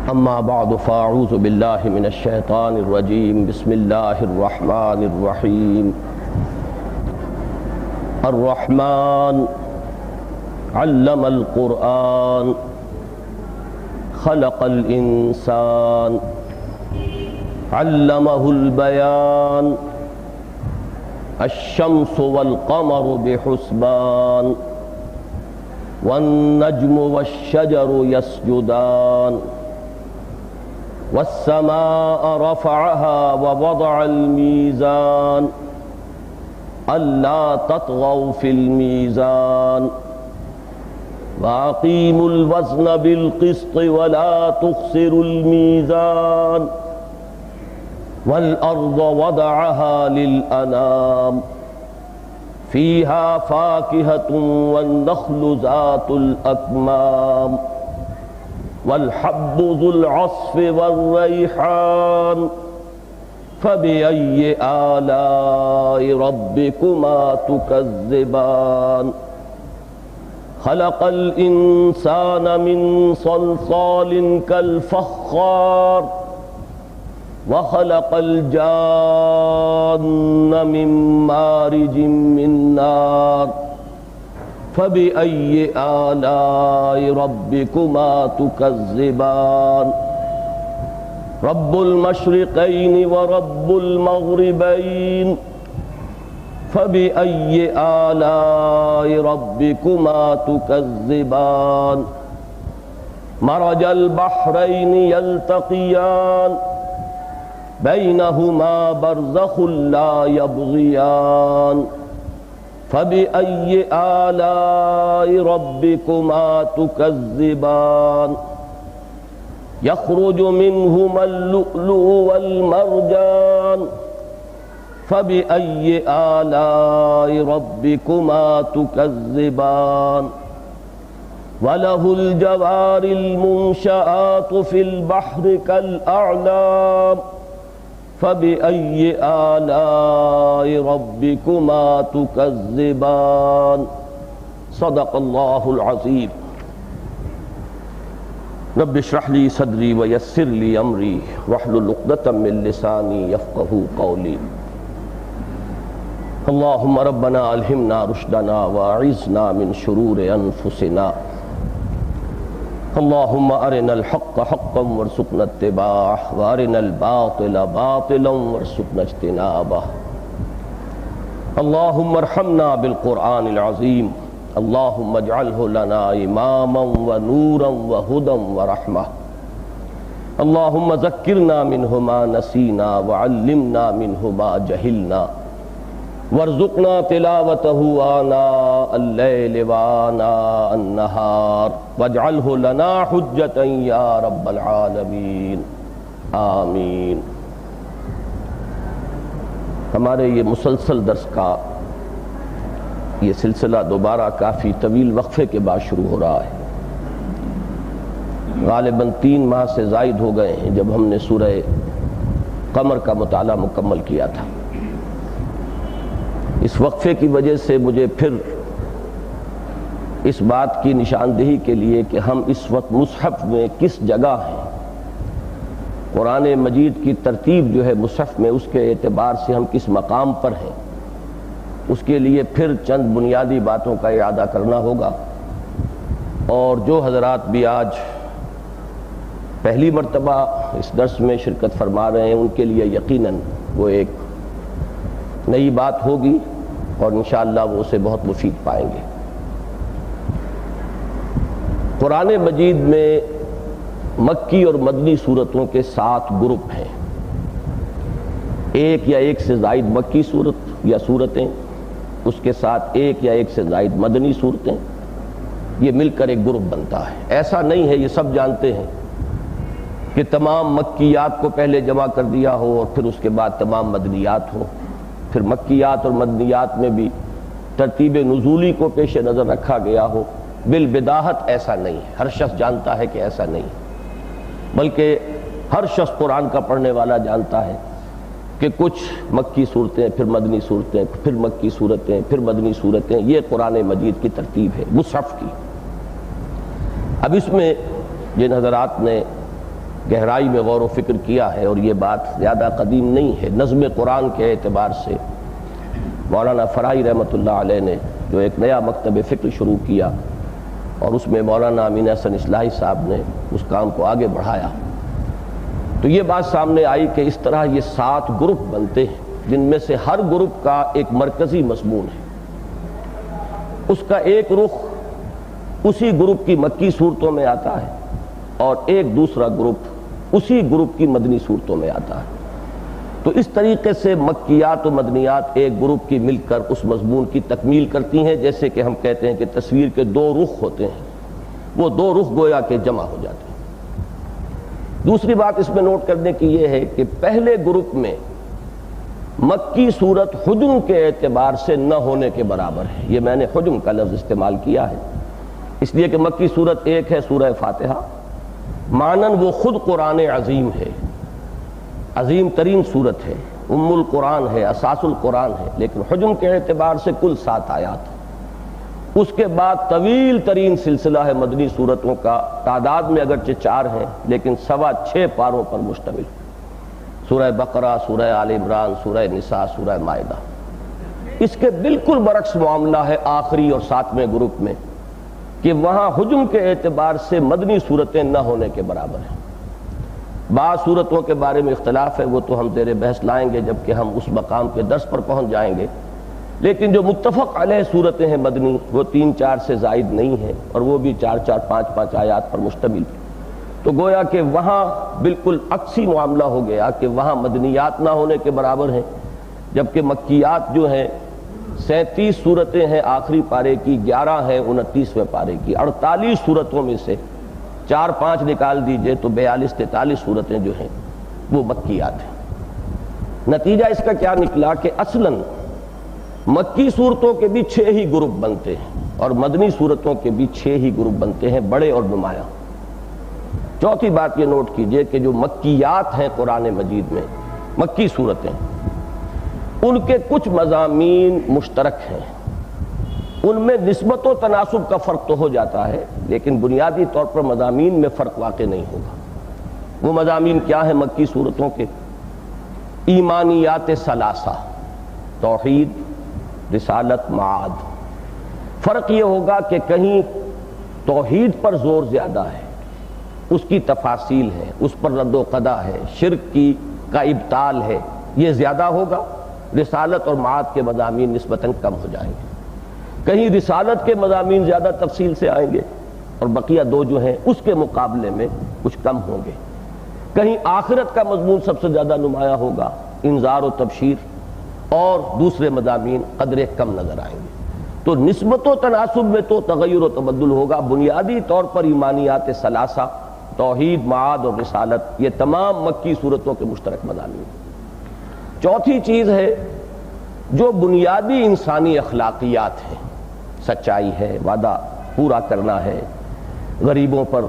اما بعد فاعوذ باللہ من الشیطان الرجیم بسم اللہ الرحمن الرحیم الرحمن علم القرآن خلق الانسان علمہ البیان الشمس والقمر بحسبان والنجم والشجر يسجدان والسماء رفعها ووضع الميزان ألا تطغوا في الميزان وأقيموا الوزن بالقسط ولا تخسروا الميزان والأرض وضعها للأنام فيها فاكهة والنخل ذات الأكمام والحب ذو العصف والريحان فبأي آلاء ربكما تكذبان خلق الإنسان من صلصال كالفخار وخلق الجان من مارج من نار فبأي آلاء ربكما تكذبان رب المشرقين ورب المغربين فبأي آلاء ربكما تكذبان مرج البحرين يلتقيان بينهما برزخ لا يبغيان فبأي آلاء ربكما تكذبان يخرج منهما اللؤلؤ والمرجان فبأي آلاء ربكما تكذبان وله الجوار المنشآت في البحر كالأعلام فبأي آلاء ربكما تكذبان صدق الله العظيم رب اشرح لي صدري ويسر لي أمري واحلل عقدة من لساني يفقهوا قولي اللهم ربنا ألهمنا رشدنا وأعذنا من شرور أنفسنا اللهم أرنا الحق حقا وارزقنا اتباعه وأرنا الباطل باطلا وارزقنا اجتنابه اللهم ارحمنا بالقرآن العظيم اللهم اجعله لنا إماما ونورا وهدى ورحمة اللهم ذكرنا منه ما نسينا وعلمنا منه ما جهلنا وارزقنا تلاوته آناء الليل وآناء النهار واجعله لنا حجة يا رب العالمين آمین۔ ہمارے یہ مسلسل درس کا یہ سلسلہ دوبارہ کافی طویل وقفے کے بعد شروع ہو رہا ہے۔ غالباً 3 ماہ سے زائد ہو گئے ہیں جب ہم نے سورہ قمر کا مطالعہ مکمل کیا تھا۔ اس وقفے کی وجہ سے مجھے پھر اس بات کی نشاندہی کے لیے کہ ہم اس وقت مصحف میں کس جگہ ہیں، قرآن مجید کی ترتیب جو ہے مصحف میں، اس کے اعتبار سے ہم کس مقام پر ہیں، اس کے لیے پھر چند بنیادی باتوں کا اعادہ کرنا ہوگا۔ اور جو حضرات بھی آج پہلی مرتبہ اس درس میں شرکت فرما رہے ہیں، ان کے لیے یقیناً وہ ایک نئی بات ہوگی اور انشاءاللہ وہ اسے بہت مفید پائیں گے۔ قرآن مجید میں مکی اور مدنی صورتوں کے 7 گروپ ہیں، ایک یا ایک سے زائد مکی صورت یا صورتیں، اس کے ساتھ ایک یا ایک سے زائد مدنی صورتیں، یہ مل کر ایک گروپ بنتا ہے۔ ایسا نہیں ہے، یہ سب جانتے ہیں کہ تمام مکیات کو پہلے جمع کر دیا ہو اور پھر اس کے بعد تمام مدنیات ہو، پھر مکیات اور مدنیات میں بھی ترتیب نزولی کو پیش نظر رکھا گیا ہو۔ بالبداہت ایسا نہیں ہے، ہر شخص جانتا ہے کہ ایسا نہیں، بلکہ ہر شخص قرآن کا پڑھنے والا جانتا ہے کہ کچھ مکی صورتیں، پھر مدنی صورتیں، پھر مکی صورتیں، پھر مدنی صورتیں، یہ قرآن مجید کی ترتیب ہے مصحف کی۔ اب اس میں جن حضرات نے گہرائی میں غور و فکر کیا ہے، اور یہ بات زیادہ قدیم نہیں ہے۔ نظم قرآن کے اعتبار سے مولانا فرائی رحمۃ اللہ علیہ نے جو ایک نیا مکتب فکر شروع کیا، اور اس میں مولانا امین احسن اصلاحی صاحب نے اس کام کو آگے بڑھایا، تو یہ بات سامنے آئی کہ اس طرح یہ 7 گروپ بنتے ہیں، جن میں سے ہر گروپ کا ایک مرکزی مضمون ہے، اس کا ایک رخ اسی گروپ کی مکی صورتوں میں آتا ہے، اور ایک دوسرا گروپ اسی گروپ کی مدنی صورتوں میں آتا ہے۔ تو اس طریقے سے مکیات و مدنیات ایک گروپ کی مل کر اس مضمون کی تکمیل کرتی ہیں، جیسے کہ ہم کہتے ہیں کہ تصویر کے 2 رخ ہوتے ہیں، وہ 2 رخ گویا کہ جمع ہو جاتے ہیں۔ دوسری بات اس میں نوٹ کرنے کی یہ ہے کہ پہلے گروپ میں مکی صورت حجم کے اعتبار سے نہ ہونے کے برابر ہے۔ یہ میں نے حجم کا لفظ استعمال کیا ہے اس لیے کہ مکی صورت ایک ہے سورہ فاتحہ، معنن وہ خود قرآن عظیم ہے، عظیم ترین صورت ہے، ام القرآن ہے، اساس القرآن ہے، لیکن حجم کے اعتبار سے کل 7 آیات۔ اس کے بعد طویل ترین سلسلہ ہے مدنی صورتوں کا، تعداد میں اگرچہ 4 ہیں لیکن 6.25 پاروں پر مشتمل، سورہ بقرہ، سورہ آل عمران، سورہ نساء، سورہ مائدہ۔ اس کے بالکل برعکس معاملہ ہے آخری اور 7ویں گروپ میں، کہ وہاں حجم کے اعتبار سے مدنی صورتیں نہ ہونے کے برابر ہیں۔ بعض صورتوں کے بارے میں اختلاف ہے، وہ تو ہم زیر بحث لائیں گے جب کہ ہم اس مقام کے درس پر پہنچ جائیں گے، لیکن جو متفق علیہ صورتیں ہیں مدنی، وہ 3-4 سے زائد نہیں ہیں، اور وہ بھی 4-4 5-5 آیات پر مشتمل۔ تو گویا کہ وہاں بالکل عکسی معاملہ ہو گیا کہ وہاں مدنیات نہ ہونے کے برابر ہیں، جبکہ مکیات جو ہیں 37 صورتیں ہیں آخری پارے کی، 11 ہیں 29ویں پارے کی۔ 48 صورتوں میں سے 4-5 نکال دیجئے تو 42-43 صورتیں جو ہیں وہ مکیات ہیں۔ نتیجہ اس کا کیا نکلا کہ اصلاً مکی صورتوں کے بھی 6 ہی گروپ بنتے ہیں، اور مدنی صورتوں کے بھی 6 ہی گروپ بنتے ہیں، بڑے اور نمایاں۔ چوتھی بات یہ نوٹ کیجئے کہ جو مکیات ہیں قرآن مجید میں، مکی صورتیں، ان کے کچھ مضامین مشترک ہیں، ان میں نسبت و تناسب کا فرق تو ہو جاتا ہے، لیکن بنیادی طور پر مضامین میں فرق واقع نہیں ہوگا۔ وہ مضامین کیا ہیں مکی صورتوں کے؟ ایمانیات ثلاثہ، توحید، رسالت، معاد۔ فرق یہ ہوگا کہ کہیں توحید پر زور زیادہ ہے، اس کی تفاصیل ہے، اس پر رد و قدا ہے، شرک کا ابطال ہے، یہ زیادہ ہوگا۔ رسالت اور معاد کے مضامین نسبتاً کم ہو جائیں گے۔ کہیں رسالت کے مضامین زیادہ تفصیل سے آئیں گے، اور بقیہ 2 جو ہیں اس کے مقابلے میں کچھ کم ہوں گے۔ کہیں آخرت کا مضمون سب سے زیادہ نمایاں ہوگا، انذار و تبشیر، اور دوسرے مضامین قدرے کم نظر آئیں گے۔ تو نسبت و تناسب میں تو تغیر و تبدل ہوگا، بنیادی طور پر ایمانیات ثلاثہ، توحید، معاد اور رسالت، یہ تمام مکی صورتوں کے مشترک مضامین۔ چوتھی چیز ہے جو بنیادی انسانی اخلاقیات ہیں، سچائی ہے، وعدہ پورا کرنا ہے، غریبوں پر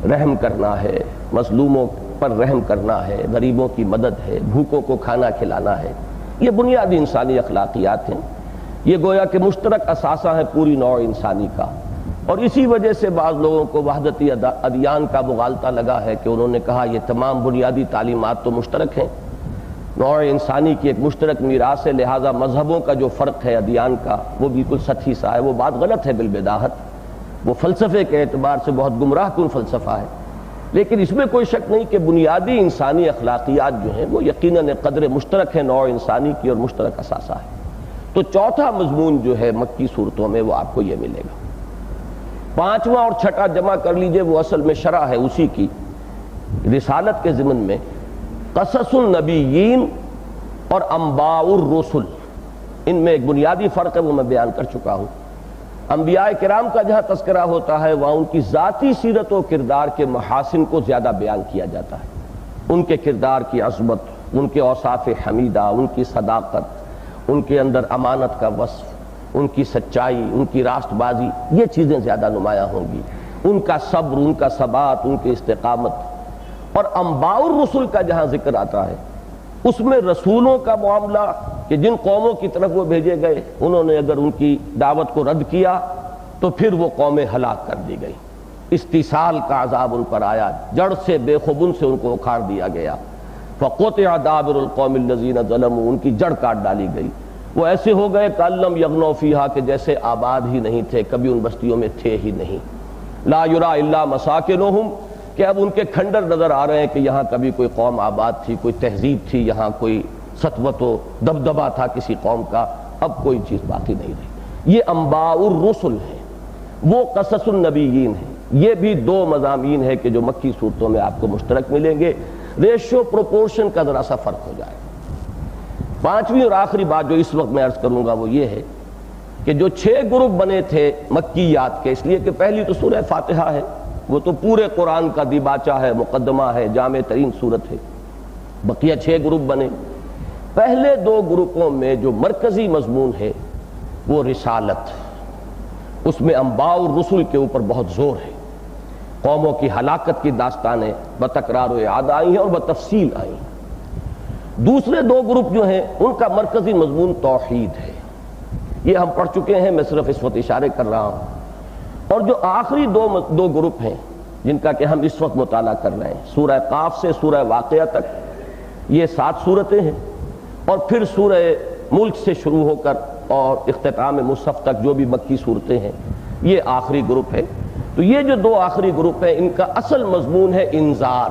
رحم کرنا ہے، مظلوموں پر رحم کرنا ہے، غریبوں کی مدد ہے، بھوکوں کو کھانا کھلانا ہے، یہ بنیادی انسانی اخلاقیات ہیں۔ یہ گویا کہ مشترک اثاثہ ہے پوری نوع انسانی کا، اور اسی وجہ سے بعض لوگوں کو وحدتی ادیان کا مغالطہ لگا ہے کہ انہوں نے کہا یہ تمام بنیادی تعلیمات تو مشترک ہیں، نوع انسانی کی ایک مشترک میراث ہے، لہٰذا مذہبوں کا جو فرق ہے ادیان کا وہ بالکل سطحی سا ہے۔ وہ بات غلط ہے بالبداہت، وہ فلسفے کے اعتبار سے بہت گمراہ کن فلسفہ ہے، لیکن اس میں کوئی شک نہیں کہ بنیادی انسانی اخلاقیات جو ہیں وہ یقیناً قدر مشترک ہے نوع انسانی کی، اور مشترک اثاثہ ہے۔ تو چوتھا مضمون جو ہے مکی صورتوں میں وہ آپ کو یہ ملے گا۔ 5واں اور 6واں جمع کر لیجئے، وہ اصل میں شرح ہے اسی کی۔ رسالت کے ضمن میں قصص النبیین اور انباء الرسل، ان میں ایک بنیادی فرق ہے، وہ میں بیان کر چکا ہوں۔ انبیاء کرام کا جہاں تذکرہ ہوتا ہے وہاں ان کی ذاتی سیرت و کردار کے محاسن کو زیادہ بیان کیا جاتا ہے، ان کے کردار کی عظمت، ان کے اوصاف حمیدہ، ان کی صداقت، ان کے اندر امانت کا وصف، ان کی سچائی، ان کی راست بازی، یہ چیزیں زیادہ نمایاں ہوں گی، ان کا صبر، ان کا ثبات، ان کی استقامت۔ اور انباء الرسل کا جہاں ذکر آتا ہے اس میں رسولوں کا معاملہ کہ جن قوموں کی طرف وہ بھیجے گئے انہوں نے اگر ان کی دعوت کو رد کیا تو پھر وہ قومیں ہلاک کر دی گئی۔ استیصال کا عذاب ان پر آیا، جڑ سے بے خبن سے ان کو اکھاڑ دیا گیا۔ فقطع دابر القوم الذین ظلموا، ان کی جڑ کاٹ ڈالی گئی، وہ ایسے ہو گئے کألم یغنوا فیہا، کہ جیسے آباد ہی نہیں تھے، کبھی ان بستیوں میں تھے ہی نہیں۔ لا یرا الا مساکنہم، کہ اب ان کے کھنڈر نظر آ رہے ہیں کہ یہاں کبھی کوئی قوم آباد تھی، کوئی تہذیب تھی، یہاں کوئی سطوت و دبدبہ تھا کسی قوم کا، اب کوئی چیز باقی نہیں رہی۔ یہ انباء الرسل ہیں، وہ قصص النبیین ہیں۔ یہ بھی دو مضامین ہیں کہ جو مکی صورتوں میں آپ کو مشترک ملیں گے، ریشو پروپورشن کا ذرا سا فرق ہو جائے گا۔ پانچویں اور آخری بات جو اس وقت میں عرض کروں گا وہ یہ ہے کہ جو 6 گروپ بنے تھے مکیات کے، اس لیے کہ پہلی تو سورہ فاتحہ ہے، وہ تو پورے قرآن کا دیباچہ ہے، مقدمہ ہے، جامع ترین صورت ہے، بقیہ 6 گروپ بنے۔ پہلے 2 گروپوں میں جو مرکزی مضمون ہے وہ رسالت، اس میں انباء الرسل کے اوپر بہت زور ہے، قوموں کی ہلاکت کی داستانیں بتکرار و اعادہ آئی ہیں اور بتفصیل آئی ہیں۔ دوسرے 2 گروپ جو ہیں ان کا مرکزی مضمون توحید ہے، یہ ہم پڑھ چکے ہیں، میں صرف اس وقت اشارے کر رہا ہوں۔ اور جو آخری 2 گروپ ہیں جن کا کہ ہم اس وقت مطالعہ کر رہے ہیں، سورہ قاف سے سورہ واقعہ تک یہ 7 صورتیں ہیں، اور پھر سورہ ملک سے شروع ہو کر اور اختتام مصحف تک جو بھی مکی صورتیں ہیں، یہ آخری گروپ ہے۔ تو یہ جو 2 آخری گروپ ہیں ان کا اصل مضمون ہے انذار،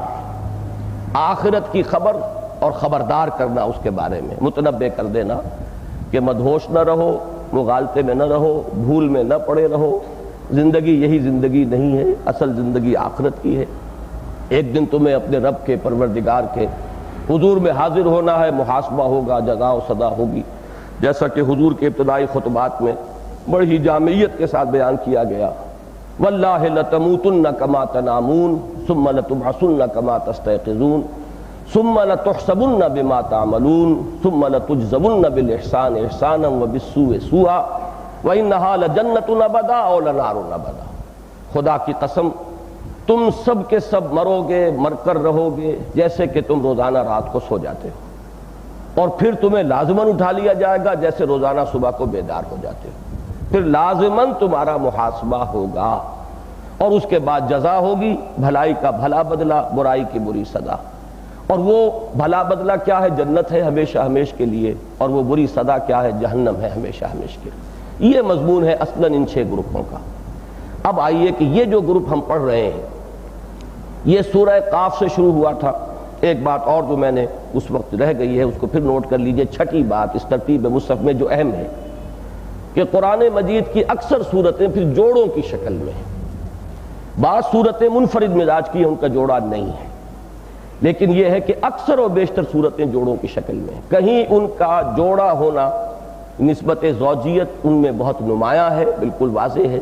آخرت کی خبر اور خبردار کرنا اس کے بارے میں، متنبہ کر دینا کہ مدہوش نہ رہو، مغالطے میں نہ رہو، بھول میں نہ پڑے رہو، زندگی یہی زندگی نہیں ہے، اصل زندگی آخرت کی ہے۔ ایک دن تمہیں اپنے رب کے پروردگار کے حضور میں حاضر ہونا ہے، محاسبہ ہوگا، جزا و سزا ہوگی، جیسا کہ حضور کے ابتدائی خطبات میں بڑی جامعیت کے ساتھ بیان کیا گیا۔ واللہ لتموتن کما تنامون ثم لتبعثن کما تستيقظون ثم لتحسبن بما تعملون ثم لتجزون بالاحسان احسانا وبالسوء سوءا وانها لجنۃ ابدا او لنار ابدا۔ خدا کی قسم تم سب کے سب مرو گے، مر کر رہو گے، جیسے کہ تم روزانہ رات کو سو جاتے ہو، اور پھر تمہیں لازماً اٹھا لیا جائے گا جیسے روزانہ صبح کو بیدار ہو جاتے ہو، پھر لازماً تمہارا محاسبہ ہوگا، اور اس کے بعد جزا ہوگی، بھلائی کا بھلا بدلہ، برائی کی بری سزا۔ اور وہ بھلا بدلہ کیا ہے؟ جنت ہے ہمیشہ ہمیش کے لیے، اور وہ بری سزا کیا ہے؟ جہنم ہے ہمیشہ ہمیش کے لیے۔ یہ مضمون ہے اصلاً ان 6 گروپوں کا۔ اب آئیے کہ یہ جو گروپ ہم پڑھ رہے ہیں یہ سورہ قاف سے شروع ہوا تھا۔ ایک بات اور جو میں نے اس وقت رہ گئی ہے اس کو پھر نوٹ کر لیجئے، چھٹی بات اس ترتیب مصحف میں جو اہم ہے کہ قرآن مجید کی اکثر صورتیں پھر جوڑوں کی شکل میں ہیں۔ بعض صورتیں منفرد مزاج کی ہیں، ان کا جوڑا نہیں ہے، لیکن یہ ہے کہ اکثر و بیشتر صورتیں جوڑوں کی شکل میں ہیں۔ کہیں ان کا جوڑا ہونا نسبت زوجیت ان میں بہت نمایاں ہے، بالکل واضح ہے،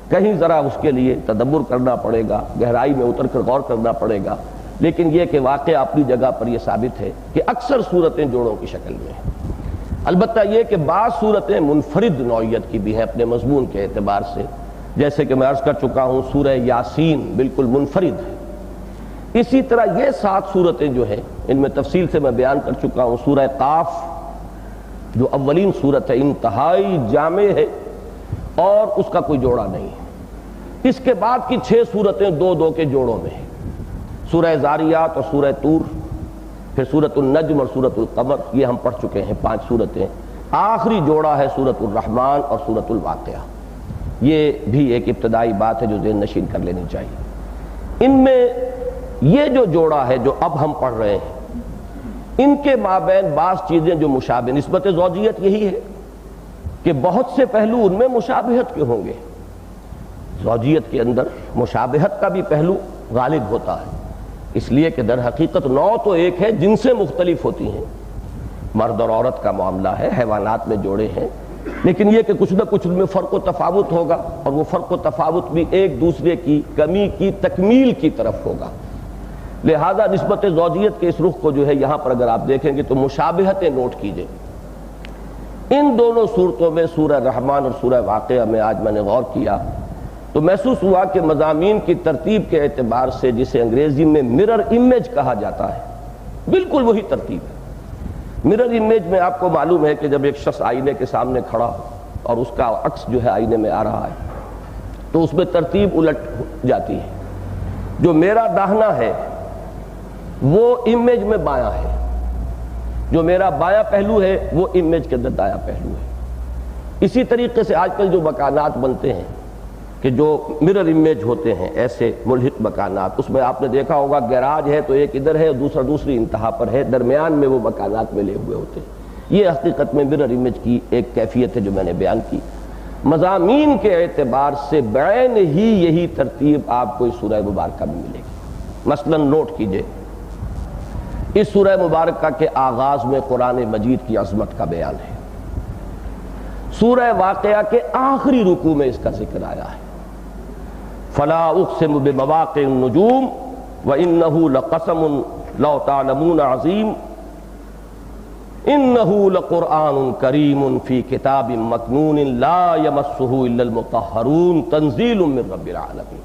کہیں ذرا اس کے لیے تدبر کرنا پڑے گا، گہرائی میں اتر کر غور کرنا پڑے گا، لیکن یہ کہ واقعہ اپنی جگہ پر یہ ثابت ہے کہ اکثر صورتیں جوڑوں کی شکل میں ہیں۔ البتہ یہ کہ بعض صورتیں منفرد نوعیت کی بھی ہیں اپنے مضمون کے اعتبار سے، جیسے کہ میں عرض کر چکا ہوں سورہ یاسین بالکل منفرد ہے۔ اسی طرح یہ 7 صورتیں جو ہیں ان میں تفصیل سے میں بیان کر چکا ہوں۔ سورہ قاف جو اولین صورت ہے انتہائی جامع ہے اور اس کا کوئی جوڑا نہیں ہے۔ اس کے بعد کی 6 صورتیں 2 کے جوڑوں میں ہیں، سورہ زاریات اور سورہ طور، پھر سورۃ النجم اور سورۃ القمر، یہ ہم پڑھ چکے ہیں 5 صورتیں۔ آخری جوڑا ہے سورۃ الرحمن اور سورۃ الواقعہ۔ یہ بھی ایک ابتدائی بات ہے جو ذہن نشین کر لینی چاہیے۔ ان میں یہ جو جوڑا ہے جو اب ہم پڑھ رہے ہیں، ان کے مابین بعض چیزیں جو مشابہ، نسبت زوجیت یہی ہے کہ بہت سے پہلو ان میں مشابہت کے ہوں گے، زوجیت کے اندر مشابہت کا بھی پہلو غالب ہوتا ہے، اس لیے کہ در حقیقت نوع تو ایک ہے، جن سے مختلف ہوتی ہیں، مرد اور عورت کا معاملہ ہے، حیوانات میں جوڑے ہیں، لیکن یہ کہ کچھ نہ کچھ ان میں فرق و تفاوت ہوگا، اور وہ فرق و تفاوت بھی ایک دوسرے کی کمی کی تکمیل کی طرف ہوگا۔ لہذا نسبت زوجیت کے اس رخ کو جو ہے یہاں پر اگر آپ دیکھیں گے تو مشابہتیں نوٹ کیجئے۔ ان دونوں صورتوں میں سورہ رحمان اور سورہ واقعہ میں آج میں نے غور کیا تو محسوس ہوا کہ مضامین کی ترتیب کے اعتبار سے جسے انگریزی میں مرر امیج کہا جاتا ہے، بالکل وہی ترتیب ہے۔ مرر امیج میں آپ کو معلوم ہے کہ جب ایک شخص آئینے کے سامنے کھڑا اور اس کا عکس جو ہے آئینے میں آ رہا ہے تو اس میں ترتیب الٹ جاتی ہے. جو میرا داہنا ہے وہ امیج میں بایاں ہے، جو میرا بایاں پہلو ہے وہ امیج کے اندر دایاں پہلو ہے. اسی طریقے سے آج کل جو مکانات بنتے ہیں کہ جو مرر امیج ہوتے ہیں، ایسے ملحق مکانات، اس میں آپ نے دیکھا ہوگا گیراج ہے تو ایک ادھر ہے اور دوسرا دوسری انتہا پر ہے، درمیان میں وہ مکانات ملے ہوئے ہوتے ہیں. یہ حقیقت میں مرر امیج کی ایک کیفیت ہے جو میں نے بیان کی. مضامین کے اعتبار سے بعین ہی یہی ترتیب آپ کو اس سورہ مبارکہ میں ملے گی. مثلا نوٹ کیجئے، اس سورہ مبارکہ کے آغاز میں قرآن مجید کی عظمت کا بیان ہے. سورہ واقعہ کے آخری رکوع میں اس کا ذکر آیا ہے. فلا اقسم بمواقع النجوم وانه لقسم لو تعلمون عظیم انه لقرآن کریم فی کتاب مکنون لا یمسہ الا المطہرون تنزیل من رب العالمین.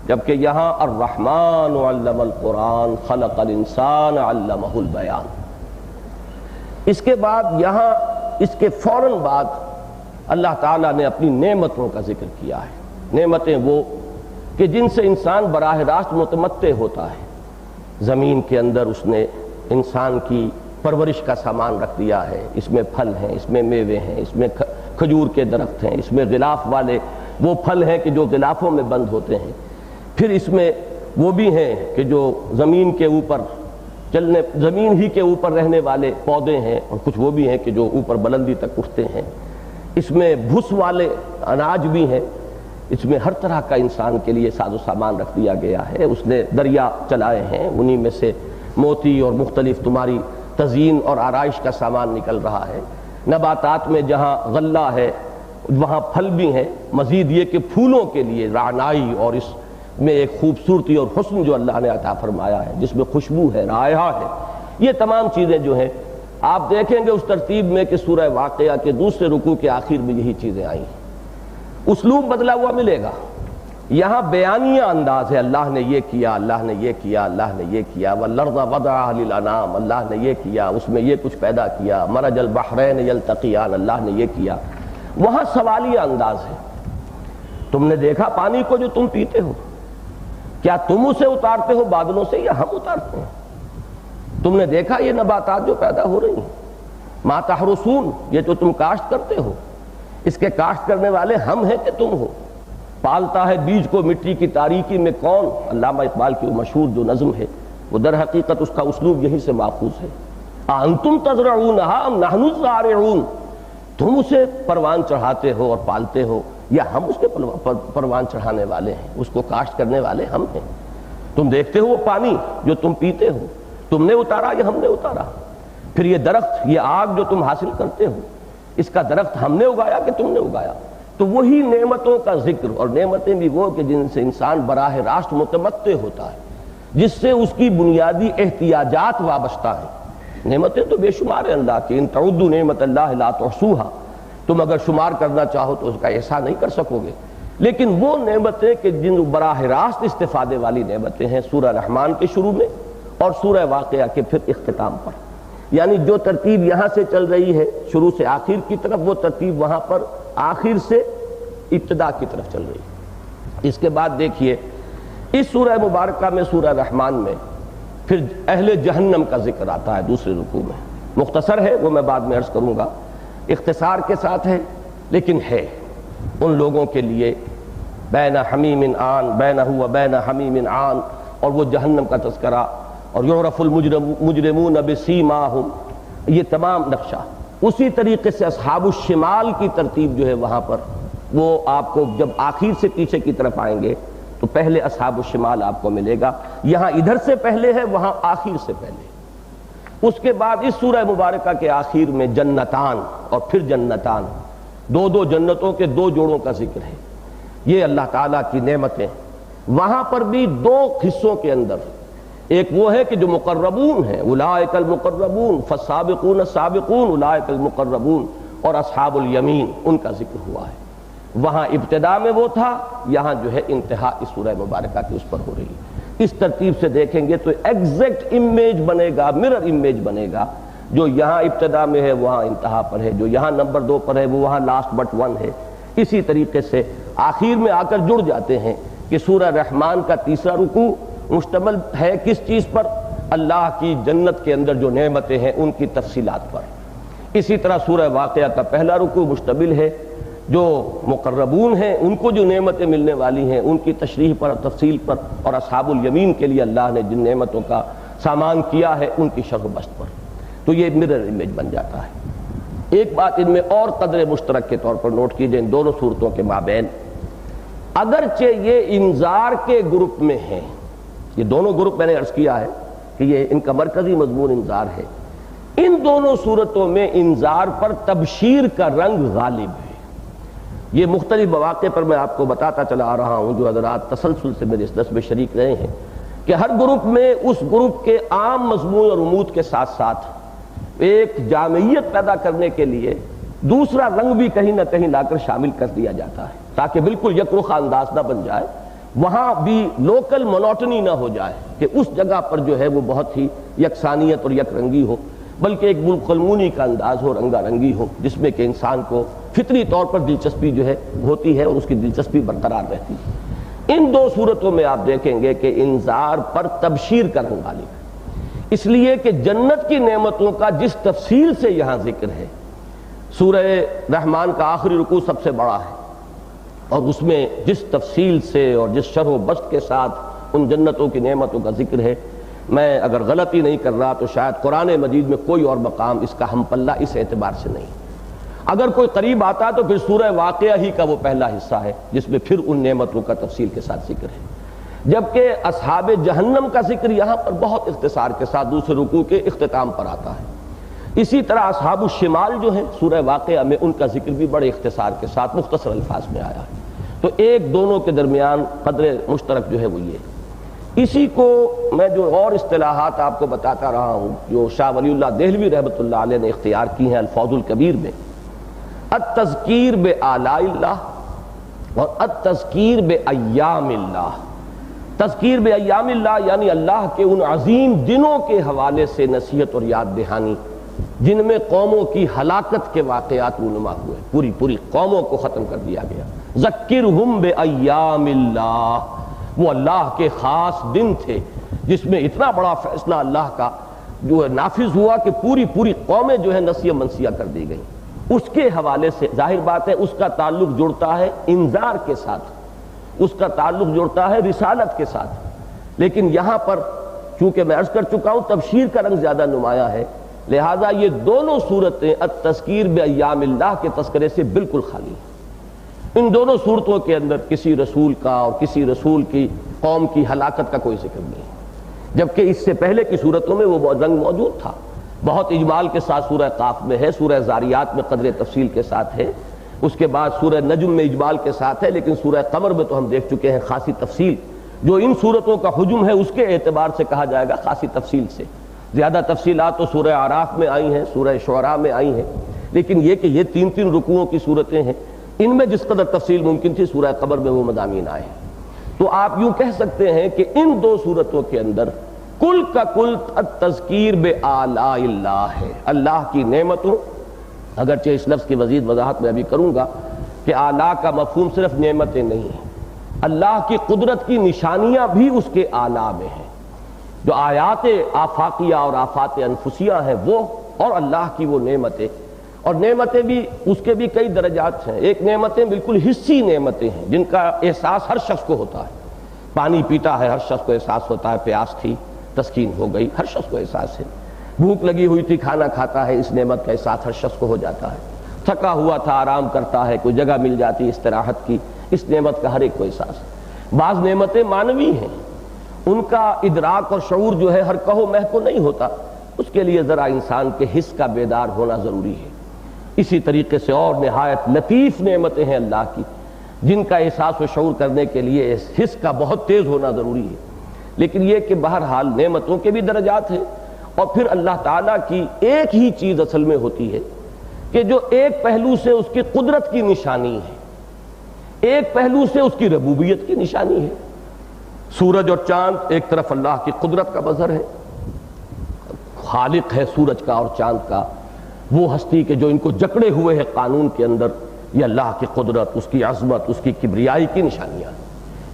جبکہ یہاں الرحمن علم القرآن خلق الانسان علمہ البیان. اس کے بعد یہاں اس کے فوراً بعد اللہ تعالیٰ نے اپنی نعمتوں کا ذکر کیا ہے. نعمتیں وہ کہ جن سے انسان براہ راست متمتع ہوتا ہے. زمین کے اندر اس نے انسان کی پرورش کا سامان رکھ دیا ہے. اس میں پھل ہیں، اس میں میوے ہیں، اس میں کھجور کے درخت ہیں، اس میں غلاف والے وہ پھل ہیں کہ جو غلافوں میں بند ہوتے ہیں. پھر اس میں وہ بھی ہیں کہ جو زمین کے اوپر زمین ہی کے اوپر رہنے والے پودے ہیں، اور کچھ وہ بھی ہیں کہ جو اوپر بلندی تک اٹھتے ہیں. اس میں بھس والے اناج بھی ہیں. اس میں ہر طرح کا انسان کے لیے ساز و سامان رکھ دیا گیا ہے. اس نے دریا چلائے ہیں، انہی میں سے موتی اور مختلف تمہاری تزئین اور آرائش کا سامان نکل رہا ہے. نباتات میں جہاں غلہ ہے وہاں پھل بھی ہیں. مزید یہ کہ پھولوں کے لیے رعنائی اور اس میں ایک خوبصورتی اور حسن جو اللہ نے عطا فرمایا ہے، جس میں خوشبو ہے، رائحہ ہے. یہ تمام چیزیں جو ہیں آپ دیکھیں گے اس ترتیب میں کہ سورہ واقعہ کے دوسرے رکوع کے آخر میں یہی چیزیں آئی ہیں. اسلوب بدلا ہوا ملے گا. یہاں بیانیہ انداز ہے، اللہ نے یہ کیا، اللہ نے یہ کیا، اللہ نے یہ کیا. وَالْأَرْضَ وَضَعَهَا لِلْأَنَامِ، اللہ نے یہ کیا، اس میں یہ کچھ پیدا کیا. مَرَجَ الْبَحْرَيْنِ يَلْتَقِيَانِ، اللہ نے یہ کیا. وہاں سوالیہ انداز ہے. تم نے دیکھا پانی کو جو تم پیتے ہو، کیا تم اسے اتارتے ہو بادلوں سے یا ہم اتارتے ہیں؟ تم نے دیکھا یہ نباتات جو پیدا ہو رہی ہیں، ما تحرسون، یہ جو تم کاشت کرتے ہو، اس کے کاشت کرنے والے ہم ہیں کہ تم ہو؟ پالتا ہے بیج کو مٹی کی تاریکی میں کون؟ علامہ اقبال کی مشہور جو نظم ہے وہ در حقیقت اس کا اسلوب یہیں سے ماخوذ ہے. انتم تزرعونها ام نحن الزارعون، تم اسے پروان چڑھاتے ہو اور پالتے ہو یا ہم اس کے پروان چڑھانے والے ہیں، اس کو کاشت کرنے والے ہم ہیں. تم دیکھتے ہو وہ پانی جو تم پیتے ہو، تم نے اتارا یا ہم نے اتارا؟ پھر یہ درخت، یہ آگ جو تم حاصل کرتے ہو، اس کا درخت ہم نے اگایا کہ تم نے اگایا؟ تو وہی نعمتوں کا ذکر، اور نعمتیں بھی وہ کہ جن سے انسان براہ راست متمتع ہوتا ہے، جس سے اس کی بنیادی احتیاجات وابستہ ہیں. نعمتیں تو بے شمار ہیں اللہ کی. ان تعدوا نعمت اللہ لا تحصوها، تم اگر شمار کرنا چاہو تو اس کا احصاء نہیں کر سکو گے. لیکن وہ نعمتیں کہ جن براہ راست استفادے والی نعمتیں ہیں سورہ رحمان کے شروع میں اور سورہ واقعہ کے پھر اختتام پر. یعنی جو ترتیب یہاں سے چل رہی ہے شروع سے آخر کی طرف، وہ ترتیب وہاں پر آخر سے ابتدا کی طرف چل رہی ہے. اس کے بعد دیکھیے اس سورہ مبارکہ میں، سورہ رحمان میں، پھر اہل جہنم کا ذکر آتا ہے دوسرے رکوع میں. مختصر ہے، وہ میں بعد میں عرض کروں گا، اختصار کے ساتھ ہے لیکن ہے ان لوگوں کے لیے. بین حمیم آن، بینہ و بین حمیم آن، اور وہ جہنم کا تذکرہ، اور یعرف المجرمون بسیماہم، یہ تمام نقشہ. اسی طریقے سے اصحاب الشمال کی ترتیب جو ہے وہاں پر وہ آپ کو جب آخر سے پیچھے کی طرف آئیں گے تو پہلے اصحاب الشمال آپ کو ملے گا. یہاں ادھر سے پہلے ہے، وہاں آخر سے پہلے. اس کے بعد اس سورہ مبارکہ کے آخر میں جنتان اور پھر جنتان، دو دو جنتوں کے دو جوڑوں کا ذکر ہے. یہ اللہ تعالیٰ کی نعمتیں. وہاں پر بھی دو حصوں کے اندر، ایک وہ ہے کہ جو مقربون ہیں، اولئک المقربون فالسابقون السابقون اولئک المقربون، اور اصحاب الیمین ان کا ذکر ہوا ہے. وہاں ابتدا میں وہ تھا، یہاں جو ہے انتہا اس سورہ مبارکہ کی اس پر ہو رہی ہے. اس ترتیب سے دیکھیں گے تو ایگزیکٹ امیج بنے گا، مرر امیج بنے گا. جو یہاں ابتدا میں ہے وہاں انتہا پر ہے، جو یہاں نمبر 2 پر ہے وہ وہاں لاسٹ بٹ 1 ہے. اسی طریقے سے آخر میں آ کر جڑ جاتے ہیں کہ سورہ رحمان کا تیسرا رکوع مشتمل ہے کس چیز پر؟ اللہ کی جنت کے اندر جو نعمتیں ہیں ان کی تفصیلات پر۔ اسی طرح سورہ واقعہ کا پہلا رکوع مشتمل ہے جو مقربون ہیں ان کو جو نعمتیں ملنے والی ہیں ان کی تشریح پر، تفصیل پر، اور اصحاب الیمین کے لیے اللہ نے جن نعمتوں کا سامان کیا ہے ان کی شرح و بسط پر۔ تو یہ مرر امیج بن جاتا ہے۔ ایک بات ان میں اور قدر مشترک کے طور پر نوٹ کیجئے ان دونوں صورتوں کے مابین، اگرچہ یہ انذار کے گروپ میں ہیں، یہ دونوں گروپ میں نے عرض کیا ہے کہ یہ ان کا مرکزی مضمون انذار ہے، ان دونوں صورتوں میں انذار پر تبشیر کا رنگ غالب ہے۔ یہ مختلف مواقع پر میں آپ کو بتاتا چلا آ رہا ہوں جو حضرات تسلسل سے میرے اس درس میں شریک رہے ہیں کہ ہر گروپ میں اس گروپ کے عام مضمون اور عمود کے ساتھ ساتھ ایک جامعیت پیدا کرنے کے لیے دوسرا رنگ بھی کہیں نہ کہیں لا کر شامل کر دیا جاتا ہے تاکہ بالکل یک رخ انداز نہ بن جائے، وہاں بھی لوکل مونوٹنی نہ ہو جائے کہ اس جگہ پر جو ہے وہ بہت ہی یکسانیت اور یک رنگی ہو، بلکہ ایک بالقلمونی کا انداز ہو، رنگا رنگی ہو، جس میں کہ انسان کو فطری طور پر دلچسپی جو ہے ہوتی ہے اور اس کی دلچسپی برقرار رہتی ہے۔ ان دو صورتوں میں آپ دیکھیں گے کہ انذار پر تبشیر کا رنگ غالب ہے، اس لیے کہ جنت کی نعمتوں کا جس تفصیل سے یہاں ذکر ہے، سورہ رحمان کا آخری رکوع سب سے بڑا ہے اور اس میں جس تفصیل سے اور جس شرح و بسط کے ساتھ ان جنتوں کی نعمتوں کا ذکر ہے، میں اگر غلطی نہیں کر رہا تو شاید قرآن مجید میں کوئی اور مقام اس کا ہم پلہ اس اعتبار سے نہیں، اگر کوئی قریب آتا تو پھر سورہ واقعہ ہی کا وہ پہلا حصہ ہے جس میں پھر ان نعمتوں کا تفصیل کے ساتھ ذکر ہے، جبکہ اصحاب جہنم کا ذکر یہاں پر بہت اختصار کے ساتھ دوسرے رکوع کے اختتام پر آتا ہے۔ اسی طرح اصحاب الشمال جو ہیں سورہ واقعہ میں ان کا ذکر بھی بڑے اختصار کے ساتھ مختصر الفاظ میں آیا ہے، تو ایک دونوں کے درمیان قدر مشترک جو ہے وہ یہ۔ اسی کو میں جو اور اصطلاحات آپ کو بتاتا رہا ہوں جو شاہ ولی اللہ دہلوی رحمۃ اللہ علیہ نے اختیار کی ہیں الفوز الکبیر میں، التذکیر بآلاء اللہ اور التذکیر بایام اللہ۔ تذکیر بایام اللہ یعنی اللہ کے ان عظیم دنوں کے حوالے سے نصیحت اور یاد دہانی جن میں قوموں کی ہلاکت کے واقعات رونما ہوئے، پوری قوموں کو ختم کر دیا گیا۔ ذکرہم بایام اللہ، وہ اللہ کے خاص دن تھے جس میں اتنا بڑا فیصلہ اللہ کا جو ہے نافذ ہوا کہ پوری قومیں جو ہے نسیہ منسیہ کر دی گئیں۔ اس کے حوالے سے ظاہر بات ہے اس کا تعلق جڑتا ہے انذار کے ساتھ، اس کا تعلق جڑتا ہے رسالت کے ساتھ، لیکن یہاں پر چونکہ میں عرض کر چکا ہوں تبشیر کا رنگ زیادہ نمایاں ہے، لہٰذا یہ دونوں صورتیں التذکیر بایام اللہ کے تذکرے سے بالکل خالی ہیں۔ ان دونوں صورتوں کے اندر کسی رسول کا اور کسی رسول کی قوم کی ہلاکت کا کوئی ذکر نہیں، جبکہ اس سے پہلے کی صورتوں میں وہ رنگ موجود تھا، بہت اجمال کے ساتھ سورہ قاف میں ہے، سورہ زاریات میں قدر تفصیل کے ساتھ ہے، اس کے بعد سورہ نجم میں اجمال کے ساتھ ہے، لیکن سورہ قمر میں تو ہم دیکھ چکے ہیں خاصی تفصیل، جو ان صورتوں کا حجم ہے اس کے اعتبار سے کہا جائے گا خاصی تفصیل سے۔ زیادہ تفصیلات تو سورہ اعراف میں آئی ہیں، سورہ شعراء میں آئی ہیں، لیکن یہ کہ یہ تین رکوعوں کی صورتیں ہیں، ان میں جس قدر تفصیل ممکن تھی سورہ قمر میں وہ مضامین آئے ہیں۔ تو آپ یوں کہہ سکتے ہیں کہ ان دو صورتوں کے اندر کل کا کل التذکیر بآلاء اللہ ہے، اللہ کی نعمتوں، اگرچہ اس لفظ کی مزید وضاحت میں ابھی کروں گا کہ آلاء کا مفہوم صرف نعمتیں نہیں ہیں، اللہ کی قدرت کی نشانیاں بھی اس کے آلاء میں ہیں، جو آیات آفاقیہ اور آفات انفسیہ ہیں وہ، اور اللہ کی وہ نعمتیں، اور نعمتیں بھی اس کے بھی کئی درجات ہیں۔ ایک نعمتیں بالکل حسی نعمتیں ہیں جن کا احساس ہر شخص کو ہوتا ہے، پانی پیتا ہے ہر شخص کو احساس ہوتا ہے، پیاس تھی تسکین ہو گئی، ہر شخص کو احساس ہے، بھوک لگی ہوئی تھی کھانا کھاتا ہے، اس نعمت کا احساس ہر شخص کو ہو جاتا ہے، تھکا ہوا تھا آرام کرتا ہے، کوئی جگہ مل جاتی استراحت کی، اس نعمت کا ہر ایک کو احساس ہے۔ بعض نعمتیں معنوی ہیں، ان کا ادراک اور شعور جو ہے ہر کہو محکو نہیں ہوتا، اس کے لیے ذرا انسان کے حس کا بیدار ہونا ضروری ہے۔ اسی طریقے سے اور نہایت لطیف نعمتیں ہیں اللہ کی جن کا احساس و شعور کرنے کے لیے اس حس کا بہت تیز ہونا ضروری ہے، لیکن یہ کہ بہرحال نعمتوں کے بھی درجات ہیں، اور پھر اللہ تعالیٰ کی ایک ہی چیز اصل میں ہوتی ہے کہ جو ایک پہلو سے اس کی قدرت کی نشانی ہے، ایک پہلو سے اس کی ربوبیت کی نشانی ہے۔ سورج اور چاند ایک طرف اللہ کی قدرت کا مظہر ہے، خالق ہے سورج کا اور چاند کا، وہ ہستی کہ جو ان کو جکڑے ہوئے ہے قانون کے اندر، یہ اللہ کی قدرت، اس کی عظمت، اس کی کبریائی کی نشانیاں ہیں۔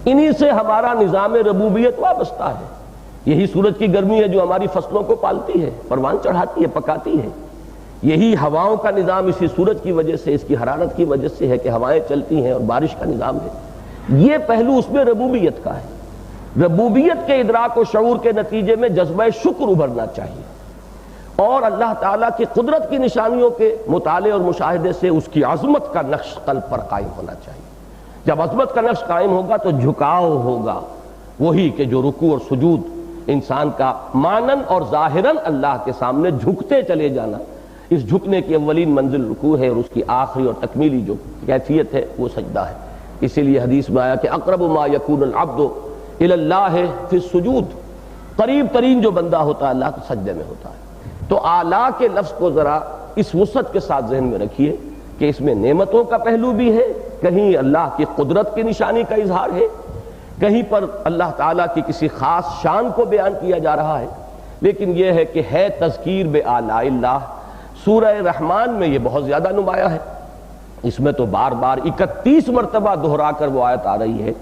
انہی سے ہمارا نظام ربوبیت وابستہ ہے۔ یہی سورج کی گرمی ہے جو ہماری فصلوں کو پالتی ہے، پروان چڑھاتی ہے، پکاتی ہے۔ یہی ہواؤں کا نظام اسی سورج کی وجہ سے، اس کی حرارت کی وجہ سے ہے کہ ہوائیں چلتی ہیں اور بارش کا نظام ہے۔ یہ پہلو اس میں ربوبیت کا ہے۔ ربوبیت کے ادراک و شعور کے نتیجے میں جذبہ شکر ابھرنا چاہیے، اور اللہ تعالیٰ کی قدرت کی نشانیوں کے مطالعے اور مشاہدے سے اس کی عظمت کا نقش قلب پر قائم ہونا چاہیے۔ جب عظمت کا نقش قائم ہوگا تو جھکاؤ ہوگا، وہی کہ جو رکوع اور سجود انسان کا مانن اور ظاہراً اللہ کے سامنے جھکتے چلے جانا، اس جھکنے کی اولین منزل رکوع ہے، اور اس کی آخری اور تکمیلی جو کیفیت ہے وہ سجدہ ہے۔ اسی لیے حدیث میں آیا کہ اقرب ما یکون العبد الی اللہ فی السجود، قریب ترین جو بندہ ہوتا ہے اللہ کے سجدے میں ہوتا ہے۔ تو اعلیٰ کے لفظ کو ذرا اس وسعت کے ساتھ ذہن میں رکھیے کہ اس میں نعمتوں کا پہلو بھی ہے، کہیں اللہ کی قدرت کی نشانی کا اظہار ہے، کہیں پر اللہ تعالیٰ کی کسی خاص شان کو بیان کیا جا رہا ہے، لیکن یہ ہے کہ ہے تذکیر بآلاء اللہ۔ سورہ رحمان میں یہ بہت زیادہ نمایاں ہے، اس میں تو بار بار 31 مرتبہ دہرا کر وہ آیت آ رہی ہے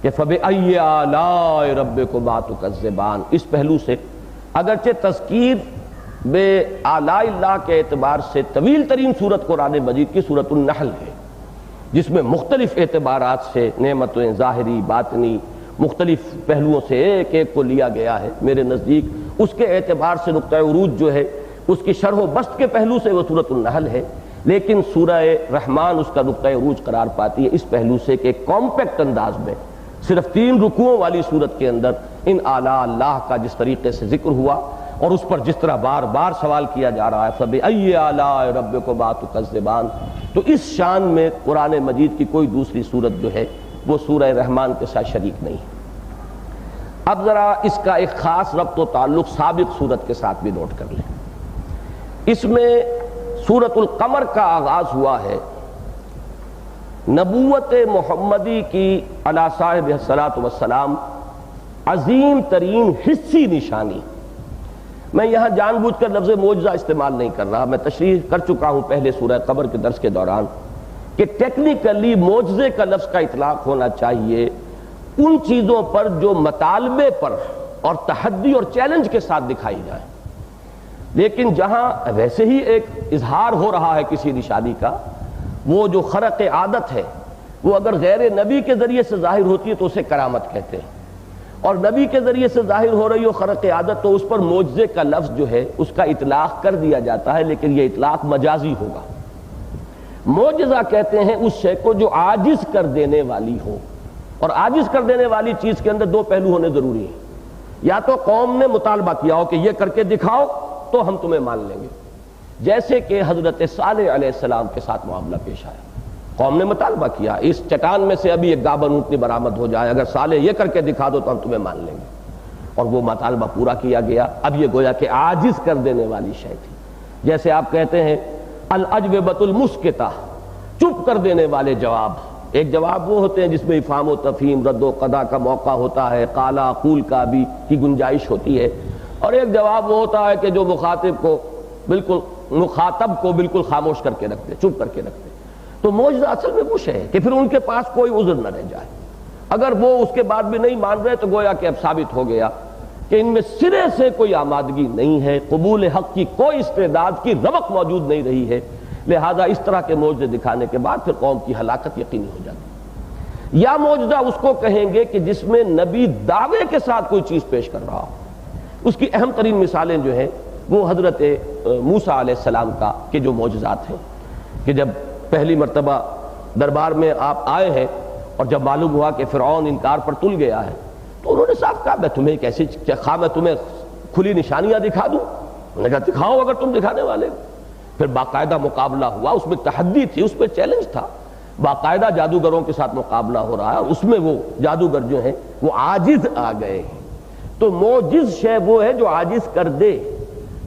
کہ فَبِأَيِّ آلَاءِ رَبِّكُمَا تُكَذِّبَانِ۔ اس پہلو سے اگرچہ تذکیر بے آلاء اللہ کے اعتبار سے طویل ترین سورت قرآن مجید کی سورۃ النحل ہے، جس میں مختلف اعتبارات سے نعمتیں ظاہری باطنی مختلف پہلوؤں سے ایک ایک کو لیا گیا ہے، میرے نزدیک اس کے اعتبار سے نقطہ عروج جو ہے اس کی شرح و بسط کے پہلو سے وہ سورۃ النحل ہے، لیکن سورہ رحمان اس کا نقطہ عروج قرار پاتی ہے اس پہلو سے کہ ایک کمپیکٹ انداز میں صرف 3 رکوعوں والی سورت کے اندر ان آلاء اللہ کا جس طریقے سے ذکر ہوا، اور اس پر جس طرح بار بار سوال کیا جا رہا ہے فَبِأَيِّ آلَاءِ رَبِّكُمَا تُكَذِّبَانِ، تو اس شان میں قرآن مجید کی کوئی دوسری سورت جو ہے وہ سورہ رحمان کے ساتھ شریک نہیں۔ اب ذرا اس کا ایک خاص ربط و تعلق سابق سورت کے ساتھ بھی نوٹ کر لیں۔ اس میں سورۃ القمر کا آغاز ہوا ہے نبوت محمدی کی علی صاحب الصلاۃ والسلام عظیم ترین حسی نشانی۔ میں یہاں جان بوجھ کر لفظ معجزہ استعمال نہیں کر رہا، میں تشریح کر چکا ہوں پہلے سورہ قمر کے درس کے دوران کہ ٹیکنیکلی معجزے کا لفظ کا اطلاق ہونا چاہیے ان چیزوں پر جو مطالبے پر اور تحدی اور چیلنج کے ساتھ دکھائی جائیں، لیکن جہاں ویسے ہی ایک اظہار ہو رہا ہے کسی نشانی کا، وہ جو خرق عادت ہے وہ اگر غیر نبی کے ذریعے سے ظاہر ہوتی ہے تو اسے کرامت کہتے ہیں، اور نبی کے ذریعے سے ظاہر ہو رہی ہو خرق عادت تو اس پر معجزے کا لفظ جو ہے اس کا اطلاق کر دیا جاتا ہے، لیکن یہ اطلاق مجازی ہوگا۔ معجزہ کہتے ہیں اس شے کو جو عاجز کر دینے والی ہو، اور عاجز کر دینے والی چیز کے اندر 2 پہلو ہونے ضروری ہیں، یا تو قوم نے مطالبہ کیا ہو کہ یہ کر کے دکھاؤ تو ہم تمہیں مان لیں گے، جیسے کہ حضرت صالح علیہ السلام کے ساتھ معاملہ پیش آیا، قوم نے مطالبہ کیا اس چٹان میں سے ابھی ایک گابن اونٹنی برآمد ہو جائے، اگر صالح یہ کر کے دکھا دو تو ہم تمہیں مان لیں گے، اور وہ مطالبہ پورا کیا گیا۔ اب یہ گویا کہ عاجز کر دینے والی شے تھی، جیسے آپ کہتے ہیں الاجوبۃ المسکتہ، چپ کر دینے والے جواب۔ ایک جواب وہ ہوتے ہیں جس میں افہام و تفہیم، رد و قضا کا موقع ہوتا ہے، قال اقول کا بھی کی گنجائش ہوتی ہے، اور ایک جواب وہ ہوتا ہے کہ جو مخاطب کو بالکل خاموش کر کے رکھتے، چپ کر کے رکھتے۔ تو معجزہ اصل میں وہ ہے کہ پھر ان کے پاس کوئی عذر نہ رہ جائے، اگر وہ اس کے بعد بھی نہیں مان رہے تو گویا کہ اب ثابت ہو گیا کہ ان میں سرے سے کوئی آمادگی نہیں ہے، قبول حق کی کوئی استعداد کی رمق موجود نہیں رہی ہے، لہذا اس طرح کے معجزے دکھانے کے بعد پھر قوم کی ہلاکت یقینی ہو جاتی۔ یا معجزہ اس کو کہیں گے کہ جس میں نبی دعوے کے ساتھ کوئی چیز پیش کر رہا ہو۔ اس کی اہم ترین مثالیں جو ہیں وہ حضرت موسیٰ علیہ السلام کا کے جو معجزات ہیں کہ جب پہلی مرتبہ دربار میں آپ آئے ہیں اور جب معلوم ہوا کہ فرعون انکار پر تل گیا ہے تو انہوں نے صاف کہا میں تمہیں کیسی خواہ میں تمہیں کھلی نشانیاں دکھا دوں، انہوں نے کہا دکھاؤ اگر تم دکھانے والے ہو۔ پھر باقاعدہ مقابلہ ہوا، اس میں تحدی تھی، اس میں چیلنج تھا، باقاعدہ جادوگروں کے ساتھ مقابلہ ہو رہا ہے، اور اس میں وہ جادوگر جو ہیں وہ عاجز آ گئے ہیں۔ تو معجز شے وہ ہے جو عاجز کر دے،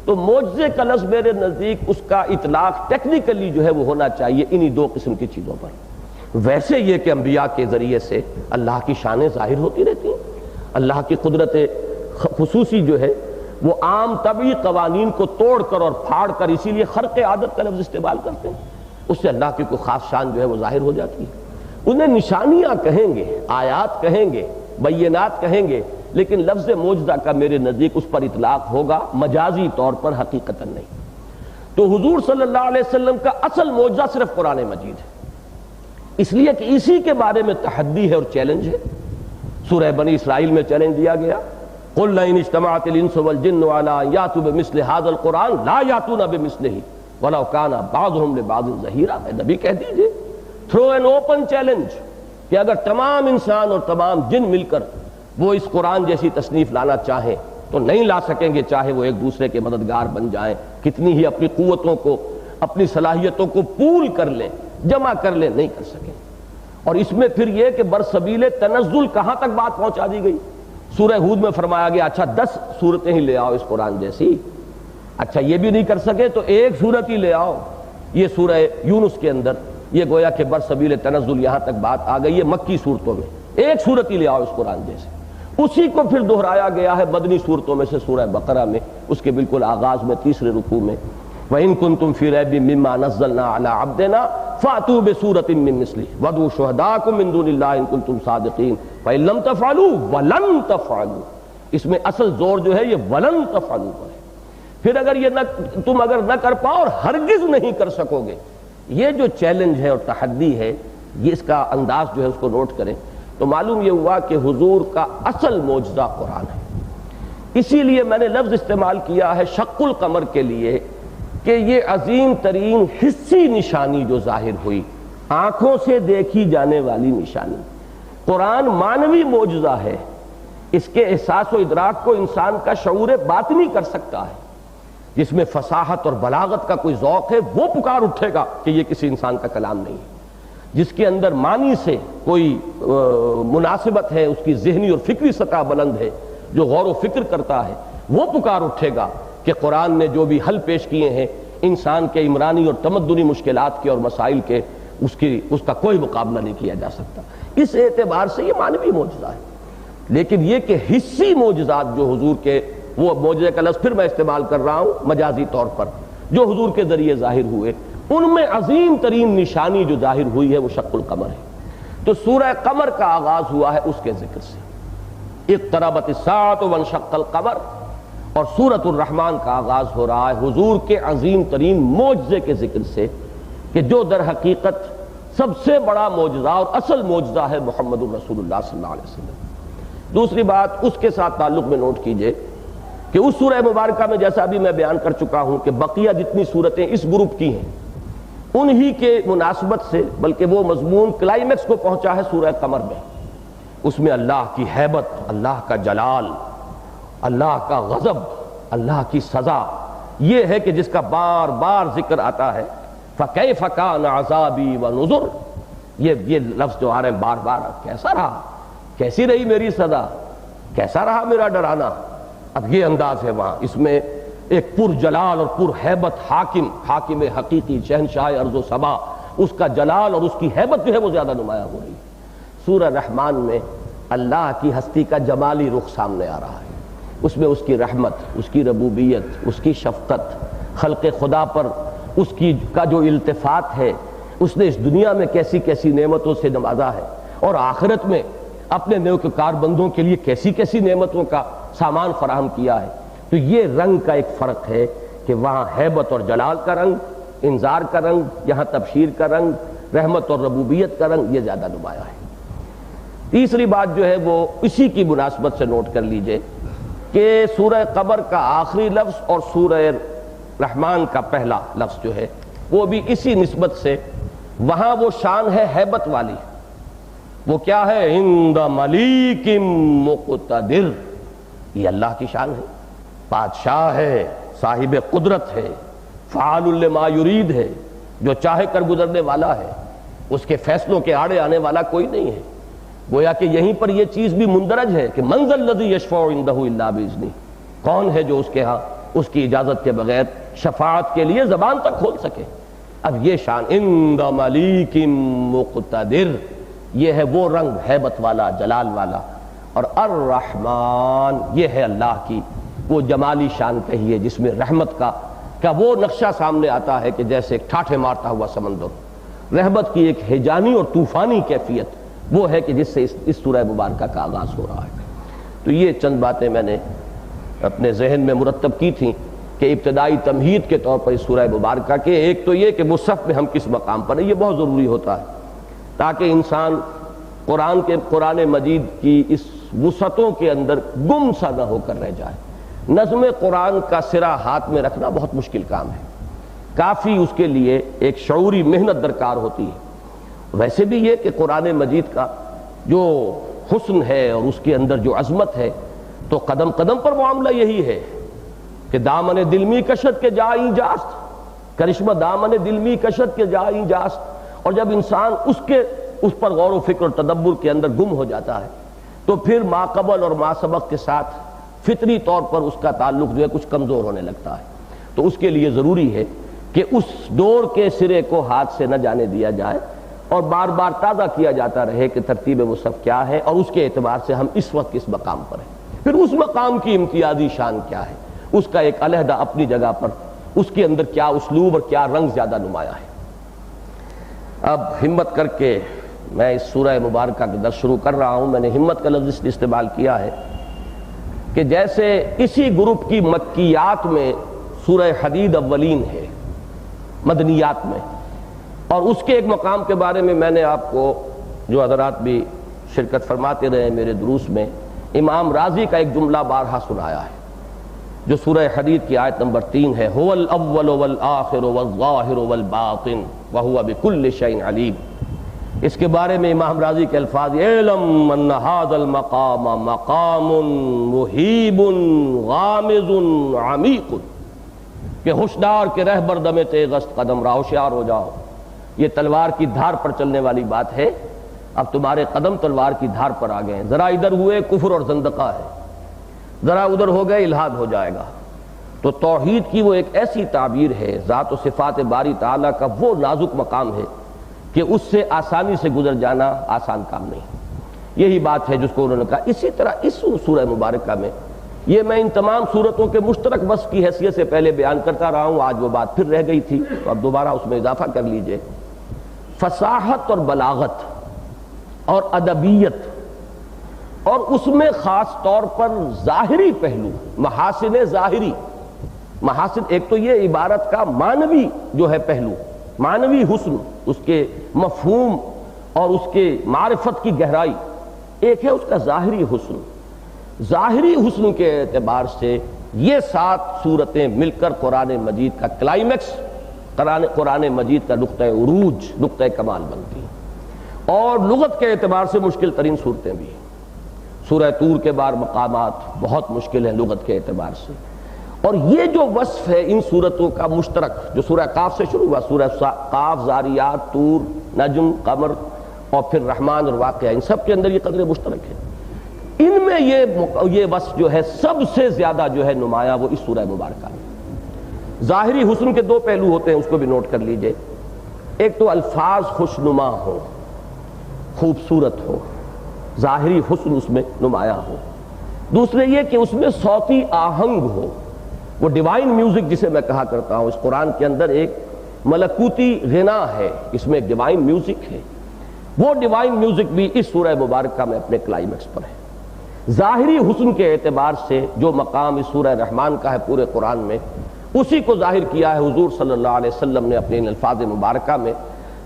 تو معجزے کا لفظ میرے نزدیک اس کا اطلاق ٹیکنیکلی جو ہے وہ ہونا چاہیے انہی 2 قسم کی چیزوں پر۔ ویسے یہ کہ انبیاء کے ذریعے سے اللہ کی شانیں ظاہر ہوتی رہتی ہیں، اللہ کی قدرت خصوصی جو ہے وہ عام طبعی قوانین کو توڑ کر اور پھاڑ کر، اسی لیے خرق عادت کا لفظ استعمال کرتے ہیں۔ اس سے اللہ کی کوئی خاص شان جو ہے وہ ظاہر ہو جاتی ہے. انہیں نشانیاں کہیں گے، آیات کہیں گے، بینات کہیں گے، لیکن لفظ معجزہ کا میرے نزدیک اس پر اطلاق ہوگا مجازی طور پر، حقیقتاً نہیں. تو حضور صلی اللہ علیہ وسلم کا اصل معجزہ صرف قرآن مجید ہے، اس لیے کہ اسی کے بارے میں تحدی ہے اور چیلنج ہے. سورہ بنی اسرائیل میں چیلنج دیا گیا، قُلْ لَئِنِ اجْتَمَعَتِ الْإِنسُ وَالْجِنُّ عَلَىٰ أَن يَأْتُوا بِمِثْلِ هَٰذَا الْقُرْآنِ لَا يَأْتُونَ بِمِثْلِهِ وَلَوْ كَانَ بَعْضُهُمْ لِبَعْضٍ ظَهِيرًا. اے نبی کہہ دیجئے، تھرو این اوپن چیلنج، کہ اگر تمام انسان اور تمام جن مل کر وہ اس قرآن جیسی تصنیف لانا چاہیں تو نہیں لا سکیں گے، چاہے وہ ایک دوسرے کے مددگار بن جائیں، کتنی ہی اپنی قوتوں کو، اپنی صلاحیتوں کو پول کر لیں، جمع کر لیں، نہیں کر سکیں. اور اس میں پھر یہ کہ برسبیل تنزل کہاں تک بات پہنچا دی گئی. سورہ ہود میں فرمایا گیا اچھا 10 صورتیں ہی لے آؤ اس قرآن جیسی. اچھا یہ بھی نہیں کر سکے تو ایک صورت ہی لے آؤ. یہ سورہ یونس کے اندر یہ گویا کہ برسبیل تنزل یہاں تک بات آ گئی ہے مکی صورتوں میں، ایک صورت ہی لے آؤ اس قرآن جیسے. اسی کو پھر دہرایا گیا ہے مدنی صورتوں میں سے سورہ بقرہ میں، اس کے بالکل آغاز میں تیسرے رکوع میں، وَإِن كُنتُمْ فِي رَيْبٍ مِّمَّا نَزَّلْنَا عَلَىٰ عَبْدِنَا فَأْتُوا بِسُورَةٍ مِّن مِّثْلِهِ وَادْعُوا شُهَدَاءَكُم مِّن دُونِ اللَّهِ إِن كُنتُمْ صَادِقِينَ فَإِن لَّمْ تَفْعَلُوا وَلَن تَفْعَلُوا. اس میں اصل زور جو ہے یہ ولن تفعلوا پر ہے. پھر اگر یہ تم اگر نہ کر پاؤ اور ہرگز نہیں کر سکو گے، یہ جو چیلنج ہے اور تحدی ہے، یہ اس کا انداز جو ہے اس کو نوٹ کریں تو معلوم یہ ہوا کہ حضور کا اصل معجزہ قرآن ہے. اسی لیے میں نے لفظ استعمال کیا ہے شق القمر کے لیے کہ یہ عظیم ترین حسی نشانی جو ظاہر ہوئی، آنکھوں سے دیکھی جانے والی نشانی. قرآن مانوی معجزہ ہے، اس کے احساس و ادراک کو انسان کا شعور باطنی کر سکتا ہے. جس میں فصاحت اور بلاغت کا کوئی ذوق ہے وہ پکار اٹھے گا کہ یہ کسی انسان کا کلام نہیں ہے. جس کے اندر معنی سے کوئی مناسبت ہے، اس کی ذہنی اور فکری سطح بلند ہے، جو غور و فکر کرتا ہے وہ پکار اٹھے گا کہ قرآن نے جو بھی حل پیش کیے ہیں انسان کے عمرانی اور تمدنی مشکلات کے اور مسائل کے، اس کا کوئی مقابلہ نہیں کیا جا سکتا. اس اعتبار سے یہ مانوی معجزہ ہے. لیکن یہ کہ حسی معجزات جو حضور کے، وہ معجزے کا لفظ پھر میں استعمال کر رہا ہوں مجازی طور پر، جو حضور کے ذریعے ظاہر ہوئے، ان میں عظیم ترین نشانی جو ظاہر ہوئی ہے وہ شق القمر ہے. تو سورہ قمر کا آغاز ہوا ہے اس کے ذکر سے، اقتربت الساعة وانشق القمر. اور سورۃ الرحمن کا آغاز ہو رہا ہے حضور کے عظیم ترین معجزے کے ذکر سے، کہ جو در حقیقت سب سے بڑا معجزہ اور اصل معجزہ ہے محمد الرسول اللہ صلی اللہ علیہ وسلم. دوسری بات اس کے ساتھ تعلق میں نوٹ کیجئے کہ اس سورہ مبارکہ میں جیسا ابھی میں بیان کر چکا ہوں کہ بقیہ جتنی صورتیں اس گروپ کی ہیں انہی کے مناسبت سے، بلکہ وہ مضمون کلائمیکس کو پہنچا ہے سورہ قمر میں. اس میں اللہ کی ہیبت، اللہ کا جلال، اللہ کا غضب، اللہ کی سزا، یہ ہے کہ جس کا بار بار ذکر آتا ہے. فَكَيْفَ كَانَ عَذَابِي وَنُذُرْ. یہ لفظ جو آ رہے ہیں بار بار، کیسا رہا، کیسی رہی میری سزا، کیسا رہا میرا ڈرانا. اب یہ انداز ہے وہاں، اس میں ایک پر جلال اور پر ہیبت حاکم حقیقی، شہنشاہ ارض و سما، اس کا جلال اور اس کی ہیبت جو ہے وہ زیادہ نمایاں ہو رہی ہے. سورہ رحمان میں اللہ کی ہستی کا جمالی رخ سامنے آ رہا ہے. اس میں اس کی رحمت، اس کی ربوبیت، اس کی شفقت، خلق خدا پر اس کی کا جو التفات ہے، اس نے اس دنیا میں کیسی کیسی نعمتوں سے نوازا ہے، اور آخرت میں اپنے نیکوکار بندوں کے لیے کیسی کیسی نعمتوں کا سامان فراہم کیا ہے. تو یہ رنگ کا ایک فرق ہے کہ وہاں ہیبت اور جلال کا رنگ، انذار کا رنگ، یہاں تبشیر کا رنگ، رحمت اور ربوبیت کا رنگ یہ زیادہ نمایاں ہے. تیسری بات جو ہے وہ اسی کی مناسبت سے نوٹ کر لیجئے کہ سورہ قمر کا آخری لفظ اور سورہ رحمان کا پہلا لفظ جو ہے وہ بھی اسی نسبت سے، وہاں وہ شان ہے ہیبت والی. وہ کیا ہے؟ عند ملیک مقتدر. یہ اللہ کی شان ہے، بادشاہ ہے، صاحب قدرت ہے، فعال لما یرید ہے، جو چاہے کر گزرنے والا ہے، اس کے فیصلوں کے آڑے آنے والا کوئی نہیں ہے. گویا کہ یہیں پر یہ چیز بھی مندرج ہے کہ من ذا الذی یشفع عندہ الا باذنہ. کون ہے جو اس کے ہاں اس کی اجازت کے بغیر شفاعت کے لیے زبان تک کھول سکے. اب یہ شان عند ملیک مقتدر، یہ ہے وہ رنگ ہیبت والا، جلال والا. اور الرحمن یہ ہے اللہ کی وہ جمالی شان کہیے جس میں رحمت کا وہ نقشہ سامنے آتا ہے کہ جیسے ایک ٹھاٹھے مارتا ہوا سمندر. رحمت کی ایک ہیجانی اور طوفانی کیفیت وہ ہے کہ جس سے اس سورہ مبارکہ کا آغاز ہو رہا ہے۔ تو یہ چند باتیں میں نے اپنے ذہن میں مرتب کی تھیں کہ ابتدائی تمہید کے طور پر اس سورہ مبارکہ کے، ایک تو یہ کہ مصحف میں ہم کس مقام پر ہیں، یہ بہت ضروری ہوتا ہے تاکہ انسان قرآن مجید کی اس وسعتوں کے اندر گم سا نہ ہو کر رہ جائے۔ نظم قرآن کا سرا ہاتھ میں رکھنا بہت مشکل کام ہے، کافی اس کے لیے ایک شعوری محنت درکار ہوتی ہے۔ ویسے بھی یہ کہ قرآن مجید کا جو حسن ہے اور اس کے اندر جو عظمت ہے تو قدم قدم پر معاملہ یہی ہے کہ دامن دل می کشت کے جائیں جاست، کرشمہ دامن دل می کشت کے جائیں جاست۔ اور جب انسان اس پر غور و فکر اور تدبر کے اندر گم ہو جاتا ہے تو پھر ما قبل اور ما سبق کے ساتھ فطری طور پر اس کا تعلق جو ہے کچھ کمزور ہونے لگتا ہے۔ تو اس کے لیے ضروری ہے کہ اس ڈور کے سرے کو ہاتھ سے نہ جانے دیا جائے اور بار بار تازہ کیا جاتا رہے کہ ترتیب مصحف کیا ہے اور اس کے اعتبار سے ہم اس وقت کس مقام پر ہیں، پھر اس مقام کی امتیازی شان کیا ہے، اس کا ایک علیحدہ اپنی جگہ پر اس کے اندر کیا اسلوب اور کیا رنگ زیادہ نمایاں ہے۔ اب ہمت کر کے میں اس سورہ مبارکہ کے درس شروع کر رہا ہوں۔ میں نے ہمت کا لفظ اس لیے استعمال کیا ہے کہ جیسے اسی گروپ کی مکیات میں سورہ حدید اولین ہے مدنیات میں، اور اس کے ایک مقام کے بارے میں نے آپ کو جو حضرات بھی شرکت فرماتے رہے میرے دروس میں، امام رازی کا ایک جملہ بارہا سنایا ہے جو سورہ حدید کی آیت نمبر 3 ہے، هو الاول والآخر والظاہر والباطن وهو بكل شيء علیم۔ اس کے بارے میں امام رازی کے الفاظ، اعلم ان هذا المقام مقام مہیب غامض عمیق، کہ ہوشیار کے رہبر دم تیغست قدم راہ، ہوشیار ہو جاؤ، یہ تلوار کی دھار پر چلنے والی بات ہے، اب تمہارے قدم تلوار کی دھار پر آ گئے ہیں، ذرا ادھر ہوئے کفر اور زندقہ ہے، ذرا ادھر ہو گئے الحاد ہو جائے گا۔ تو توحید کی وہ ایک ایسی تعبیر ہے، ذات و صفات باری تعالیٰ کا وہ نازک مقام ہے کہ اس سے آسانی سے گزر جانا آسان کام نہیں۔ یہی بات ہے جس کو انہوں نے کہا۔ اسی طرح اس سورہ مبارکہ میں یہ میں ان تمام صورتوں کے مشترک وصف کی حیثیت سے پہلے بیان کرتا رہا ہوں، آج وہ بات پھر رہ گئی تھی تو اب دوبارہ اس میں اضافہ کر لیجئے۔ فصاحت اور بلاغت اور ادبیت، اور اس میں خاص طور پر ظاہری پہلو، محاسن ظاہری، محاسن، ایک تو یہ عبارت کا معنوی جو ہے پہلو، معنوی حسن، اس کے مفہوم اور اس کے معرفت کی گہرائی، ایک ہے اس کا ظاہری حسن۔ ظاہری حسن کے اعتبار سے یہ 7 صورتیں مل کر قرآن مجید کا کلائمیکس، قرآن مجید کا نقطہ عروج، نقطہ کمال بنتی ہیں، اور لغت کے اعتبار سے مشکل ترین صورتیں بھی ہیں۔ سورہ طور کے بعد مقامات بہت مشکل ہیں لغت کے اعتبار سے، اور یہ جو وصف ہے ان صورتوں کا مشترک جو سورہ قاف سے شروع ہوا، سورہ قاف، زاریات، طور، نجم، قمر اور پھر رحمان اور واقعہ، ان سب کے اندر یہ قدر مشترک ہے۔ ان میں یہ وصف جو ہے سب سے زیادہ جو ہے نمایاں وہ اس سورہ مبارکہ میں۔ ظاہری حسن کے 2 پہلو ہوتے ہیں، اس کو بھی نوٹ کر لیجئے۔ ایک تو الفاظ خوشنما ہو، خوبصورت ہو، ظاہری حسن اس میں نمایاں ہو۔ دوسرے یہ کہ اس میں صوتی آہنگ ہو، وہ ڈیوائن میوزک جسے میں کہا کرتا ہوں، اس قرآن کے اندر ایک ملکوتی غنا ہے، اس میں ایک ڈیوائن میوزک ہے، وہ ڈیوائن میوزک بھی اس سورہ مبارکہ میں اپنے کلائمیکس پر ہے۔ ظاہری حسن کے اعتبار سے جو مقام اس سورہ رحمان کا ہے پورے قرآن میں، اسی کو ظاہر کیا ہے حضور صلی اللہ علیہ وسلم نے اپنے ان الفاظ مبارکہ میں۔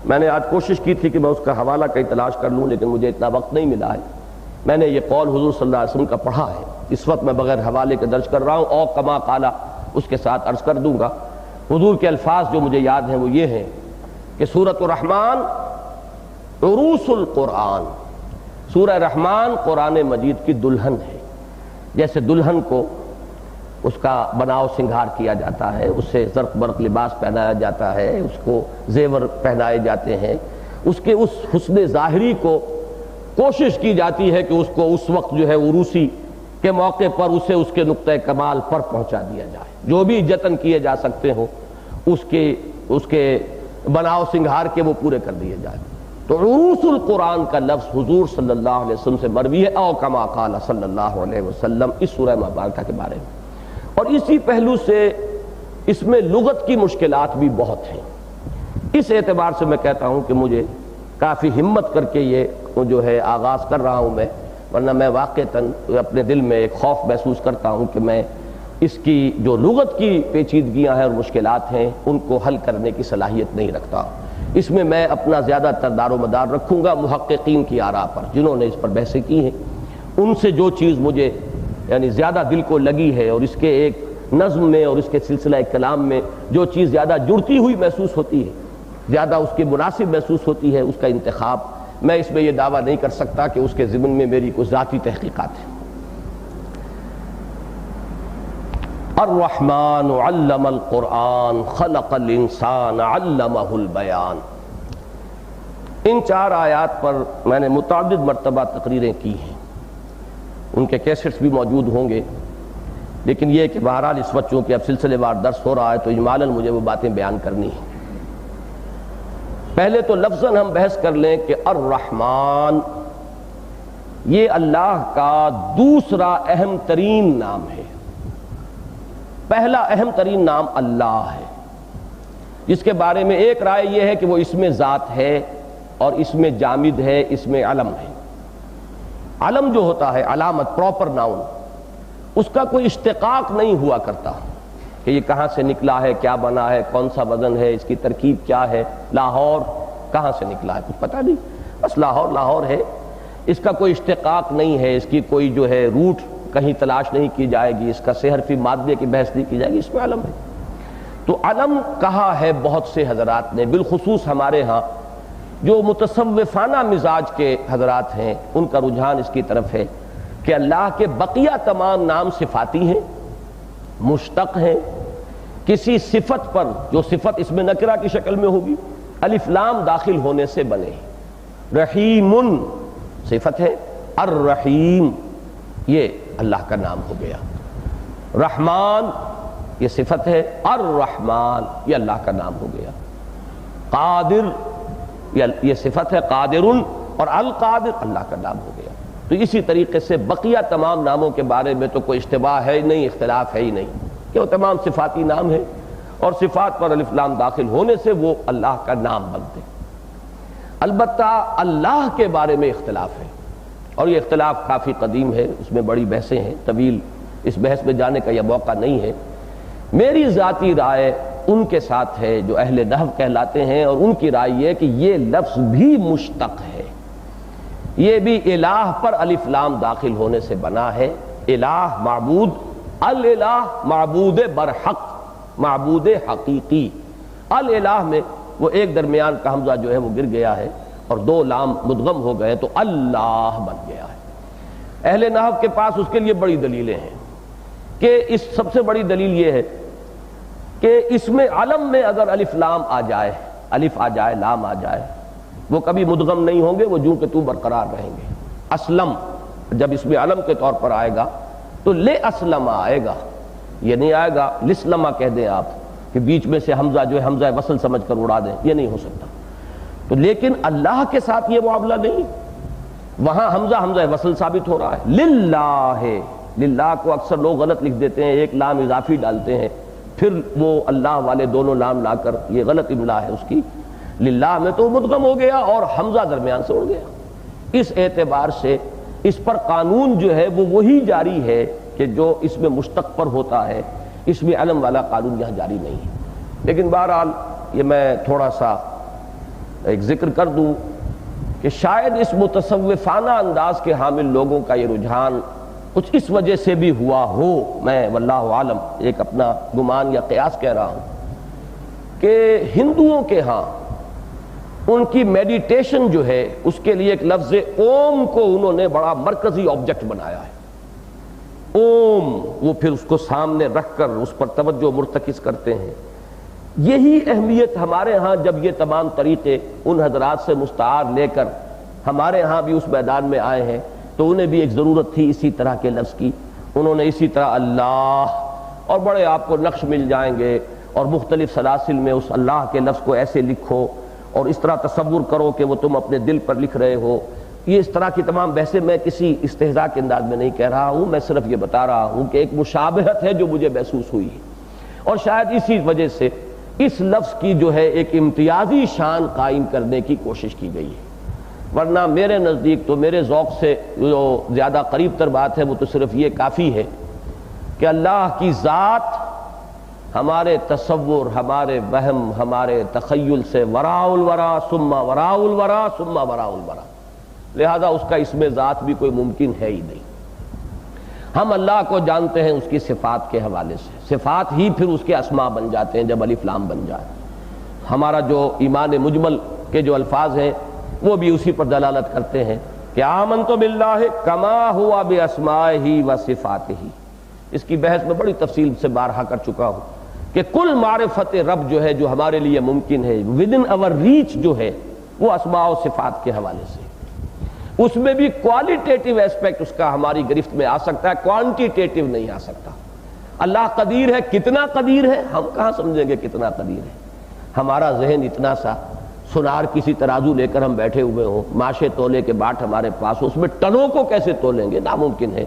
میں نے آج کوشش کی تھی کہ میں اس کا حوالہ کہیں تلاش کر لوں، لیکن مجھے اتنا وقت نہیں ملا ہے۔ میں نے یہ قول حضور صلی اللہ علیہ وسلم کا پڑھا ہے، اس وقت میں بغیر حوالے کے درج کر رہا ہوں، اور کما قالا اس کے ساتھ عرض کر دوں گا۔ حضور کے الفاظ جو مجھے یاد ہیں وہ یہ ہیں کہ سورۃ الرحمن عروس القرآن، سورہ رحمان قرآن مجید کی دلہن ہے۔ جیسے دلہن کو اس کا بناؤ سنگھار کیا جاتا ہے، اسے زرق برق لباس پہنایا جاتا ہے، اس کو زیور پہنائے جاتے ہیں، اس کے اس حسن ظاہری کو کوشش کی جاتی ہے کہ اس کو اس وقت جو ہے عروسی کے موقع پر اسے اس کے نقطہ کمال پر پہنچا دیا جائے، جو بھی جتن کیے جا سکتے ہوں اس کے بناؤ سنگھار کے وہ پورے کر دیے جائیں۔ تو عروس القرآن کا لفظ حضور صلی اللہ علیہ وسلم سے مروی ہے، او کما قال صلی اللہ علیہ وسلم، اس سورہ مبارکہ کے بارے میں۔ اور اسی پہلو سے اس میں لغت کی مشکلات بھی بہت ہیں۔ اس اعتبار سے میں کہتا ہوں کہ مجھے کافی ہمت کر کے یہ جو ہے آغاز کر رہا ہوں میں، ورنہ میں واقعتاً اپنے دل میں ایک خوف محسوس کرتا ہوں کہ میں اس کی جو لغت کی پیچیدگیاں ہیں اور مشکلات ہیں ان کو حل کرنے کی صلاحیت نہیں رکھتا۔ اس میں میں اپنا زیادہ تر دار و مدار رکھوں گا محققین کی آراء پر، جنہوں نے اس پر بحثیں کی ہیں، ان سے جو چیز مجھے یعنی زیادہ دل کو لگی ہے اور اس کے ایک نظم میں اور اس کے سلسلہ کلام میں جو چیز زیادہ جڑتی ہوئی محسوس ہوتی ہے، زیادہ اس کے مناسب محسوس ہوتی ہے، اس کا انتخاب میں اس میں یہ دعویٰ نہیں کر سکتا کہ اس کے ضمن میں میری کوئی ذاتی تحقیقات ہیں۔ الرحمن علم القرآن خلق الانسان علمہ البیان۔ ان 4 آیات پر میں نے متعدد مرتبہ تقریریں کی ہیں، ان کے کیسٹس بھی موجود ہوں گے، لیکن یہ کہ بہرحال اس وقت چونکہ اب سلسلے وار درس ہو رہا ہے تو اجمالاً مجھے وہ باتیں بیان کرنی ہیں۔ پہلے تو لفظاً ہم بحث کر لیں کہ الرحمن یہ اللہ کا دوسرا اہم ترین نام ہے۔ پہلا اہم ترین نام اللہ ہے، جس کے بارے میں ایک رائے یہ ہے کہ وہ اس میں ذات ہے اور اس میں جامد ہے، اس میں علم ہے۔ علم جو ہوتا ہے علامت، پراپر ناؤن، اس کا کوئی اشتقاق نہیں ہوا کرتا کہ یہ کہاں سے نکلا ہے، کیا بنا ہے، کون سا وزن ہے، اس کی ترکیب کیا ہے، لاہور کہاں سے نکلا ہے، کچھ پتہ نہیں، بس لاہور لاہور ہے، اس کا کوئی اشتقاق نہیں ہے، اس کی کوئی جو ہے روٹ کہیں تلاش نہیں کی جائے گی، اس کا سے حرفی مادے کی بحث نہیں کی جائے گی، اس میں علم ہے۔ تو علم کہا ہے بہت سے حضرات نے، بالخصوص ہمارے ہاں جو متصوفانہ مزاج کے حضرات ہیں ان کا رجحان اس کی طرف ہے کہ اللہ کے بقیہ تمام نام صفاتی ہیں، مشتق ہیں، کسی صفت پر جو صفت اس میں نکرہ کی شکل میں ہوگی الف لام داخل ہونے سے بنے۔ رحیم صفت ہے، الرحیم یہ اللہ کا نام ہو گیا، رحمان یہ صفت ہے، الرحمن یہ اللہ کا نام ہو گیا، قادر یہ صفت ہے، قادر، اور القادر اللہ کا نام ہو گیا۔ تو اسی طریقے سے بقیہ تمام ناموں کے بارے میں تو کوئی اشتباہ ہے ہی نہیں، اختلاف ہے ہی نہیں کہ وہ تمام صفاتی نام ہیں اور صفات پر الف لام داخل ہونے سے وہ اللہ کا نام بنتے۔ البتہ اللہ کے بارے میں اختلاف ہے، اور یہ اختلاف کافی قدیم ہے، اس میں بڑی بحثیں ہیں، طویل اس بحث میں جانے کا یہ موقع نہیں ہے۔ میری ذاتی رائے ان کے ساتھ ہے جو اہل نحو کہلاتے ہیں، اور ان کی رائے یہ کہ یہ لفظ بھی مشتق ہے، یہ بھی الہ پر الف لام داخل ہونے سے بنا ہے۔ الہ معبود، الالہ معبود برحق، معبود حقیقی۔ الالہ میں وہ ایک درمیان کا حمزہ جو ہے وہ گر گیا ہے اور 2 لام مدغم ہو گئے تو اللہ بن گیا ہے۔ اہل نحو کے پاس اس کے لیے بڑی دلیلیں ہیں کہ اس سب سے بڑی دلیل یہ ہے کہ اس میں علم میں اگر الف لام آ جائے، الف آ جائے، لام آ جائے، وہ کبھی مدغم نہیں ہوں گے، وہ جوں کہ تو برقرار رہیں گے۔ اسلم جب اس میں علم کے طور پر آئے گا تو لے اسلم آئے گا، یہ نہیں آئے گا لسلمہ کہہ دیں آپ کہ بیچ میں سے حمزہ جو ہے حمزہ وصل سمجھ کر اڑا دیں، یہ نہیں ہو سکتا۔ تو لیکن اللہ کے ساتھ یہ معاملہ نہیں، وہاں حمزہ وصل ثابت ہو رہا ہے۔ للہ، للہ کو اکثر لوگ غلط لکھ دیتے ہیں، ایک لام اضافی ڈالتے ہیں، پھر وہ اللہ والے دونوں لام لا کر، یہ غلط املا ہے اس کی۔ للہ میں تو مدغم ہو گیا اور حمزہ درمیان سے اڑ گیا۔ اس اعتبار سے اس پر قانون جو ہے وہ وہی جاری ہے کہ جو اس میں مشتق پر ہوتا ہے، اس میں علم والا قانون یہاں جاری نہیں ہے۔ لیکن بہرحال یہ میں تھوڑا سا ایک ذکر کر دوں کہ شاید اس متصوفانہ انداز کے حامل لوگوں کا یہ رجحان کچھ اس وجہ سے بھی ہوا ہو، میں واللہ عالم ایک اپنا گمان یا قیاس کہہ رہا ہوں، کہ ہندوؤں کے ہاں ان کی میڈیٹیشن جو ہے اس کے لیے ایک لفظ اوم کو انہوں نے بڑا مرکزی آبجیکٹ بنایا ہے۔ اوم، وہ پھر اس کو سامنے رکھ کر اس پر توجہ مرتکز کرتے ہیں۔ یہی اہمیت ہمارے ہاں جب یہ تمام طریقے ان حضرات سے مستعار لے کر ہمارے ہاں بھی اس میدان میں آئے ہیں تو انہیں بھی ایک ضرورت تھی اسی طرح کے لفظ کی۔ انہوں نے اسی طرح اللہ، اور بڑے آپ کو نقش مل جائیں گے اور مختلف سلاسل میں اس اللہ کے لفظ کو ایسے لکھو اور اس طرح تصور کرو کہ وہ تم اپنے دل پر لکھ رہے ہو۔ یہ اس طرح کی تمام بحثیں میں کسی استہزاء کے انداز میں نہیں کہہ رہا ہوں، میں صرف یہ بتا رہا ہوں کہ ایک مشابہت ہے جو مجھے محسوس ہوئی، اور شاید اسی وجہ سے اس لفظ کی جو ہے ایک امتیازی شان قائم کرنے کی کوشش کی گئی ہے، ورنہ میرے نزدیک تو میرے ذوق سے جو زیادہ قریب تر بات ہے وہ تو صرف یہ کافی ہے کہ اللہ کی ذات ہمارے تصور، ہمارے وہم، ہمارے تخیل سے وراء الورا ثم وراء الورا ثم وراء الورا، لہذا اس کا اسم ذات بھی کوئی ممکن ہے ہی نہیں۔ ہم اللہ کو جانتے ہیں اس کی صفات کے حوالے سے، صفات ہی پھر اس کے اسماء بن جاتے ہیں جب الف لام بن جائے۔ ہمارا جو ایمان مجمل کے جو الفاظ ہیں وہ بھی اسی پر دلالت کرتے ہیں کہ آمنت باللہ کما ہوا باسمائہ و صفاتہ۔ اس کی بحث میں بڑی تفصیل سے بارہا کر چکا ہوں کہ کل معرفت رب جو ہے جو ہمارے لیے ممکن ہے ودن اور ریچ جو ہے وہ اسماء و صفات کے حوالے سے، اس میں بھی کوالیٹیٹیو ایسپیکٹ اس کا ہماری گرفت میں آ سکتا ہے، کوانٹیٹیٹیو نہیں آ سکتا۔ اللہ قدیر ہے، کتنا قدیر ہے ہم کہاں سمجھیں گے کتنا قدیر ہے؟ ہمارا ذہن اتنا سا، سنار کسی ترازو لے کر ہم بیٹھے ہوئے ہوں، ماشے تولے کے باٹ ہمارے پاس، اس میں ٹنوں کو کیسے تولیں گے؟ ناممکن ہے۔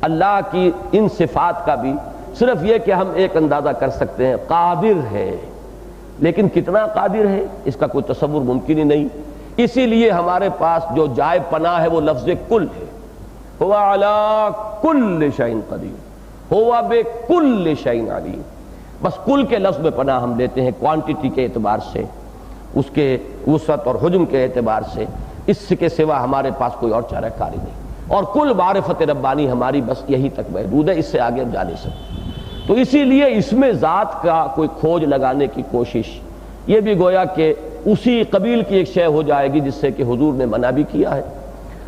اللہ کی ان صفات کا بھی صرف یہ کہ ہم ایک اندازہ کر سکتے ہیں، قادر ہے، لیکن کتنا قادر ہے اس کا کوئی تصور ممکن ہی نہیں۔ اسی لیے ہمارے پاس جو جائے پناہ ہے وہ لفظ کل ہے، ہوا علی کل شیء قدیر، ہوا بکل شیء علیم۔ بس کل کے لفظ میں پناہ ہم لیتے ہیں کوانٹٹی کے اعتبار سے، اس کے وسعت اور حجم کے اعتبار سے، اس کے سوا ہمارے پاس کوئی اور چارہ کاری نہیں، اور کل معرفت ربانی ہماری بس یہی تک محدود ہے، اس سے آگے ہم جا نہیں سکتے۔ تو اسی لیے اس میں ذات کا کوئی کھوج لگانے کی کوشش یہ بھی گویا کہ اسی قبیل کی ایک شے ہو جائے گی جس سے کہ حضور نے منع بھی کیا ہے،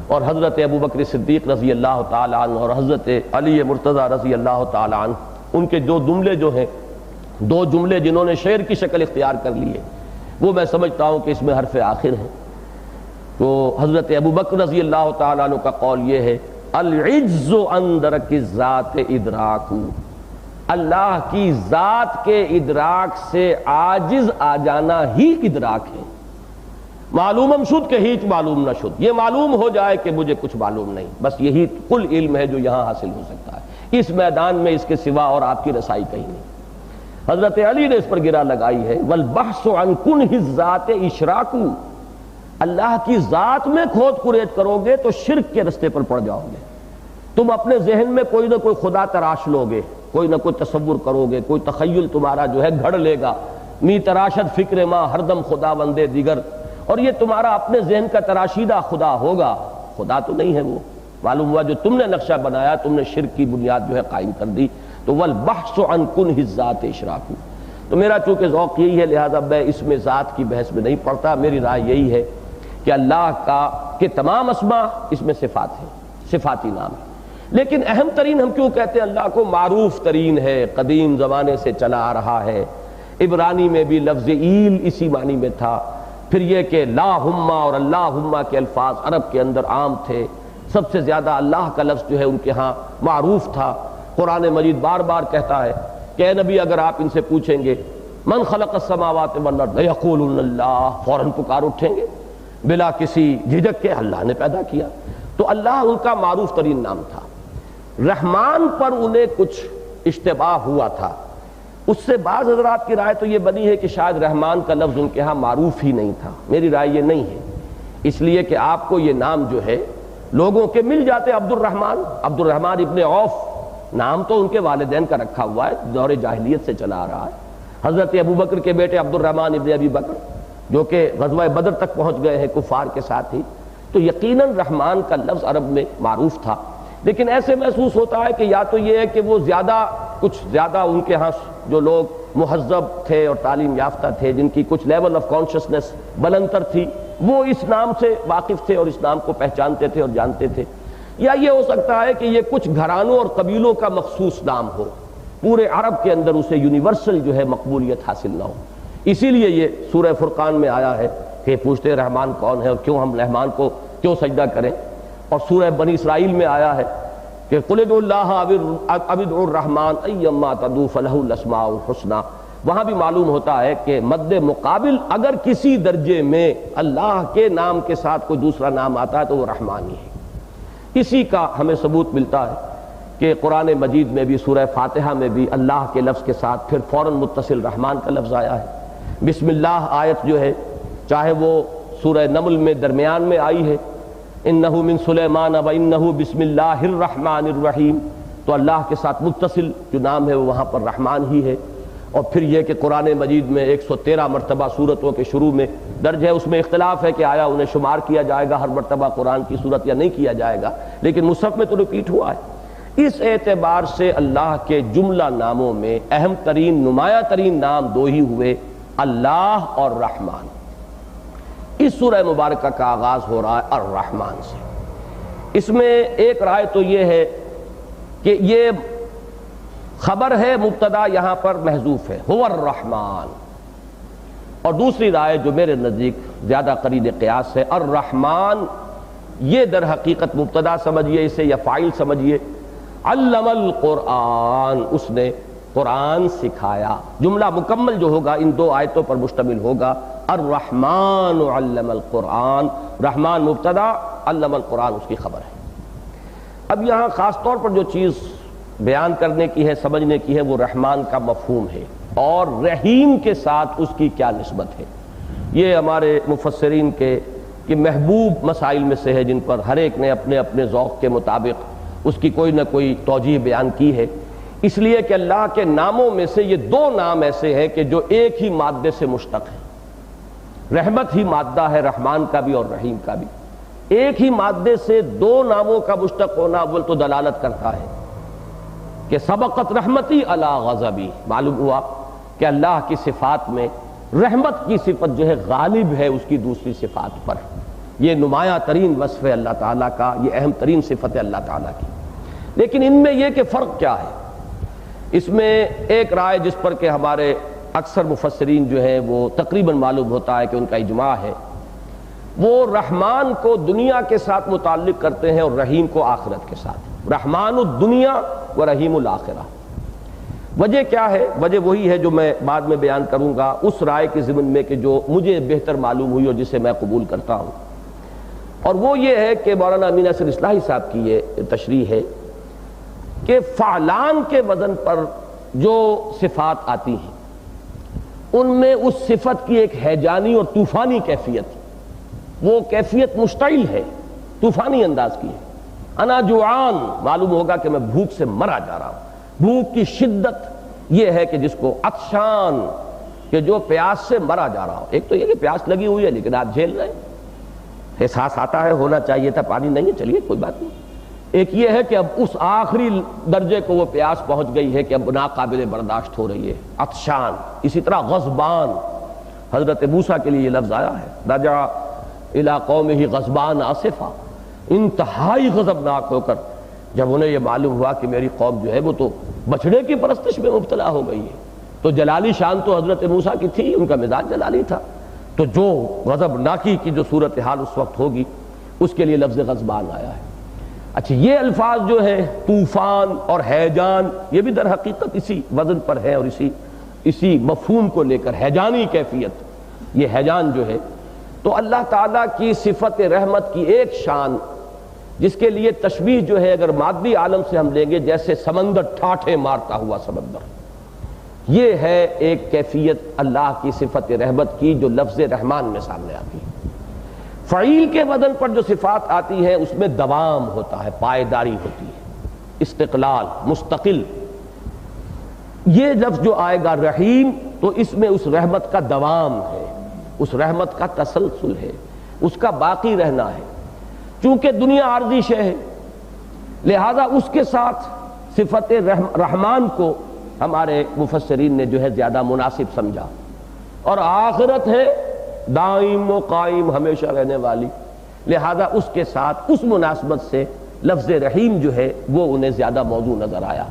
اور حضرت ابوبکر صدیق رضی اللہ تعالی عنہ اور حضرت علی مرتضیٰ رضی اللہ تعالی عنہ، ان کے جو جملے جو ہیں، دو جملے جنہوں نے شعر کی شکل اختیار کر لیے، وہ میں سمجھتا ہوں کہ اس میں حرف آخر ہے۔ تو حضرت ابوبکر رضی اللہ تعالیٰ عنہ کا قول یہ ہے، العجز عن درک الذات ادراک، اللہ کی ذات کے ادراک سے عاجز آ جانا ہی ادراک ہے۔ معلومم شد کہ ہیچ معلوم نہ شد، یہ معلوم ہو جائے کہ مجھے کچھ معلوم نہیں، بس یہی کل علم ہے جو یہاں حاصل ہو سکتا ہے، اس میدان میں اس کے سوا اور آپ کی رسائی کہیں نہیں۔ حضرت علی نے اس پر گرا لگائی ہے، والبحث عن کنہ الذات اشراک، اللہ کی ذات میں کھود کریج کرو گے تو شرک کے رستے پر پڑ جاؤ گے۔ تم اپنے ذہن میں کوئی نہ کوئی خدا تراش لو گے، کوئی نہ کوئی تصور کرو گے، کوئی تخیل تمہارا جو ہے گھڑ لے گا، می تراشد فکر ماں ہردم خدا بندے دیگر، اور یہ تمہارا اپنے ذہن کا تراشیدہ خدا ہوگا، خدا تو نہیں ہے وہ، معلوم ہوا جو تم نے نقشہ بنایا تم نے شرک کی بنیاد جو ہے قائم کر دی۔ تو والبحث عن کنہ الذات اشراک، تو میرا چونکہ ذوق یہی ہے لہذا میں اس میں ذات کی بحث میں نہیں پڑتا۔ میری رائے یہی ہے کہ اللہ کا کہ تمام اسماء اس میں صفات ہیں، صفاتی نام ہے، لیکن اہم ترین ہم کیوں کہتے ہیں اللہ کو؟ معروف ترین ہے، قدیم زمانے سے چلا آ رہا ہے، عبرانی میں بھی لفظ ایل اسی معنی میں تھا، پھر یہ کہ لا ہما اور اللہ ہما کے الفاظ عرب کے اندر عام تھے، سب سے زیادہ اللہ کا لفظ جو ہے ان کے ہاں معروف تھا۔ قرآن مجید بار بار کہتا ہے کہ اے نبی اگر آپ ان سے پوچھیں گے من خلق السماوات والارض لیقولن اللہ، فوراً پکار اٹھیں گے بلا کسی جھجک کے، اللہ نے پیدا کیا۔ تو اللہ ان کا معروف ترین نام تھا۔ رحمان پر انہیں کچھ اشتباہ ہوا تھا، اس سے بعض حضرات کی رائے تو یہ بنی ہے کہ شاید رحمان کا لفظ ان کے ہاں معروف ہی نہیں تھا۔ میری رائے یہ نہیں ہے، اس لیے کہ آپ کو یہ نام جو ہے لوگوں کے مل جاتے، عبد الرحمن ابن عوف نام تو ان کے والدین کا رکھا ہوا ہے، دور جاہلیت سے چلا آ رہا ہے۔ حضرت ابوبکر کے بیٹے عبد الرحمن ابن ابی بکر جو کہ غزوہ بدر تک پہنچ گئے ہیں کفار کے ساتھ ہی، تو یقیناً رحمان کا لفظ عرب میں معروف تھا، لیکن ایسے محسوس ہوتا ہے کہ یا تو یہ ہے کہ وہ کچھ زیادہ ان کے ہاں جو لوگ مہذب تھے اور تعلیم یافتہ تھے، جن کی کچھ لیول آف کانشسنس بلندتر تھی، وہ اس نام سے واقف تھے اور اس نام کو پہچانتے تھے اور جانتے تھے، یا یہ ہو سکتا ہے کہ یہ کچھ گھرانوں اور قبیلوں کا مخصوص نام ہو، پورے عرب کے اندر اسے یونیورسل جو ہے مقبولیت حاصل نہ ہو۔ اسی لیے یہ سورہ فرقان میں آیا ہے کہ پوچھتے رحمان کون ہے اور کیوں ہم رحمان کو کیوں سجدہ کریں، اور سورہ بنی اسرائیل میں آیا ہے کہ قل ادعوا اللہ او ادعوا الرحمن ایما تدعوا فلہ الاسماء الحسنی۔ وہاں بھی معلوم ہوتا ہے کہ مد مقابل اگر کسی درجے میں اللہ کے نام کے ساتھ کوئی دوسرا نام آتا ہے تو وہ رحمان ہی ہے۔ اسی کا ہمیں ثبوت ملتا ہے کہ قرآن مجید میں بھی سورہ فاتحہ میں بھی اللہ کے لفظ کے ساتھ پھر فوراً متصل رحمان کا لفظ آیا ہے۔ بسم اللہ آیت جو ہے چاہے وہ سورہ نمل میں درمیان میں آئی ہے انہ من سلیمان و انہ بسم اللہ الرحمن الرحیم، تو اللہ کے ساتھ متصل جو نام ہے وہ وہاں پر رحمان ہی ہے۔ اور پھر یہ کہ قرآن مجید میں 113 مرتبہ سورتوں کے شروع میں درج ہے، اس میں اختلاف ہے کہ آیا انہیں شمار کیا جائے گا ہر مرتبہ قرآن کی صورت یا نہیں کیا جائے گا، لیکن مصحف میں تو ریپیٹ ہوا ہے۔ اس اعتبار سے اللہ کے جملہ ناموں میں اہم ترین نمایاں ترین نام دو ہی ہوئے، اللہ اور رحمان۔ اس سورہ مبارکہ کا آغاز ہو رہا ہے الرحمن سے۔ اس میں ایک رائے تو یہ ہے کہ یہ خبر ہے، مبتدا یہاں پر محذوف ہے، هو الرحمن، اور دوسری رائے جو میرے نزدیک زیادہ قریب قیاس ہے، الرحمن یہ در حقیقت مبتدا سمجھیے اسے یا فاعل سمجھیے، علم القرآن، اس نے قرآن سکھایا۔ جملہ مکمل جو ہوگا ان دو آیتوں پر مشتمل ہوگا، الرحمن علم القرآن، رحمان مبتدا، علم القرآن اس کی خبر ہے۔ اب یہاں خاص طور پر جو چیز بیان کرنے کی ہے، سمجھنے کی ہے، وہ رحمان کا مفہوم ہے اور رحیم کے ساتھ اس کی کیا نسبت ہے۔ یہ ہمارے مفسرین کے محبوب مسائل میں سے ہے جن پر ہر ایک نے اپنے اپنے ذوق کے مطابق اس کی کوئی نہ کوئی توجیہ بیان کی ہے، اس لیے کہ اللہ کے ناموں میں سے یہ دو نام ایسے ہیں کہ جو ایک ہی مادے سے مشتق ہیں۔ رحمت ہی مادہ ہے رحمان کا بھی اور رحیم کا بھی، ایک ہی مادے سے دو ناموں کا مشتق ہونا اول تو دلالت کرتا ہے کہ سبقت رحمتی علی غضبی، معلوم ہوا کہ اللہ کی صفات میں رحمت کی صفت جو ہے غالب ہے اس کی دوسری صفات پر۔ یہ نمایاں ترین وصف ہے اللہ تعالیٰ کا، یہ اہم ترین صفت ہے اللہ تعالیٰ کی۔ لیکن ان میں یہ کہ فرق کیا ہے، اس میں ایک رائے جس پر کہ ہمارے اکثر مفسرین جو ہیں وہ تقریباً معلوم ہوتا ہے کہ ان کا اجماع ہے، وہ رحمان کو دنیا کے ساتھ متعلق کرتے ہیں اور رحیم کو آخرت کے ساتھ، رحمان الدنیا و رحیم الآخرہ۔ وجہ کیا ہے؟ وجہ وہی ہے جو میں بعد میں بیان کروں گا اس رائے کے ضمن میں کہ جو مجھے بہتر معلوم ہوئی اور جسے میں قبول کرتا ہوں، اور وہ یہ ہے کہ مولانا امین اصغر اصلاحی صاحب کی یہ تشریح ہے کہ فعلان کے وزن پر جو صفات آتی ہیں ان میں اس صفت کی ایک ہیجانی اور طوفانی کیفیت، وہ کیفیت مشتعل ہے، طوفانی انداز کی ہے۔ انا جوعان، معلوم ہوگا کہ میں بھوک سے مرا جا رہا ہوں۔ بھوک کی شدت یہ ہے کہ جس کو عطشان، کہ جو پیاس سے مرا جا رہا ہو۔ ایک تو یہ کہ پیاس لگی ہوئی ہے لیکن آپ جھیل رہے ہیں، احساس آتا ہے ہونا چاہیے تھا، پانی نہیں ہے، چلیے کوئی بات نہیں۔ ایک یہ ہے کہ اب اس آخری درجے کو وہ پیاس پہنچ گئی ہے کہ اب ناقابل برداشت ہو رہی ہے، عطشان۔ اسی طرح غضبان، حضرت موسیٰ کے لیے یہ لفظ آیا ہے، رجع الی قومہ غضبان آصفا، انتہائی غضبناک ہو کر جب انہیں یہ معلوم ہوا کہ میری قوم جو ہے وہ تو بچڑے کی پرستش میں مبتلا ہو گئی ہے۔ تو جلالی شان تو حضرت موسیٰ کی تھی، ان کا مزاج جلالی تھا، تو جو غضبناکی کی جو صورتحال اس وقت ہوگی اس کے لیے لفظ غضبان آیا ہے۔ اچھا، یہ الفاظ جو ہیں طوفان اور ہیجان، یہ بھی در حقیقت اسی وزن پر ہے اور اسی مفہوم کو لے کر، ہیجانی کیفیت، یہ ہیجان جو ہے تو اللہ تعالیٰ کی صفت رحمت کی ایک شان جس کے لیے تشبیہ جو ہے اگر مادی عالم سے ہم لیں گے جیسے سمندر ٹھاٹھے مارتا ہوا سمندر، یہ ہے ایک کیفیت اللہ کی صفت رحمت کی جو لفظ رحمان میں سامنے آتی ہے۔ فعیل کے وزن پر جو صفات آتی ہیں اس میں دوام ہوتا ہے، پائیداری ہوتی ہے، استقلال، مستقل۔ یہ لفظ جو آئے گا رحیم تو اس میں اس رحمت کا دوام ہے، اس رحمت کا تسلسل ہے، اس کا باقی رہنا ہے۔ چونکہ دنیا عارضی شے ہے لہذا اس کے ساتھ صفت رحمان کو ہمارے مفسرین نے جو ہے زیادہ مناسب سمجھا، اور آخرت ہے دائم و قائم، ہمیشہ رہنے والی، لہذا اس کے ساتھ اس مناسبت سے لفظ رحیم جو ہے وہ انہیں زیادہ موضوع نظر آیا۔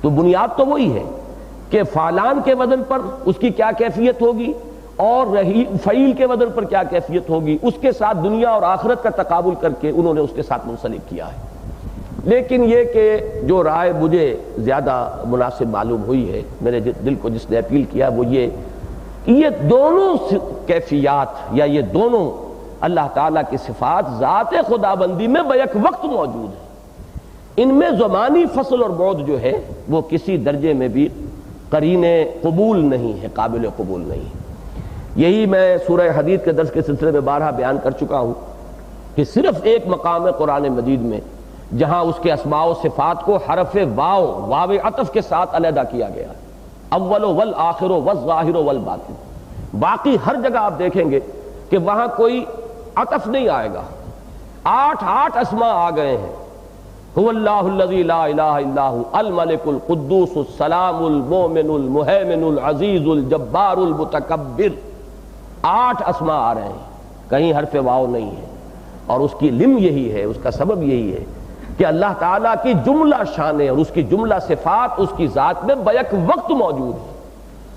تو بنیاد تو وہی ہے کہ فعلان کے وزن پر اس کی کیا کیفیت ہوگی اور فعیل کے وزن پر کیا کیفیت ہوگی، اس کے ساتھ دنیا اور آخرت کا تقابل کر کے انہوں نے اس کے ساتھ منسلک کیا ہے۔ لیکن یہ کہ جو رائے مجھے زیادہ مناسب معلوم ہوئی ہے، میرے دل کو جس نے اپیل کیا وہ یہ دونوں کیفیات یا یہ دونوں اللہ تعالیٰ کی صفات ذات خدا بندی میں بیک وقت موجود ہیں۔ ان میں زمانی فصل اور بعد جو ہے وہ کسی درجے میں بھی قرین قبول نہیں ہے، قابل قبول نہیں ہے۔ یہی میں سورہ حدید کے درس کے سلسلے میں بارہا بیان کر چکا ہوں کہ صرف ایک مقام ہے قرآن مجید میں جہاں اس کے اسماء و صفات کو حرف واو عطف کے ساتھ علیحدہ کیا گیا ہے، اول والآخر والظاہر والباطن۔ باقی ہر جگہ آپ دیکھیں گے کہ وہاں کوئی عطف نہیں آئے گا، آٹھ اسماء آ گئے ہیں، هو اللہ الذی لا الہ الا هو الملک القدوس السلام المؤمن المہیمن العزیز الجبار المتکبر، 8 اسماء آ رہے ہیں، کہیں حرف واو نہیں ہے۔ اور اس کی لم یہی ہے، اس کا سبب یہی ہے کہ اللہ تعالیٰ کی جملہ شانیں اور اس کی جملہ صفات اس کی ذات میں بیک وقت موجود ہیں،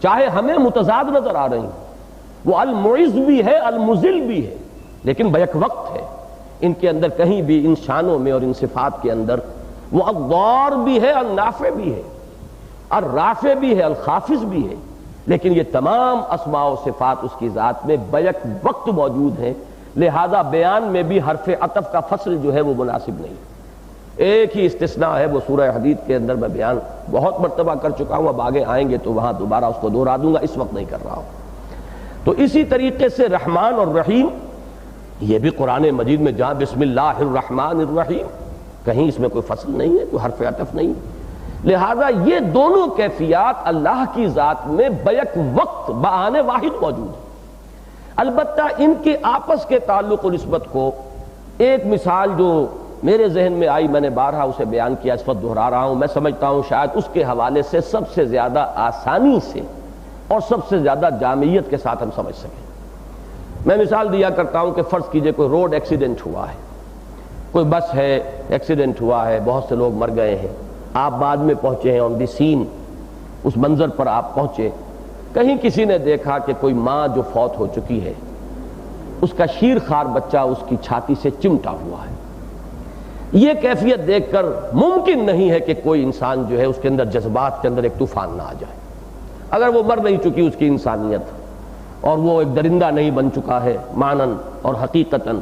چاہے ہمیں متضاد نظر آ رہی ہیں۔ وہ المعز بھی ہے، المذل بھی ہے، لیکن بیک وقت ہے۔ ان کے اندر کہیں بھی ان شانوں میں اور ان صفات کے اندر وہ الضار بھی ہے، النافع بھی ہے، الرافع بھی ہے، الخافض بھی ہے، لیکن یہ تمام اسماء و صفات اس کی ذات میں بیک وقت موجود ہیں، لہذا بیان میں بھی حرف عطف کا فصل جو ہے وہ مناسب نہیں۔ ایک ہی استثناء ہے، وہ سورہ حدید کے اندر میں بیان بہت مرتبہ کر چکا ہوں، اب آگے آئیں گے تو وہاں دوبارہ اس کو دہرا دوں گا، اس وقت نہیں کر رہا ہوں۔ تو اسی طریقے سے رحمان اور رحیم، یہ بھی قرآن مجید میں جہاں بسم اللہ الرحمن الرحیم، کہیں اس میں کوئی فصل نہیں ہے، کوئی حرف عطف نہیں، لہذا یہ دونوں کیفیات اللہ کی ذات میں بیک وقت بآن واحد موجود ہیں۔ البتہ ان کے آپس کے تعلق و نسبت کو ایک مثال جو میرے ذہن میں آئی، میں نے بارہا اسے بیان کیا، اس وقت دہرا رہا ہوں، میں سمجھتا ہوں شاید اس کے حوالے سے سب سے زیادہ آسانی سے اور سب سے زیادہ جامعیت کے ساتھ ہم سمجھ سکیں۔ میں مثال دیا کرتا ہوں کہ فرض کیجئے کوئی روڈ ایکسیڈنٹ ہوا ہے، کوئی بس ہے، ایکسیڈنٹ ہوا ہے، بہت سے لوگ مر گئے ہیں، آپ بعد میں پہنچے ہیں آن دی سین، اس منظر پر آپ پہنچے، کہیں کسی نے دیکھا کہ کوئی ماں جو فوت ہو چکی ہے اس کا شیر خوار بچہ اس کی چھاتی سے چمٹا ہوا ہے۔ یہ کیفیت دیکھ کر ممکن نہیں ہے کہ کوئی انسان جو ہے اس کے اندر جذبات کے اندر ایک طوفان نہ آ جائے۔ اگر وہ مر نہیں چکی اس کی انسانیت اور وہ ایک درندہ نہیں بن چکا ہے معنن اور حقیقتاً،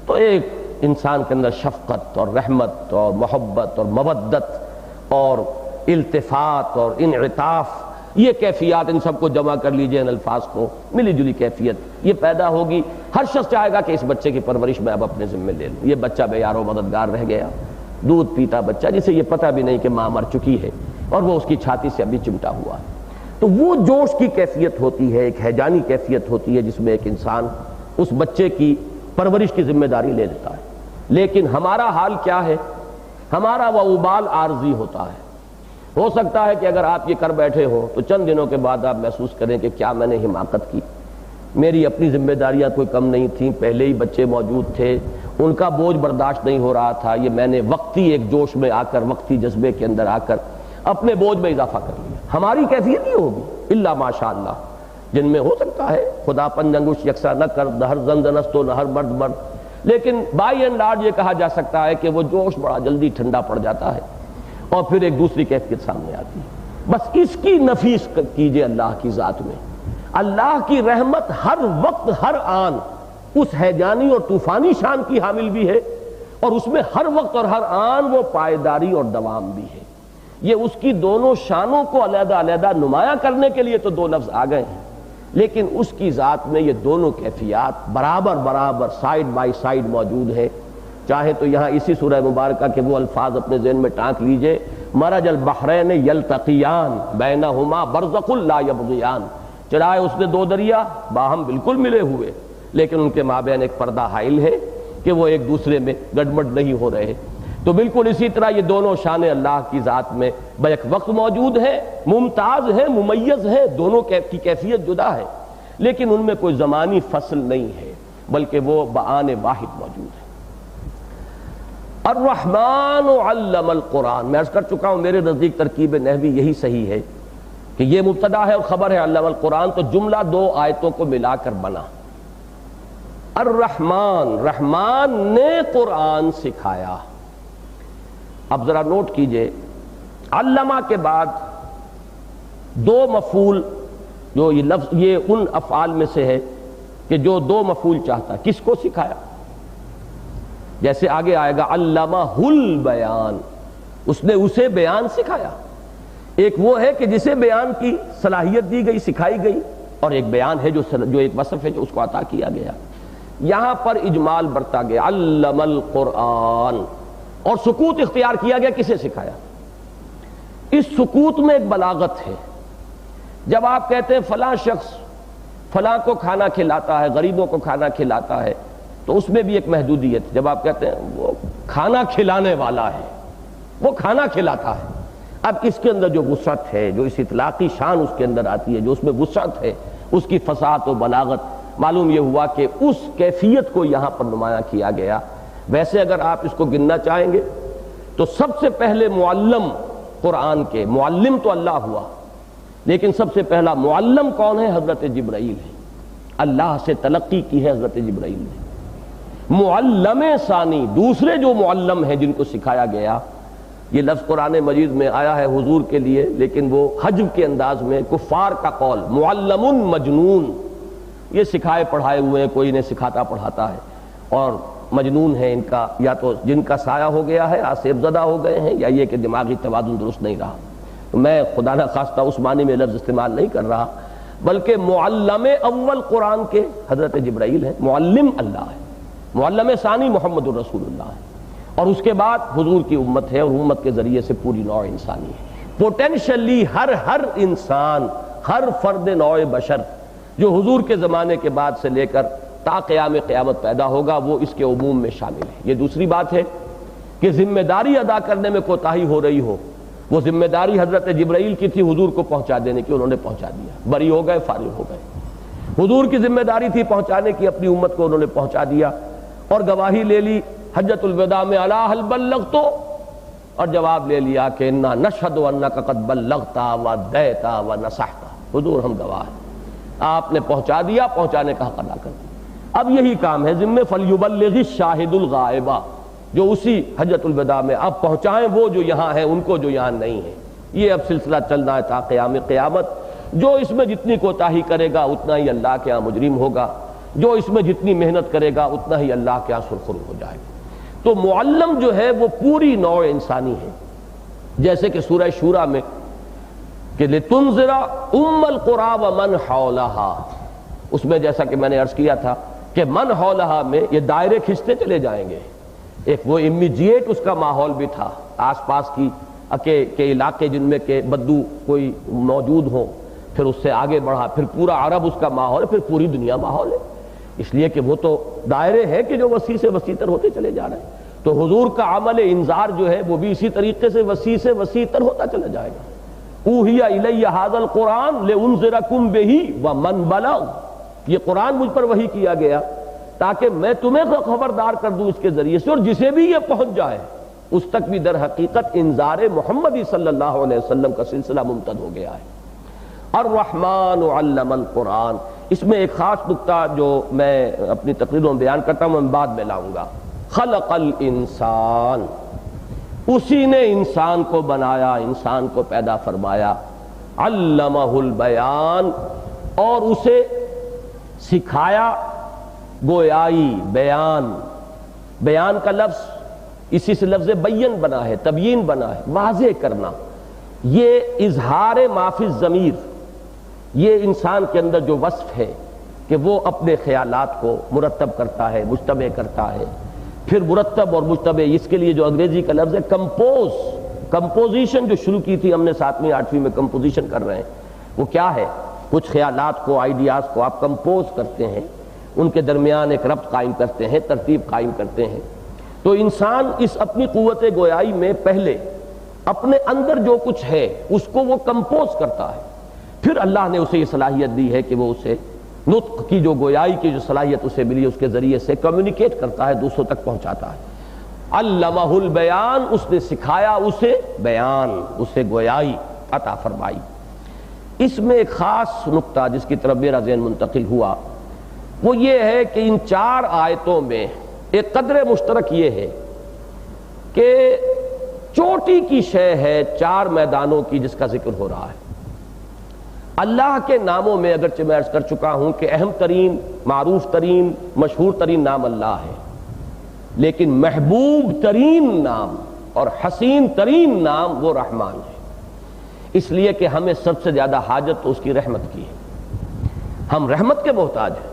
تو ایک انسان کے اندر شفقت اور رحمت اور محبت اور مودت اور التفات اور انعطاف، یہ کیفیات، ان سب کو جمع کر لیجئے، ان الفاظ کو ملی جلی کیفیت یہ پیدا ہوگی۔ ہر شخص چاہے گا کہ اس بچے کی پرورش میں اب اپنے ذمہ لے لوں، یہ بچہ بے یار و مددگار رہ گیا، دودھ پیتا بچہ جسے یہ پتہ بھی نہیں کہ ماں مر چکی ہے اور وہ اس کی چھاتی سے ابھی چمٹا ہوا ہے۔ تو وہ جوش کی کیفیت ہوتی ہے، ایک ہیجانی کیفیت ہوتی ہے جس میں ایک انسان اس بچے کی پرورش کی ذمہ داری لے لیتا ہے۔ لیکن ہمارا حال کیا ہے؟ ہمارا وہ ابال عارضی ہوتا ہے۔ ہو سکتا ہے کہ اگر آپ یہ کر بیٹھے ہو تو چند دنوں کے بعد آپ محسوس کریں کہ کیا میں نے حماقت کی، میری اپنی ذمہ داریاں کوئی کم نہیں تھیں، پہلے ہی بچے موجود تھے، ان کا بوجھ برداشت نہیں ہو رہا تھا، یہ میں نے وقتی ایک جوش میں آ کر، وقتی جذبے کے اندر آ کر اپنے بوجھ میں اضافہ کر لیا۔ ہماری کیفیت یہ ہوگی، الا ماشاء اللہ، جن میں ہو سکتا ہے خدا پنج انگوش یکساں نہ کر، ہر زن زنست و نہ ہر مرد مرد، لیکن بائی اینڈ لارج یہ کہا جا سکتا ہے کہ وہ جوش بڑا جلدی ٹھنڈا پڑ جاتا ہے اور پھر ایک دوسری کیفیت سامنے آتی ہے۔ بس اس کی نفیس کیجئے اللہ کی ذات میں، اللہ کی رحمت ہر وقت ہر آن اس ہیجانی اور طوفانی شان کی حامل بھی ہے، اور اس میں ہر وقت اور ہر آن وہ پائیداری اور دوام بھی ہے۔ یہ اس کی دونوں شانوں کو علیحدہ علیحدہ نمایاں کرنے کے لیے تو 2 لفظ آ گئے ہیں، لیکن اس کی ذات میں یہ دونوں کیفیات برابر برابر سائیڈ بائی سائیڈ موجود ہے۔ چاہے تو یہاں اسی سورہ مبارکہ کے وہ الفاظ اپنے ذہن میں ٹانک لیجئے، مرج البحرین یلتقیان بینہما برزخ لا یبغیان، چرائے اس نے 2 دریا باہم بالکل ملے ہوئے، لیکن ان کے مابین ایک پردہ حائل ہے کہ وہ ایک دوسرے میں گڈمڈ نہیں ہو رہے۔ تو بالکل اسی طرح یہ دونوں شان اللہ کی ذات میں بیک وقت موجود ہیں، ممتاز ہیں، ممیز ہیں، دونوں کی کیفیت جدا ہے، لیکن ان میں کوئی زمانی فصل نہیں ہے، بلکہ وہ بآن واحد موجود ہے۔ الرحمن علم القرآن، میں عرض کر چکا ہوں میرے نزدیک ترکیب نحوی یہی صحیح ہے کہ یہ مبتدا ہے اور خبر ہے علم القرآن، تو جملہ 2 آیتوں کو ملا کر بنا۔ الرحمن، رحمان نے قرآن سکھایا۔ اب ذرا نوٹ کیجئے، علمہ کے بعد 2 مفعول، جو یہ لفظ یہ ان افعال میں سے ہے کہ جو 2 مفعول چاہتا ہے، کس کو سکھایا؟ جیسے آگے آئے گا علمہ البیان، اس نے اسے بیان سکھایا۔ ایک وہ ہے کہ جسے بیان کی صلاحیت دی گئی، سکھائی گئی، اور ایک بیان ہے جو ایک وصف ہے جو اس کو عطا کیا گیا۔ یہاں پر اجمال برتا گیا، علم القرآن، اور سکوت اختیار کیا گیا، کسے سکھایا؟ اس سکوت میں ایک بلاغت ہے۔ جب آپ کہتے ہیں فلاں شخص فلاں کو کھانا کھلاتا ہے، غریبوں کو کھانا کھلاتا ہے، تو اس میں بھی ایک محدودیت۔ جب آپ کہتے ہیں وہ کھانا کھلانے والا ہے، وہ کھانا کھلاتا ہے، اب اس کے اندر جو وسعت ہے، جو اس اطلاقی شان اس کے اندر آتی ہے، جو اس میں وسعت ہے، اس کی فصاحت و بلاغت، معلوم یہ ہوا کہ اس کیفیت کو یہاں پر نمایاں کیا گیا۔ ویسے اگر آپ اس کو گننا چاہیں گے تو سب سے پہلے معلم قرآن کے، معلم تو اللہ ہوا، لیکن سب سے پہلا معلم کون ہے؟ حضرت جبرائیل ہے۔ اللہ سے تلقی کی ہے حضرت جبرائیل نے۔ معلم ثانی، دوسرے جو معلم ہیں جن کو سکھایا گیا، یہ لفظ قرآن مجید میں آیا ہے حضور کے لیے، لیکن وہ حجب کے انداز میں، کفار کا قول، معلم مجنون، یہ سکھائے پڑھائے ہوئے ہیں، کوئی انہیں سکھاتا پڑھاتا ہے، اور مجنون ہے ان کا، یا تو جن کا سایہ ہو گیا ہے، آسیب زدہ ہو گئے ہیں، یا یہ کہ دماغی توازن درست نہیں رہا۔ میں خدا نہ خواستہ اس معنی میں لفظ استعمال نہیں کر رہا، بلکہ معلم اول قرآن کے حضرت جبرائیل ہے، معلم اللہ ہے، معلم ثانی محمد الرسول اللہ ہے، اور اس کے بعد حضور کی امت ہے، اور امت کے ذریعے سے پوری نوع انسانی ہے۔ پوٹینشلی ہر انسان، ہر فرد نوع بشر جو حضور کے زمانے کے بعد سے لے کر تا قیام قیامت پیدا ہوگا، وہ اس کے عموم میں شامل ہے۔ یہ دوسری بات ہے کہ ذمہ داری ادا کرنے میں کوتاہی ہو رہی ہو، وہ ذمہ داری حضرت جبرائیل کی تھی حضور کو پہنچا دینے کی، انہوں نے پہنچا دیا، بری ہو گئے، فارغ ہو گئے۔ حضور کی ذمہ داری تھی پہنچانے کی اپنی امت کو، انہوں نے پہنچا دیا، اور گواہی لے لی حجۃ الوداع میں، الا هل بلغت، اور جواب لے لیا کہ انا نشهد انک قد بلغت وادیت ونصحت، حضور ہم گواہ ہیں، آپ نے پہنچا دیا، پہنچانے کا حق ادا کر دیا۔ اب یہی کام ہے ذمہ فلیبلغ الشاہد الغائب، جو اسی حجۃ الوداع میں اب پہنچائیں وہ جو یہاں ہیں ان کو جو یہاں نہیں ہیں۔ یہ اب سلسلہ چلنا ہے تا قیام قیامت۔ جو اس میں جتنی کوتاہی کرے گا اتنا ہی اللہ کے ہاں مجرم ہوگا، جو اس میں جتنی محنت کرے گا اتنا ہی اللہ کے ہاں سرخرو ہو جائے گا۔ تو معلم جو ہے وہ پوری نوع انسانی ہے، جیسے کہ سورہ شورى میں کہ لِتُنذِرَ أُمَّ الْقُرَىٰ وَمَنْ حَوْلَهَا، اس میں جیسا کہ میں نے عرض کیا تھا کہ من حولہا میں یہ دائرے کھنچتے چلے جائیں گے۔ ایک وہ امیجیٹ اس کا ماحول بھی تھا، آس پاس کی کے علاقے جن میں کہ بدو کوئی موجود ہوں، پھر اس سے آگے بڑھا، پھر پورا عرب اس کا ماحول ہے، پھر پوری دنیا ماحول ہے، اس لیے کہ وہ تو دائرے ہیں کہ جو وسیع سے وسیع تر ہوتے چلے جا رہے ہیں۔ تو حضور کا عمل انذار جو ہے وہ بھی اسی طریقے سے وسیع تر ہوتا چلا جائے گا۔ اوحی الی ھذا القرآن لانذرکم بہ ومن بلغ، یہ قرآن مجھ پر وحی کیا گیا تاکہ میں تمہیں خبردار کر دوں اس کے ذریعے سے، اور جسے بھی یہ پہنچ جائے اس تک بھی در حقیقت انذار محمدی صلی اللہ علیہ وسلم کا سلسلہ ممتد ہو گیا ہے۔ الرحمن علم القرآن، اس میں ایک خاص نکتہ جو میں اپنی تقریروں میں بیان کرتا ہوں، میں بعد میں لاؤں گا۔ خلق الانسان، اسی نے انسان کو بنایا، انسان کو پیدا فرمایا، علمہ البیان، اور اسے سکھایا گویائی، بیان۔ بیان کا لفظ اسی سے لفظ بین بنا ہے، تبیین بنا ہے، واضح کرنا۔ یہ اظہار ما فی الضمیر، یہ انسان کے اندر جو وصف ہے کہ وہ اپنے خیالات کو مرتب کرتا ہے، مجتمع کرتا ہے، پھر مرتب اور مجتمع، اس کے لیے جو انگریزی کا لفظ ہے کمپوزیشن جو شروع کی تھی ہم نے 7ویں 8ویں میں، کمپوزیشن کر رہے ہیں، وہ کیا ہے؟ کچھ خیالات کو، آئیڈیاز کو آپ کمپوز کرتے ہیں، ان کے درمیان ایک ربط قائم کرتے ہیں، ترتیب قائم کرتے ہیں۔ تو انسان اس اپنی قوت گویائی میں پہلے اپنے اندر جو کچھ ہے اس کو وہ کمپوز کرتا ہے، پھر اللہ نے اسے یہ صلاحیت دی ہے کہ وہ اسے نطق کی جو گویائی کی جو صلاحیت اسے ملی اس کے ذریعے سے کمیونیکیٹ کرتا ہے، دوسروں تک پہنچاتا ہے۔ علمہ البیان، اس نے سکھایا اسے بیان، اسے گویائی عطا فرمائی۔ اس میں ایک خاص نکتہ جس کی طرف میرا ذہن منتقل ہوا وہ یہ ہے کہ ان 4 آیتوں میں ایک قدر مشترک یہ ہے کہ چوٹی کی شے ہے 4 میدانوں کی جس کا ذکر ہو رہا ہے۔ اللہ کے ناموں میں اگرچہ میں عرض کر چکا ہوں کہ اہم ترین، معروف ترین، مشہور ترین نام اللہ ہے، لیکن محبوب ترین نام اور حسین ترین نام وہ رحمان ہے، اس لیے کہ ہمیں سب سے زیادہ حاجت تو اس کی رحمت کی ہے، ہم رحمت کے محتاج ہیں۔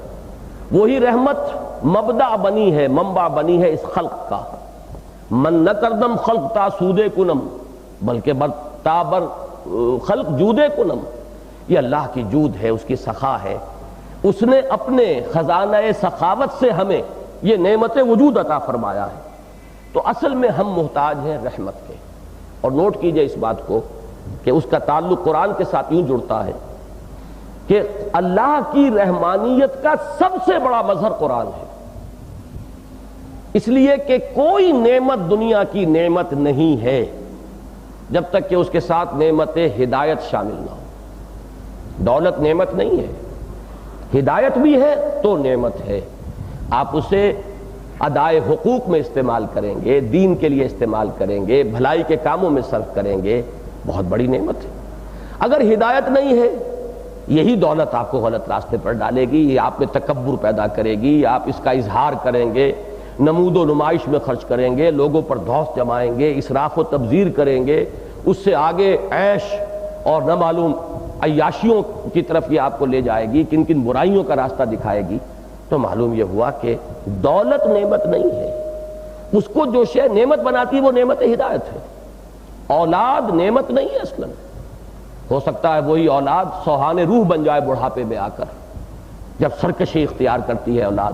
وہی رحمت مبدع بنی ہے، منبع بنی ہے اس خلق کا۔ من نہ کردم خلق تا سودے کنم بلکہ برتابر خلق جودے کنم، یہ اللہ کی جود ہے، اس کی سخا ہے، اس نے اپنے خزانہ سخاوت سے ہمیں یہ نعمت وجود عطا فرمایا ہے۔ تو اصل میں ہم محتاج ہیں رحمت کے۔ اور نوٹ کیجئے اس بات کو کہ اس کا تعلق قرآن کے ساتھ یوں جڑتا ہے کہ اللہ کی رحمانیت کا سب سے بڑا مظہر قرآن ہے، اس لیے کہ کوئی نعمت دنیا کی نعمت نہیں ہے جب تک کہ اس کے ساتھ نعمت ہدایت شامل نہ ہو۔ دولت نعمت نہیں ہے، ہدایت بھی ہے تو نعمت ہے۔ آپ اسے ادائے حقوق میں استعمال کریں گے، دین کے لیے استعمال کریں گے، بھلائی کے کاموں میں صرف کریں گے، بہت بڑی نعمت ہے۔ اگر ہدایت نہیں ہے، یہی دولت آپ کو غلط راستے پر ڈالے گی، یہ آپ میں تکبر پیدا کرے گی، آپ اس کا اظہار کریں گے، نمود و نمائش میں خرچ کریں گے، لوگوں پر دھوس جمائیں گے، اسراف و تبذیر کریں گے، اس سے آگے عیش اور نہ معلوم عیاشیوں کی طرف یہ آپ کو لے جائے گی، کن کن برائیوں کا راستہ دکھائے گی۔ تو معلوم یہ ہوا کہ دولت نعمت نہیں ہے، اس کو جو شے نعمت بناتی ہے وہ نعمت ہدایت ہے۔ اولاد نعمت نہیں ہے اصلاً، ہو سکتا ہے وہی اولاد سوہانے روح بن جائے بڑھاپے میں آ کر، جب سرکشی اختیار کرتی ہے اولاد،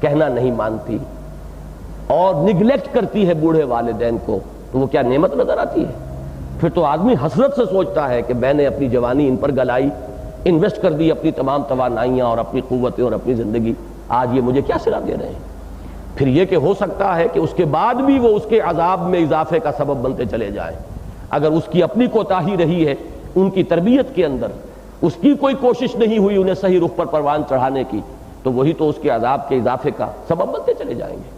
کہنا نہیں مانتی اور نگلیکٹ کرتی ہے بوڑھے والدین کو، تو وہ کیا نعمت نظر آتی ہے؟ پھر تو آدمی حسرت سے سوچتا ہے کہ میں نے اپنی جوانی ان پر گلائی، انویسٹ کر دی اپنی تمام توانائیاں اور اپنی قوتیں اور اپنی زندگی، آج یہ مجھے کیا صلہ دے رہے ہیں؟ پھر یہ کہ ہو سکتا ہے کہ اس کے بعد بھی وہ اس کے عذاب میں اضافے کا سبب بنتے چلے جائیں، اگر اس کی اپنی کوتاہی رہی ہے ان کی تربیت کے اندر، اس کی کوئی کوشش نہیں ہوئی انہیں صحیح رخ پر پروان چڑھانے کی، تو وہی تو اس کے عذاب کے اضافے کا سبب بنتے چلے جائیں گے۔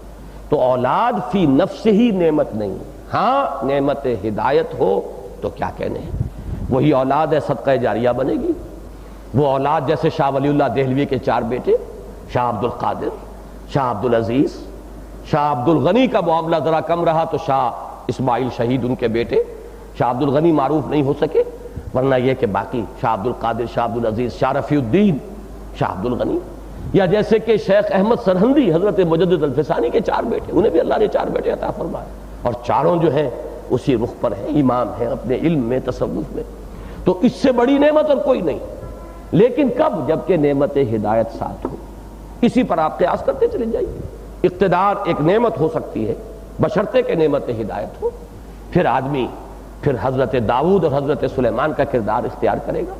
تو اولاد فی نفس ہی نعمت نہیں، ہاں نعمت ہدایت ہو تو کیا کہنے ہیں، وہی اولاد ہے صدقہ جاریہ بنے گی۔ وہ اولاد جیسے شاہ ولی اللہ دہلوی کے 4 بیٹے، شاہ عبد القادر، شاہ عبد العزیز، شاہ عبد الغنی کا معاملہ ذرا کم رہا تو شاہ اسماعیل شہید ان کے بیٹے، شاہ عبد الغنی معروف نہیں ہو سکے، ورنہ یہ کہ باقی شاہ عبد القادر، شاہ عبد العزیز، شاہ رفیع الدین، شاہ عبد الغنی، یا جیسے کہ شیخ احمد سرہندی حضرت مجدد الفسانی کے 4 بیٹے، انہیں بھی اللہ نے 4 بیٹے عطا فرمائے، اور چاروں جو ہیں اسی رخ پر ہیں، امام ہیں اپنے علم میں، تصوف میں۔ تو اس سے بڑی نعمت اور کوئی نہیں، لیکن کب؟ جبکہ نعمت ہدایت ساتھ ہو۔ اسی پر آپ قیاس کرتے چلے جائیے، اقتدار ایک نعمت ہو سکتی ہے بشرطے کہ نعمت ہدایت ہو، پھر آدمی پھر حضرت داؤد اور حضرت سلیمان کا کردار اختیار کرے گا،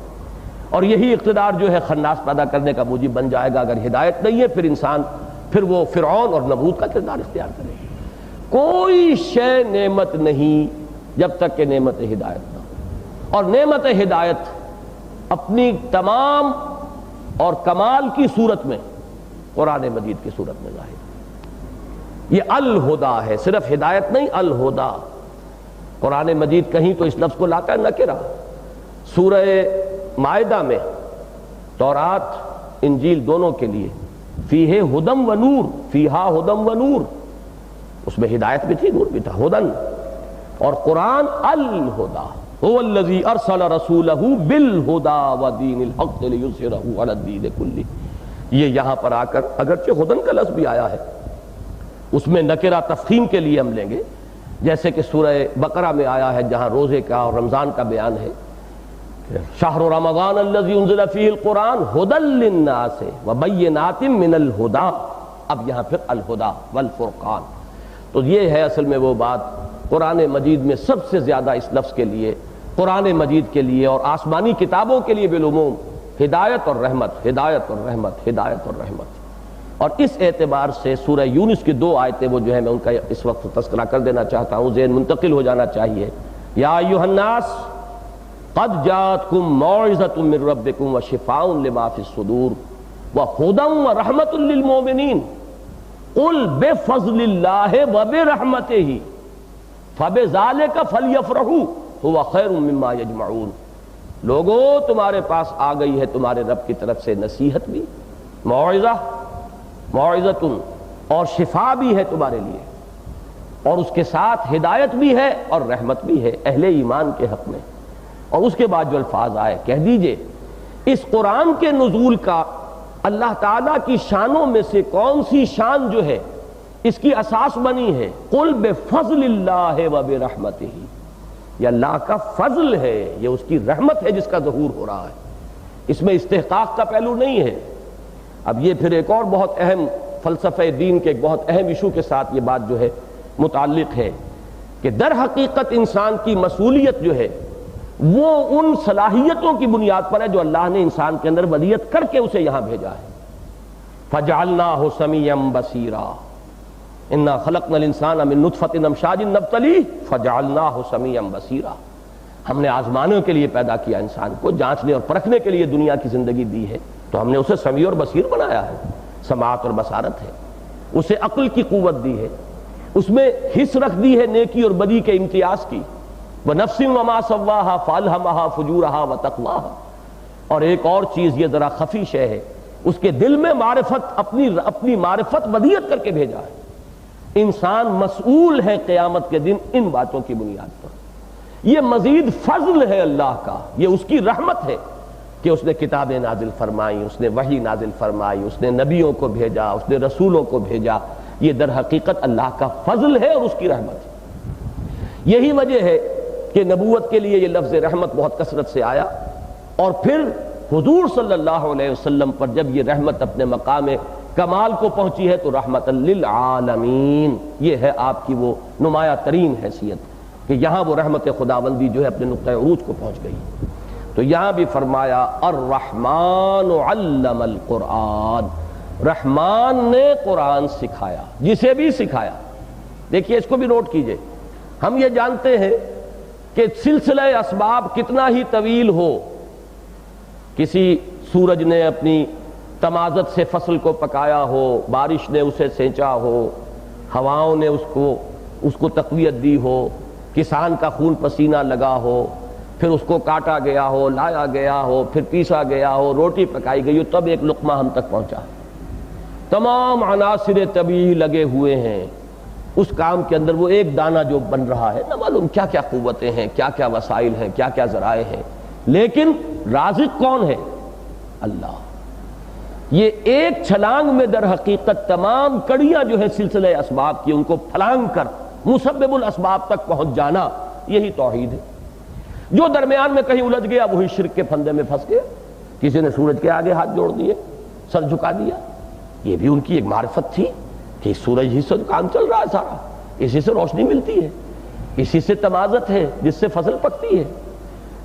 اور یہی اقتدار جو ہے خناس پیدا کرنے کا موجب بن جائے گا۔ اگر ہدایت نہیں ہے پھر انسان پھر وہ فرعون اور نمرود کا کردار اختیار کرے گا۔ کوئی شے نعمت نہیں جب تک کہ نعمت ہدایت نہ ہو، اور نعمت ہدایت اپنی تمام اور کمال کی صورت میں قرآن مجید کی صورت میں ظاہر۔ یہ الہدا ہے، صرف ہدایت نہیں، الہدا۔ قرآن مجید کہیں تو اس لفظ کو لاتا ہے نکرہ، سورہ مائدہ میں تورات انجیل دونوں کے لیے فیہ ہدم و نور، فیہا ہدم و نور، اس میں ہدایت بھی تھی، نور بھی تھا، ہدن۔ اور قرآن الہدا، هو الذی ارسل رسولہ بالہدا ودین الحق لیظہرہ علی الدین کلہ۔ یہ یہاں پر آ کر اگرچہ ہدن کا لفظ بھی آیا ہے، اس میں نکرہ تفخیم کے لیے ہم لیں گے، جیسے کہ سورہ بقرہ میں آیا ہے جہاں روزے کا اور رمضان کا بیان ہے، شہر رمضان الذی انزل فیہ القرآن ھدی للناس وبینات من الہدی، اب یہاں پھر الہدی والفرقان۔ تو یہ ہے اصل میں وہ بات، قرآن مجید میں سب سے زیادہ اس لفظ کے لیے، قرآن مجید کے لیے اور آسمانی کتابوں کے لیے بالعموم ہدایت اور رحمت، ہدایت اور رحمت، ہدایت اور رحمت۔ اور اس اعتبار سے سورہ یونس کی 2 آیتیں وہ جو ہیں میں ان کا اس وقت تذکرہ کر دینا چاہتا ہوں، ذہن منتقل ہو جانا چاہیے۔ یا ایھا الناس قد جاءتکم موعظۃ من ربکم وشفاء لما فی الصدور وہدی ورحمۃ للمؤمنین قل بفضل اللہ وبرحمتہ فبذلک فلیفرحوا ھو خیر مما یجمعون۔ لوگو تمہارے پاس آ گئی ہے تمہارے رب کی طرف سے نصیحت بھی، موعظہ، موعظۃ، اور شفا بھی ہے تمہارے لیے، اور اس کے ساتھ ہدایت بھی ہے اور رحمت بھی ہے اہل ایمان کے حق میں۔ اور اس کے بعد جو الفاظ آئے، کہہ دیجئے اس قرآن کے نزول کا اللہ تعالیٰ کی شانوں میں سے کون سی شان جو ہے اس کی اساس بنی ہے؟ قل بفضل اللہ وبرحمتہ، یہ اللہ کا فضل ہے، یہ اس کی رحمت ہے جس کا ظہور ہو رہا ہے، اس میں استحقاق کا پہلو نہیں ہے۔ اب یہ پھر ایک اور بہت اہم فلسفہ دین کے ایک بہت اہم ایشو کے ساتھ یہ بات جو ہے متعلق ہے کہ در حقیقت انسان کی مسئولیت جو ہے وہ ان صلاحیتوں کی بنیاد پر ہے جو اللہ نے انسان کے اندر ودیت کر کے اسے یہاں بھیجا ہے۔ فَجَعَلْنَاهُ سَمِيعًا بَصِيرًا اِنَّا خَلَقْنَا الْإِنسَانَ مِن نُطْفَةٍ أَمْشَاجٍ نَبْتَلِيهِ فَجَعَلْنَاهُ سَمِيعًا بَصِيرًا، ہم نے آزمانے کے لیے پیدا کیا انسان کو، جانچنے اور پرکھنے کے لیے دنیا کی زندگی دی ہے، تو ہم نے اسے سمیع اور بصیر بنایا ہے، سماعت اور بصارت ہے، اسے عقل کی قوت دی ہے، اس میں حص رکھ دی ہے نیکی اور بدی کے امتیاز کی، وَنَفْسٍ وَمَا سَوَّاهَا فَأَلْهَمَهَا فُجُورَهَا وَتَقْوَاهَا، اور ایک اور چیز یہ ذرا خفی شے ہے، اس کے دل میں معرفت، اپنی معرفت ودیت کر کے بھیجا ہے۔ انسان مسئول ہے قیامت کے دن ان باتوں کی بنیاد پر۔ یہ مزید فضل ہے اللہ کا، یہ اس کی رحمت ہے کہ اس نے کتابیں نازل فرمائی، اس نے وحی نازل فرمائی، اس نے نبیوں کو بھیجا، اس نے رسولوں کو بھیجا، یہ در حقیقت اللہ کا فضل ہے اور اس کی رحمت ہے۔ یہی وجہ ہے کہ نبوت کے لیے یہ لفظ رحمت بہت کثرت سے آیا، اور پھر حضور صلی اللہ علیہ وسلم پر جب یہ رحمت اپنے مقام کمال کو پہنچی ہے تو رحمت للعالمین، یہ ہے آپ کی وہ نمایاں ترین حیثیت کہ یہاں وہ رحمت خداوندی جو ہے اپنے نقطۂ عروج کو پہنچ گئی۔ تو یہاں بھی فرمایا الرحمن علم القرآن، رحمان نے قرآن سکھایا، جسے بھی سکھایا۔ دیکھیے اس کو بھی نوٹ کیجئے، ہم یہ جانتے ہیں کہ سلسلہ اسباب کتنا ہی طویل ہو، کسی سورج نے اپنی تمازت سے فصل کو پکایا ہو، بارش نے اسے سینچا ہو، ہواؤں نے اس کو تقویت دی ہو، کسان کا خون پسینہ لگا ہو، پھر اس کو کاٹا گیا ہو، لایا گیا ہو، پھر پیسا گیا ہو، روٹی پکائی گئی ہو، تب ایک لقمہ ہم تک پہنچا۔ تمام عناصر طبیعی لگے ہوئے ہیں اس کام کے اندر، وہ ایک دانہ جو بن رہا ہے، نہ معلوم کیا کیا قوتیں ہیں، کیا کیا وسائل ہیں، کیا کیا ذرائع ہیں، لیکن رازق کون ہے؟ اللہ۔ یہ ایک چھلانگ میں در حقیقت تمام کڑیاں جو ہے سلسلہ اسباب کی، ان کو پھلانگ کر مسبب الاسباب تک پہنچ جانا، یہی توحید ہے۔ جو درمیان میں کہیں الجھ گیا وہی شرک کے پھندے میں پھنس گیا، کسی نے سورج کے آگے ہاتھ جوڑ دیے، سر جھکا دیا، یہ بھی ان کی ایک معرفت تھی کہ سورج ہی سے کام چل رہا ہے سارا، اسی سے روشنی ملتی ہے، اسی سے تمازت ہے جس سے فصل پکتی ہے۔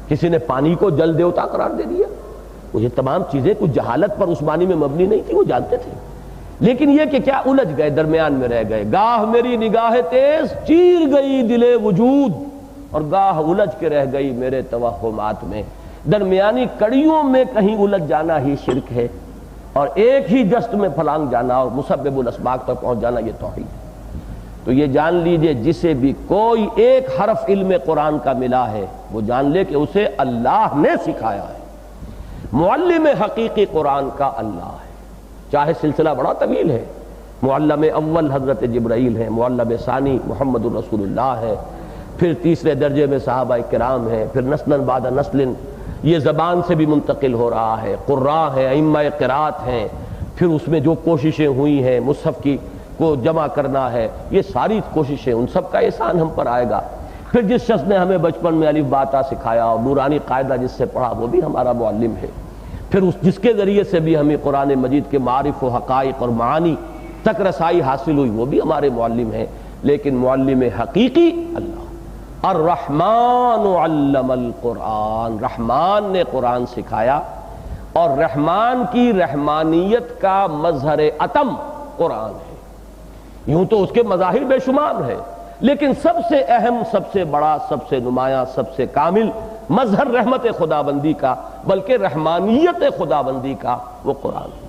کسی نے پانی کو جل دیوتا قرار دے دیا، وہ یہ تمام چیزیں کچھ جہالت پر عثمانی میں مبنی نہیں تھی، وہ جانتے تھے، لیکن یہ کہ کیا الجھ گئے، درمیان میں رہ گئے۔ گاہ میری نگاہ تیز چیر گئی دل وجود، اور گاہ الجھ کے رہ گئی میرے توہمات میں۔ درمیانی کڑیوں میں کہیں الجھ جانا ہی شرک ہے، اور ایک ہی جست میں پھلانگ جانا اور مسبب الاسباب تک پہنچ جانا یہ توحید ہے۔ تو یہ جان لیجئے جسے بھی کوئی ایک حرف علم قرآن کا ملا ہے وہ جان لے کہ اسے اللہ نے سکھایا ہے۔ معلم حقیقی قرآن کا اللہ ہے، چاہے سلسلہ بڑا طویل ہے، معلم اول حضرت جبرائیل ہے، معلم ثانی محمد الرسول اللہ ہے، پھر تیسرے درجے میں صحابہ کرام ہیں، پھر نسلا بعد نسل یہ زبان سے بھی منتقل ہو رہا ہے، قراء ہیں، ائمہ قرات ہیں، پھر اس میں جو کوششیں ہوئی ہیں مصحف کی کو جمع کرنا ہے، یہ ساری کوششیں، ان سب کا احسان ہم پر آئے گا۔ پھر جس شخص نے ہمیں بچپن میں الف با تا سکھایا اور نورانی قاعدہ جس سے پڑھا وہ بھی ہمارا معلم ہے، پھر جس کے ذریعے سے بھی ہمیں قرآن مجید کے معارف و حقائق اور معانی تک رسائی حاصل ہوئی وہ بھی ہمارے معلم ہیں، لیکن معلم حقیقی اللہ۔ الرحمن علم القرآن، رحمان نے قرآن سکھایا، اور رحمان کی رحمانیت کا مظہر اتم قرآن ہے۔ یوں تو اس کے مظاہر بے شمار ہیں، لیکن سب سے اہم، سب سے بڑا، سب سے نمایاں، سب سے کامل مظہر رحمت خداوندی کا، بلکہ رحمانیت خداوندی کا وہ قرآن ہے۔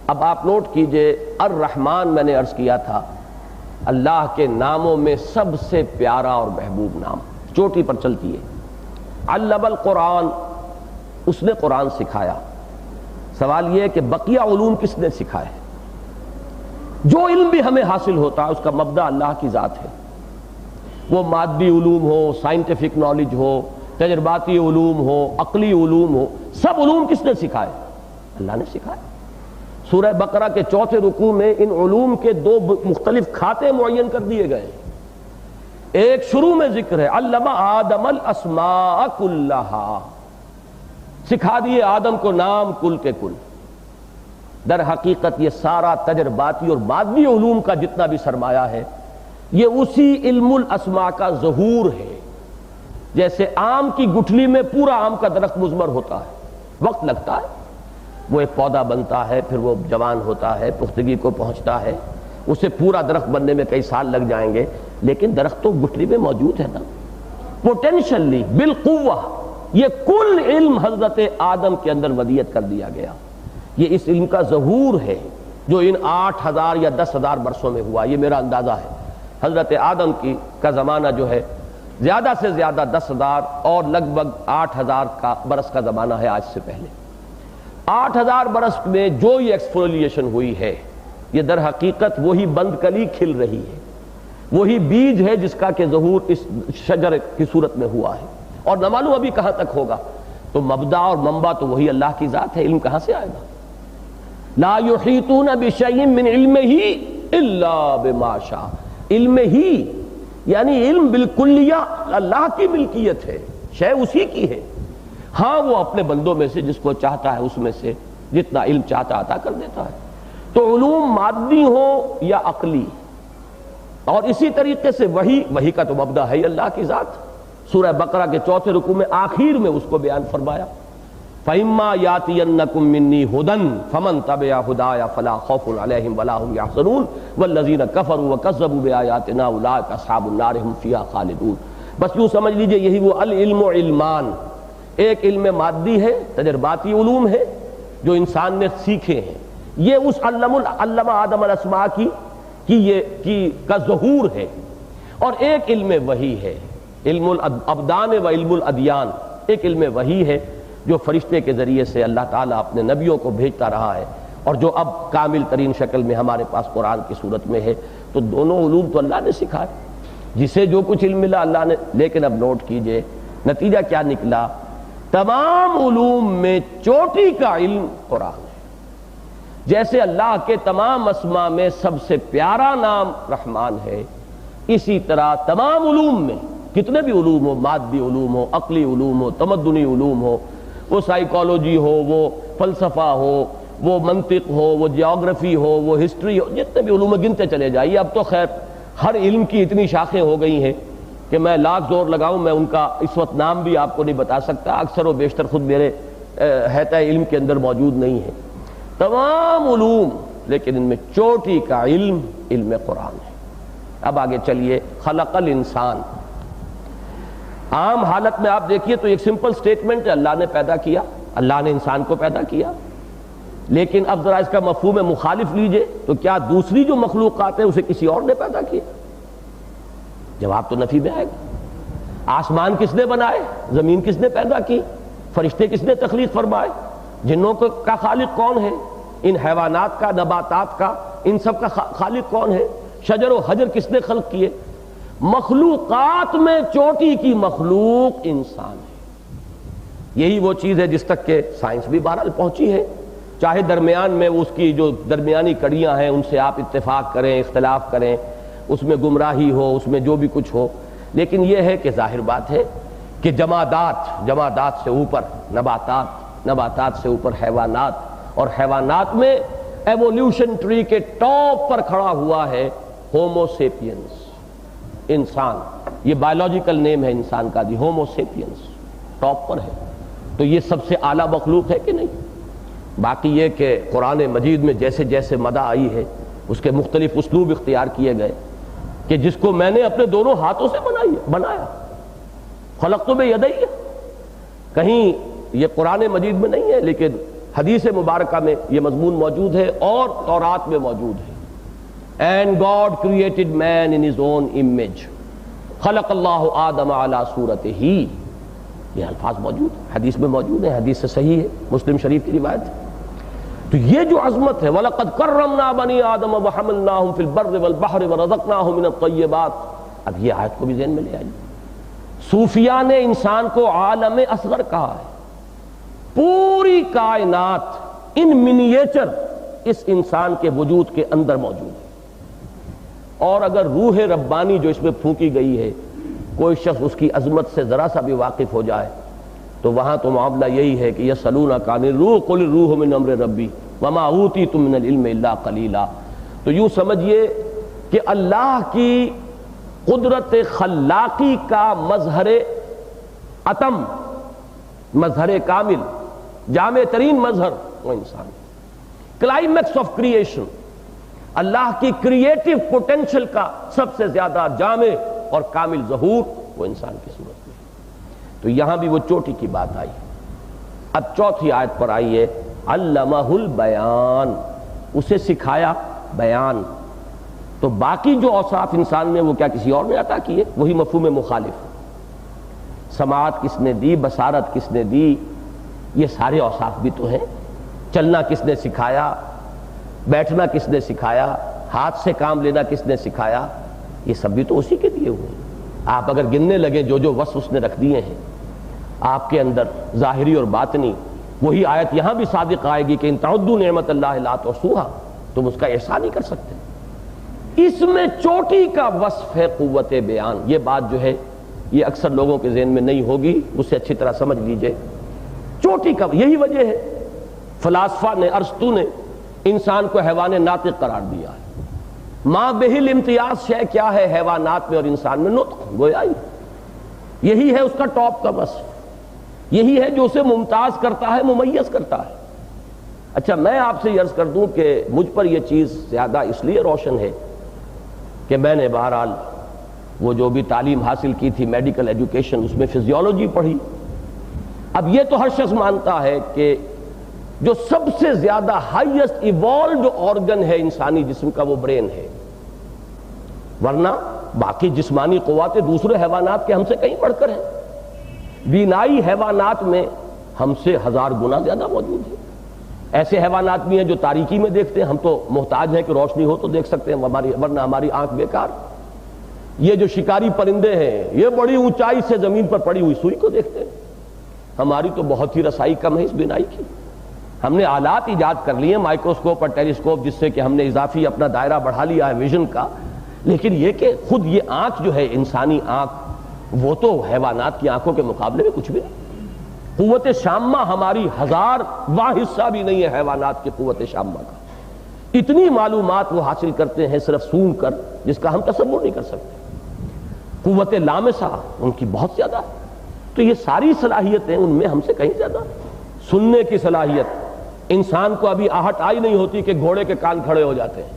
اب آپ نوٹ کیجئے، الرحمن میں نے عرض کیا تھا اللہ کے ناموں میں سب سے پیارا اور محبوب نام، چوٹی پر چلتی ہے۔ علم القرآن، اس نے قرآن سکھایا۔ سوال یہ ہے کہ بقیہ علوم کس نے سکھائے؟ جو علم بھی ہمیں حاصل ہوتا ہے اس کا مبدا اللہ کی ذات ہے، وہ مادی علوم ہو، سائنٹیفک نالج ہو، تجرباتی علوم ہو، عقلی علوم ہو، سب علوم کس نے سکھائے؟ اللہ نے سکھائے۔ سورہ بقرہ کے 4 رکوع میں ان علوم کے 2 مختلف کھاتے معین کر دیے گئے۔ ایک شروع میں ذکر ہے علم آدم الاسماء کلہا، سکھا دیے آدم کو نام کل کے کل۔ در حقیقت یہ سارا تجرباتی اور مادی علوم کا جتنا بھی سرمایہ ہے یہ اسی علم الاسماء کا ظہور ہے۔ جیسے آم کی گٹھلی میں پورا آم کا درخت مضمر ہوتا ہے، وقت لگتا ہے، وہ ایک پودا بنتا ہے، پھر وہ جوان ہوتا ہے، پختگی کو پہنچتا ہے، اسے پورا درخت بننے میں کئی سال لگ جائیں گے، لیکن درخت تو گٹھلی میں موجود ہے نا، پوٹینشلی بالقوہ۔ یہ کل علم حضرت آدم کے اندر ودیت کر دیا گیا۔ یہ اس علم کا ظہور ہے جو ان 8000 یا 10,000 برسوں میں ہوا۔ یہ میرا اندازہ ہے حضرت آدم کا زمانہ جو ہے زیادہ سے زیادہ 10,000 اور لگ بھگ 8,000 برس کا زمانہ ہے آج سے پہلے۔ 8,000 برس میں جو یہ ایکسفولیشن ہوئی ہے یہ در حقیقت وہی بند کلی کھل رہی ہے، وہی بیج ہے جس کا کہ ظہور اس شجر کی صورت میں ہوا ہے، اور نہ معلوم ابھی کہاں تک ہوگا۔ تو مبدا اور منبع تو وہی اللہ کی ذات ہے، علم کہاں سے آئے گا؟ لا یحیطون بشیء من علمہ الا بما شاء، علم ہی یعنی علم بالکلیہ اللہ کی ملکیت ہے، شے اسی کی ہے۔ ہاں وہ اپنے بندوں میں سے جس کو چاہتا ہے اس میں سے جتنا علم چاہتا عطا کر دیتا ہے۔ تو علوم مادی ہو یا عقلی، اور اسی طریقے سے وحی کا تو مبدا ہے اللہ کی ذات۔ سورہ بقرہ کے 4 رکوع میں آخر میں اس کو بیان فرمایا، فَإِمَّا يَأْتِيَنَّكُم مِّنِّي هُدًى فَمَن تَبِعَ هُدَايَ فَلَا خَوْفٌ عَلَيْهِمْ وَلَا هُمْ يَحْزَنُونَ وَالَّذِينَ كَفَرُوا وَكَذَّبُوا بِآيَاتِنَا أُولَٰئِكَ أَصْحَابُ النَّارِ هُمْ فِيهَا خَالِدُونَ۔ بس یوں سمجھ لیجئے یہی وہ العلم و علمان، ایک علم مادی ہے، تجرباتی علوم ہے جو انسان نے سیکھے ہیں، یہ اس علم آدم الاسماء کا ظہور ہے، اور ایک علم وحی ہے، علم الابدان و علم الادیان، ایک علم وحی ہے جو فرشتے کے ذریعے سے اللہ تعالیٰ اپنے نبیوں کو بھیجتا رہا ہے، اور جو اب کامل ترین شکل میں ہمارے پاس قرآن کی صورت میں ہے۔ تو دونوں علوم تو اللہ نے سکھائے، جسے جو کچھ علم ملا اللہ نے۔ لیکن اب نوٹ کیجئے نتیجہ کیا نکلا، تمام علوم میں چوٹی کا علم قرآن ہے۔ جیسے اللہ کے تمام اسماء میں سب سے پیارا نام رحمان ہے، اسی طرح تمام علوم میں کتنے بھی علوم ہو، مادی علوم ہو، عقلی علوم ہو، تمدنی علوم ہو، وہ سائیکالوجی ہو، وہ فلسفہ ہو، وہ منطق ہو، وہ جیوگرافی ہو، وہ ہسٹری ہو، جتنے بھی علوم گنتے چلے جائیے۔ اب تو خیر ہر علم کی اتنی شاخیں ہو گئی ہیں کہ میں لاکھ زور لگاؤں میں ان کا اس وقت نام بھی آپ کو نہیں بتا سکتا، اکثر و بیشتر خود میرے حیطہ علم کے اندر موجود نہیں ہے تمام علوم، لیکن ان میں چوٹی کا علم علم قرآن ہے۔ اب آگے چلیے، خلق الانسان، عام حالت میں آپ دیکھیے تو ایک سمپل سٹیٹمنٹ ہے، اللہ نے پیدا کیا، اللہ نے انسان کو پیدا کیا۔ لیکن اب ذرا اس کا مفہوم مخالف لیجئے تو کیا دوسری جو مخلوقات ہیں اسے کسی اور نے پیدا کیا؟ جواب تو نفی میں آئے گا۔ آسمان کس نے بنائے؟ زمین کس نے پیدا کی؟ فرشتے کس نے تخلیق فرمائے؟ جنوں کا خالق کون ہے؟ ان حیوانات کا، نباتات کا، ان سب کا خالق کون ہے؟ شجر و حجر کس نے خلق کیے؟ مخلوقات میں چوٹی کی مخلوق انسان ہے۔ یہی وہ چیز ہے جس تک کہ سائنس بھی بہرحال پہنچی ہے، چاہے درمیان میں اس کی جو درمیانی کڑیاں ہیں ان سے آپ اتفاق کریں، اختلاف کریں، اس میں گمراہی ہو، اس میں جو بھی کچھ ہو، لیکن یہ ہے کہ ظاہر بات ہے کہ جمادات سے اوپر نباتات سے اوپر حیوانات، اور حیوانات میں ایوولوشن ٹری کے ٹاپ پر کھڑا ہوا ہے ہومو سیپینس، انسان۔ یہ بایولوجیکل نیم ہے انسان کا، ہومو سیپینس ٹاپ پر ہے۔ تو یہ سب سے اعلیٰ مخلوق ہے کہ نہیں؟ باقی یہ کہ قرآن مجید میں جیسے جیسے مدح آئی ہے اس کے مختلف اسلوب اختیار کیے گئے کہ جس کو میں نے اپنے دونوں ہاتھوں سے بنایا، خلقت بیدی، کہیں یہ قرآن مجید میں نہیں ہے لیکن حدیث مبارکہ میں یہ مضمون موجود ہے اور تورات میں موجود ہے۔ And God created man in his own image. خلق اللہ آدم علی صورتہ، یہ الفاظ موجود ہیں، حدیث میں موجود ہیں، حدیث سے صحیح ہے، مسلم شریف کی روایت ہے۔ تو یہ جو عظمت ہے وَلَقَدْ كَرَّمْنَا بَنِي آدَمَ وَحَمَلْنَاهُمْ فِي الْبَرِّ وَالْبَحْرِ وَرَزَقْنَاهُمْ مِنَ الطَّيِّبَاتِ، اب یہ آیت کو بھی ذہن میں لے آئیے۔ صوفیاء نے انسان کو عالم اصغر کہا ہے، پوری کائنات ان منیچر اس انسان کے وجود کے اندر موجود ہے، اور اگر روح ربانی جو اس میں پھونکی گئی ہے کوئی شخص اس کی عظمت سے ذرا سا بھی واقف ہو جائے تو وہاں تو معاملہ یہی ہے کہ یسألونک عن الروح قل الروح من امر ربی وما اوتیتم من العلم الا قلیلا۔ تو یوں سمجھیے کہ اللہ کی قدرت خلاقی کا مظہر اتم، مظہر کامل، جامع ترین مظہر وہ انسان ہے، کلائمیکس آف کریشن، اللہ کی کریٹو پوٹینشل کا سب سے زیادہ جامع اور کامل ظہور وہ انسان کی صورت میں۔ تو یہاں بھی وہ چوٹی کی بات آئی۔ اب چوتھی آیت پر آئی ہے علمہ البیان، اسے سکھایا بیان۔ تو باقی جو اوصاف انسان میں وہ کیا کسی اور نے عطا کیے؟ وہی مفہوم مخالف، سماعت کس نے دی، بصارت کس نے دی، یہ سارے اوصاف بھی تو ہیں۔ چلنا کس نے سکھایا، بیٹھنا کس نے سکھایا، ہاتھ سے کام لینا کس نے سکھایا، یہ سب بھی تو اسی کے دیے ہوئے ہیں۔ آپ اگر گننے لگیں جو جو وصف اس نے رکھ دیے ہیں آپ کے اندر ظاہری اور باطنی، وہی آیت یہاں بھی صادق آئے گی کہ ان تعدوا نعمت اللہ لا تحصوها، تم اس کا احصاء نہیں کر سکتے۔ اس میں چوٹی کا وصف ہے قوت بیان۔ یہ بات جو ہے یہ اکثر لوگوں کے ذہن میں نہیں ہوگی، اسے اچھی طرح سمجھ لیجئے۔ چوٹی کا یہی وجہ ہے فلاسفہ نے، ارسطو نے انسان کو حیوان ناطق قرار دیا ہے۔ ماں بہل امتیاز شے کیا ہے حیوانات میں اور انسان میں؟ نطق، گویائی۔ یہی ہے اس کا ٹاپ کا وصف، یہی ہے جو اسے ممتاز کرتا ہے، ممیز کرتا ہے۔ اچھا میں آپ سے یہ عرض کر دوں کہ مجھ پر یہ چیز زیادہ اس لیے روشن ہے کہ میں نے بہرحال وہ جو بھی تعلیم حاصل کی تھی میڈیکل ایجوکیشن، اس میں فزیولوجی پڑھی۔ اب یہ تو ہر شخص مانتا ہے کہ جو سب سے زیادہ ہائیسٹ ایوالوڈ آرگن ہے انسانی جسم کا وہ برین ہے، ورنہ باقی جسمانی قوتیں دوسرے حیوانات کے ہم سے کہیں بڑھ کر ہیں۔ بینائی حیوانات میں ہم سے 1000 گنا زیادہ موجود ہے۔ ایسے حیوانات بھی ہیں جو تاریکی میں دیکھتے ہیں، ہم تو محتاج ہیں کہ روشنی ہو تو دیکھ سکتے ہیں، ورنہ ہماری آنکھ بیکار۔ یہ جو شکاری پرندے ہیں یہ بڑی اونچائی سے زمین پر پڑی ہوئی سوئی کو دیکھتے ہیں، ہماری تو بہت ہی رسائی کم ہے اس بینائی کی۔ ہم نے آلات ایجاد کر لیے ہیں، مائکروسکوپ اور ٹیلیسکوپ، جس سے کہ ہم نے اضافی اپنا دائرہ بڑھا لیا ہے ویژن کا، لیکن یہ کہ خود یہ آنکھ جو ہے انسانی آنکھ وہ تو حیوانات کی آنکھوں کے مقابلے میں کچھ بھی نہیں۔ قوت شامہ ہماری 1000واں حصہ بھی نہیں ہے حیوانات کی قوت شامہ کا۔ اتنی معلومات وہ حاصل کرتے ہیں صرف سونگ کر جس کا ہم تصور نہیں کر سکتے۔ قوت لامسہ ان کی بہت زیادہ ہے۔ تو یہ ساری صلاحیتیں ان میں ہم سے کہیں زیادہ۔ سننے کی صلاحیت، انسان کو ابھی آہٹ آئی نہیں ہوتی کہ گھوڑے کے کان کھڑے ہو جاتے ہیں،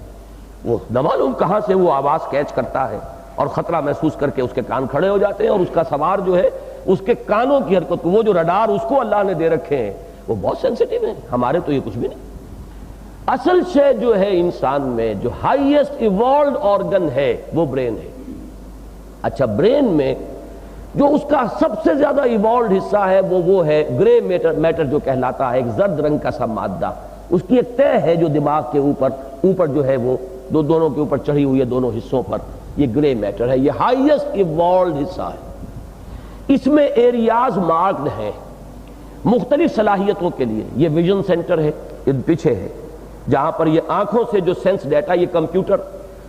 وہ نہ معلوم کہاں سے وہ آواز کیچ کرتا ہے اور خطرہ محسوس کر کے اس کے کان کھڑے ہو جاتے ہیں، اور اس کا سوار جو ہے اس کے کانوں کی حرکت کو، وہ جو رڈار اس کو اللہ نے دے رکھے ہیں وہ بہت سینسیٹیو ہیں، ہمارے تو یہ کچھ بھی نہیں۔ اصل شے جو ہے انسان میں جو ہائیسٹ ایوالوڈ آرگن ہے وہ برین ہے۔ اچھا برین میں جو اس کا سب سے زیادہ ایوالوڈ حصہ ہے وہ ہے گرے میٹر جو کہلاتا ہے، ایک زرد رنگ کا سا مادہ، اس کی ایک تہ ہے جو دماغ کے اوپر جو ہے وہ دونوں کے اوپر چڑھی ہوئی ہے، دونوں حصوں پر، یہ گرے میٹر ہے، یہ ہائیسٹ ایوالوڈ حصہ ہے۔ اس میں ایریاز مارکڈ ہیں مختلف صلاحیتوں کے لیے۔ یہ ویژن سینٹر ہے، یہ پیچھے ہے، جہاں پر یہ آنکھوں سے جو سینس ڈیٹا، یہ کمپیوٹر،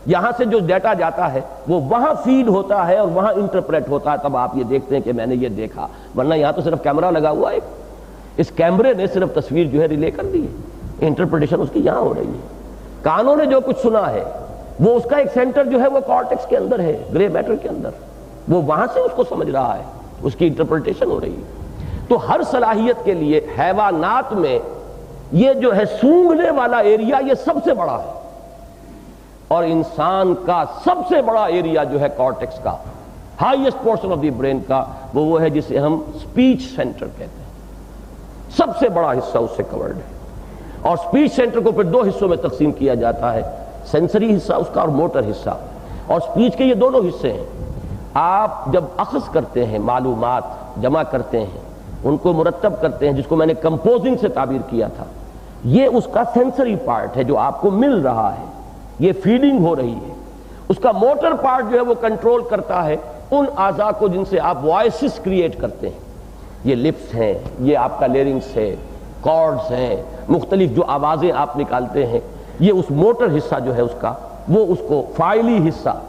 یہاں سے جو ڈیٹا جاتا ہے وہ وہاں فیڈ ہوتا ہے اور وہاں انٹرپریٹ ہوتا ہے، تب آپ یہ دیکھتے ہیں کہ میں نے یہ دیکھا، ورنہ یہاں تو صرف کیمرہ لگا ہوا ہے، اس کیمرے نے صرف تصویر جو ہے ریلے کر دی ہے، انٹرپریٹیشن اس کی یہاں ہو رہی ہے۔ کانوں نے جو کچھ سنا ہے وہ اس کا ایک سینٹر جو ہے وہ کارٹیکس کے اندر ہے، گرے میٹر کے اندر، وہ وہاں سے اس کو سمجھ رہا ہے، اس کی انٹرپریٹیشن ہو رہی ہے۔ تو ہر صلاحیت کے لیے حیوانات میں یہ جو ہے سونگھنے والا ایریا یہ سب سے بڑا ہے، اور انسان کا سب سے بڑا ایریا جو ہے کارٹیکس کا، highest portion of the brain کا، وہ ہے جسے ہم سپیچ سینٹر کہتے ہیں، سب سے بڑا حصہ اس سے کورڈ ہے۔ اور سپیچ سینٹر کو پھر 2 حصوں میں تقسیم کیا جاتا ہے، سینسری حصہ اس کا اور موٹر حصہ، اور سپیچ کے یہ دونوں حصے ہیں۔ آپ جب اخذ کرتے ہیں، معلومات جمع کرتے ہیں، ان کو مرتب کرتے ہیں، جس کو میں نے کمپوزنگ سے تعبیر کیا تھا، یہ اس کا سینسری پارٹ ہے جو آپ کو مل رہا ہے، یہ فیڈنگ ہو رہی ہے۔ اس کا موٹر پارٹ جو ہے وہ کنٹرول کرتا ہے ان اعضاء کو جن سے آپ وائسز کریٹ کرتے ہیں۔ یہ لپس ہیں، یہ آپ کا لیرنگس ہے، کارڈز ہیں، مختلف جو آوازیں آپ نکالتے ہیں، یہ اس موٹر حصہ جو ہے اس کا، وہ اس کو فاعلی حصہ،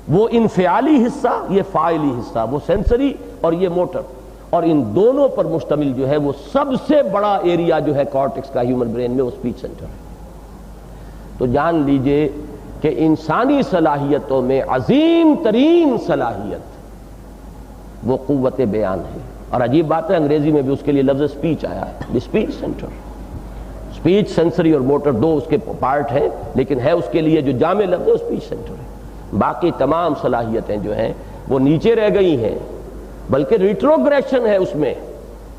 وہ انفعالی حصہ، یہ فاعلی حصہ، وہ سینسری اور یہ موٹر، اور ان دونوں پر مشتمل جو ہے وہ سب سے بڑا ایریا جو ہے کارٹیکس کا ہیومن برین میں، وہ اسپیچ سینٹر ہے۔ تو جان لیجئے کہ انسانی صلاحیتوں میں عظیم ترین صلاحیت وہ قوت بیان ہے، اور عجیب بات ہے انگریزی میں بھی اس کے لیے لفظ اسپیچ آیا ہے، اسپیچ سینٹر۔ اسپیچ، سینسری اور موٹر دو اس کے پارٹ ہیں، لیکن ہے اس کے لیے جو جامع لفظ ہے اسپیچ سینٹر ہے۔ باقی تمام صلاحیتیں جو ہیں وہ نیچے رہ گئی ہیں، بلکہ ریٹروگریشن ہے اس میں،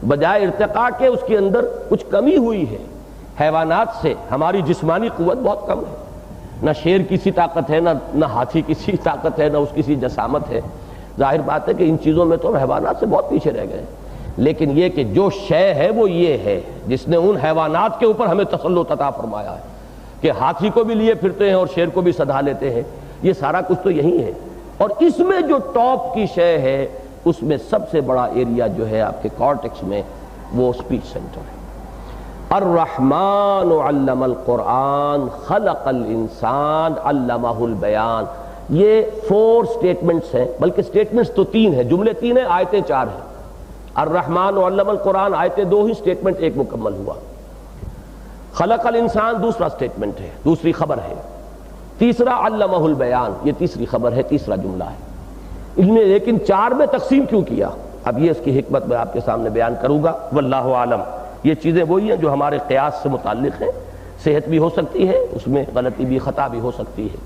بجائے ارتقاء کے اس کے اندر کچھ کمی ہوئی ہے۔ حیوانات سے ہماری جسمانی قوت بہت کم ہے، نہ شیر کی سی طاقت ہے، نہ ہاتھی کی سی طاقت ہے، نہ اس کی سی جسامت ہے۔ ظاہر بات ہے کہ ان چیزوں میں تو ہم حیوانات سے بہت پیچھے رہ گئے، لیکن یہ کہ جو شے ہے وہ یہ ہے جس نے ان حیوانات کے اوپر ہمیں تسلط عطا فرمایا ہے کہ ہاتھی کو بھی لیے پھرتے ہیں اور شیر کو بھی سدھا لیتے ہیں، یہ سارا کچھ تو یہی ہے۔ اور اس میں جو ٹاپ کی شے ہے اس میں سب سے بڑا ایریا جو ہے آپ کے کارٹیکس میں، وہ اسپیچ سینٹر ہے۔ الرحمن علم القرآن خلق الانسان علمہ البیان، یہ 4 سٹیٹمنٹس ہیں، بلکہ سٹیٹمنٹس تو 3 ہیں، جملے 3 ہیں، آیتیں 4 ہیں۔ الرحمن علم القرآن آیتیں 2 ہی، سٹیٹمنٹ 1 مکمل ہوا۔ خلق الانسان دوسرا سٹیٹمنٹ ہے، دوسری خبر ہے۔ تیسرا علمہ البیان، یہ تیسری خبر ہے، تیسرا جملہ ہے۔ ان میں لیکن 4 میں تقسیم کیوں کیا، اب یہ اس کی حکمت میں آپ کے سامنے بیان کروں گا، واللہ عالم۔ یہ چیزیں وہی ہیں جو ہمارے قیاس سے متعلق ہیں، صحت بھی ہو سکتی ہے، اس میں غلطی بھی، خطا بھی ہو سکتی ہے۔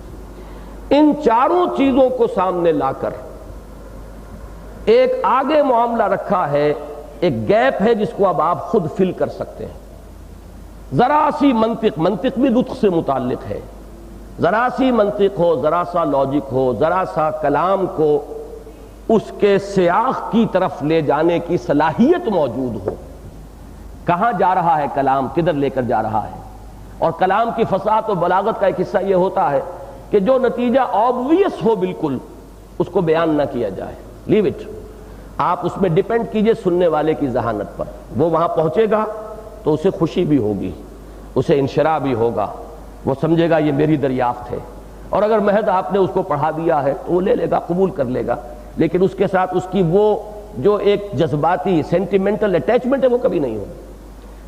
ان 4 چیزوں کو سامنے لا کر ایک آگے معاملہ رکھا ہے، ایک گیپ ہے جس کو اب آپ خود فل کر سکتے ہیں۔ ذرا سی منطق بھی نطق سے متعلق ہے، ذرا سی منطق ہو، ذرا سا لاجک ہو، ذرا سا کلام کو اس کے سیاق کی طرف لے جانے کی صلاحیت موجود ہو، کہاں جا رہا ہے کلام، کدھر لے کر جا رہا ہے۔ اور کلام کی فصاحت و بلاغت کا ایک حصہ یہ ہوتا ہے کہ جو نتیجہ آبویس ہو بالکل، اس کو بیان نہ کیا جائے، لیو اٹ۔ آپ اس میں ڈیپینڈ کیجئے سننے والے کی ذہانت پر، وہ وہاں پہنچے گا تو اسے خوشی بھی ہوگی، اسے انشراح بھی ہوگا، وہ سمجھے گا یہ میری دریافت ہے۔ اور اگر محض آپ نے اس کو پڑھا دیا ہے تو وہ لے لے گا، قبول کر لے گا، لیکن اس کے ساتھ اس کی وہ جو ایک جذباتی سینٹیمنٹل اٹیچمنٹ ہے وہ کبھی نہیں ہوگی۔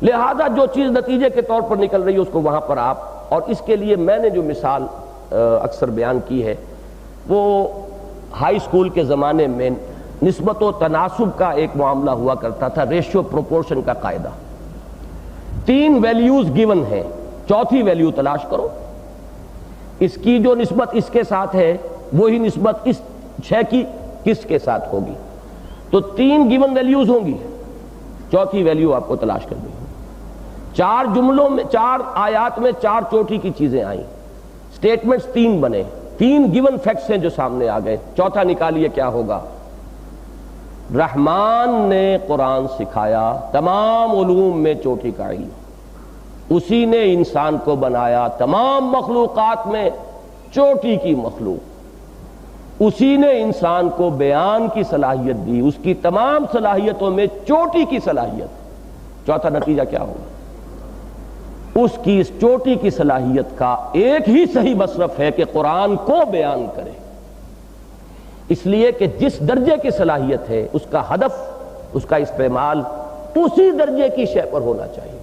لہذا جو چیز نتیجے کے طور پر نکل رہی ہے اس کو وہاں پر آپ، اور اس کے لیے میں نے جو مثال اکثر بیان کی ہے وہ ہائی اسکول کے زمانے میں نسبت و تناسب کا ایک معاملہ ہوا کرتا تھا، ریشیو پروپورشن کا قاعدہ۔ 3 ویلیوز گیون ہیں، چوتھی ویلیو تلاش کرو، اس کی جو نسبت اس کے ساتھ ہے وہی نسبت اس 6 کی کس کے ساتھ ہوگی، تو 3 گیون ویلیوز ہوں گی، چوتھی ویلیو آپ کو تلاش کرنی ہے۔ 4 جملوں میں، 4 آیات میں 4 چوٹی کی چیزیں آئیں، سٹیٹمنٹس 3 بنے، 3 گیون فیکٹس ہیں جو سامنے آ گئے، چوتھا نکالیے کیا ہوگا۔ رحمان نے قرآن سکھایا، تمام علوم میں چوٹی کا علم، اسی نے انسان کو بنایا، تمام مخلوقات میں چوٹی کی مخلوق، اسی نے انسان کو بیان کی صلاحیت دی، اس کی تمام صلاحیتوں میں چوٹی کی صلاحیت۔ چوتھا نتیجہ کیا ہوگا، اس کی اس چوٹی کی صلاحیت کا ایک ہی صحیح مصرف ہے کہ قرآن کو بیان کرے، اس لیے کہ جس درجے کی صلاحیت ہے اس کا ہدف، اس کا استعمال اسی درجے کی شے پر ہونا چاہیے۔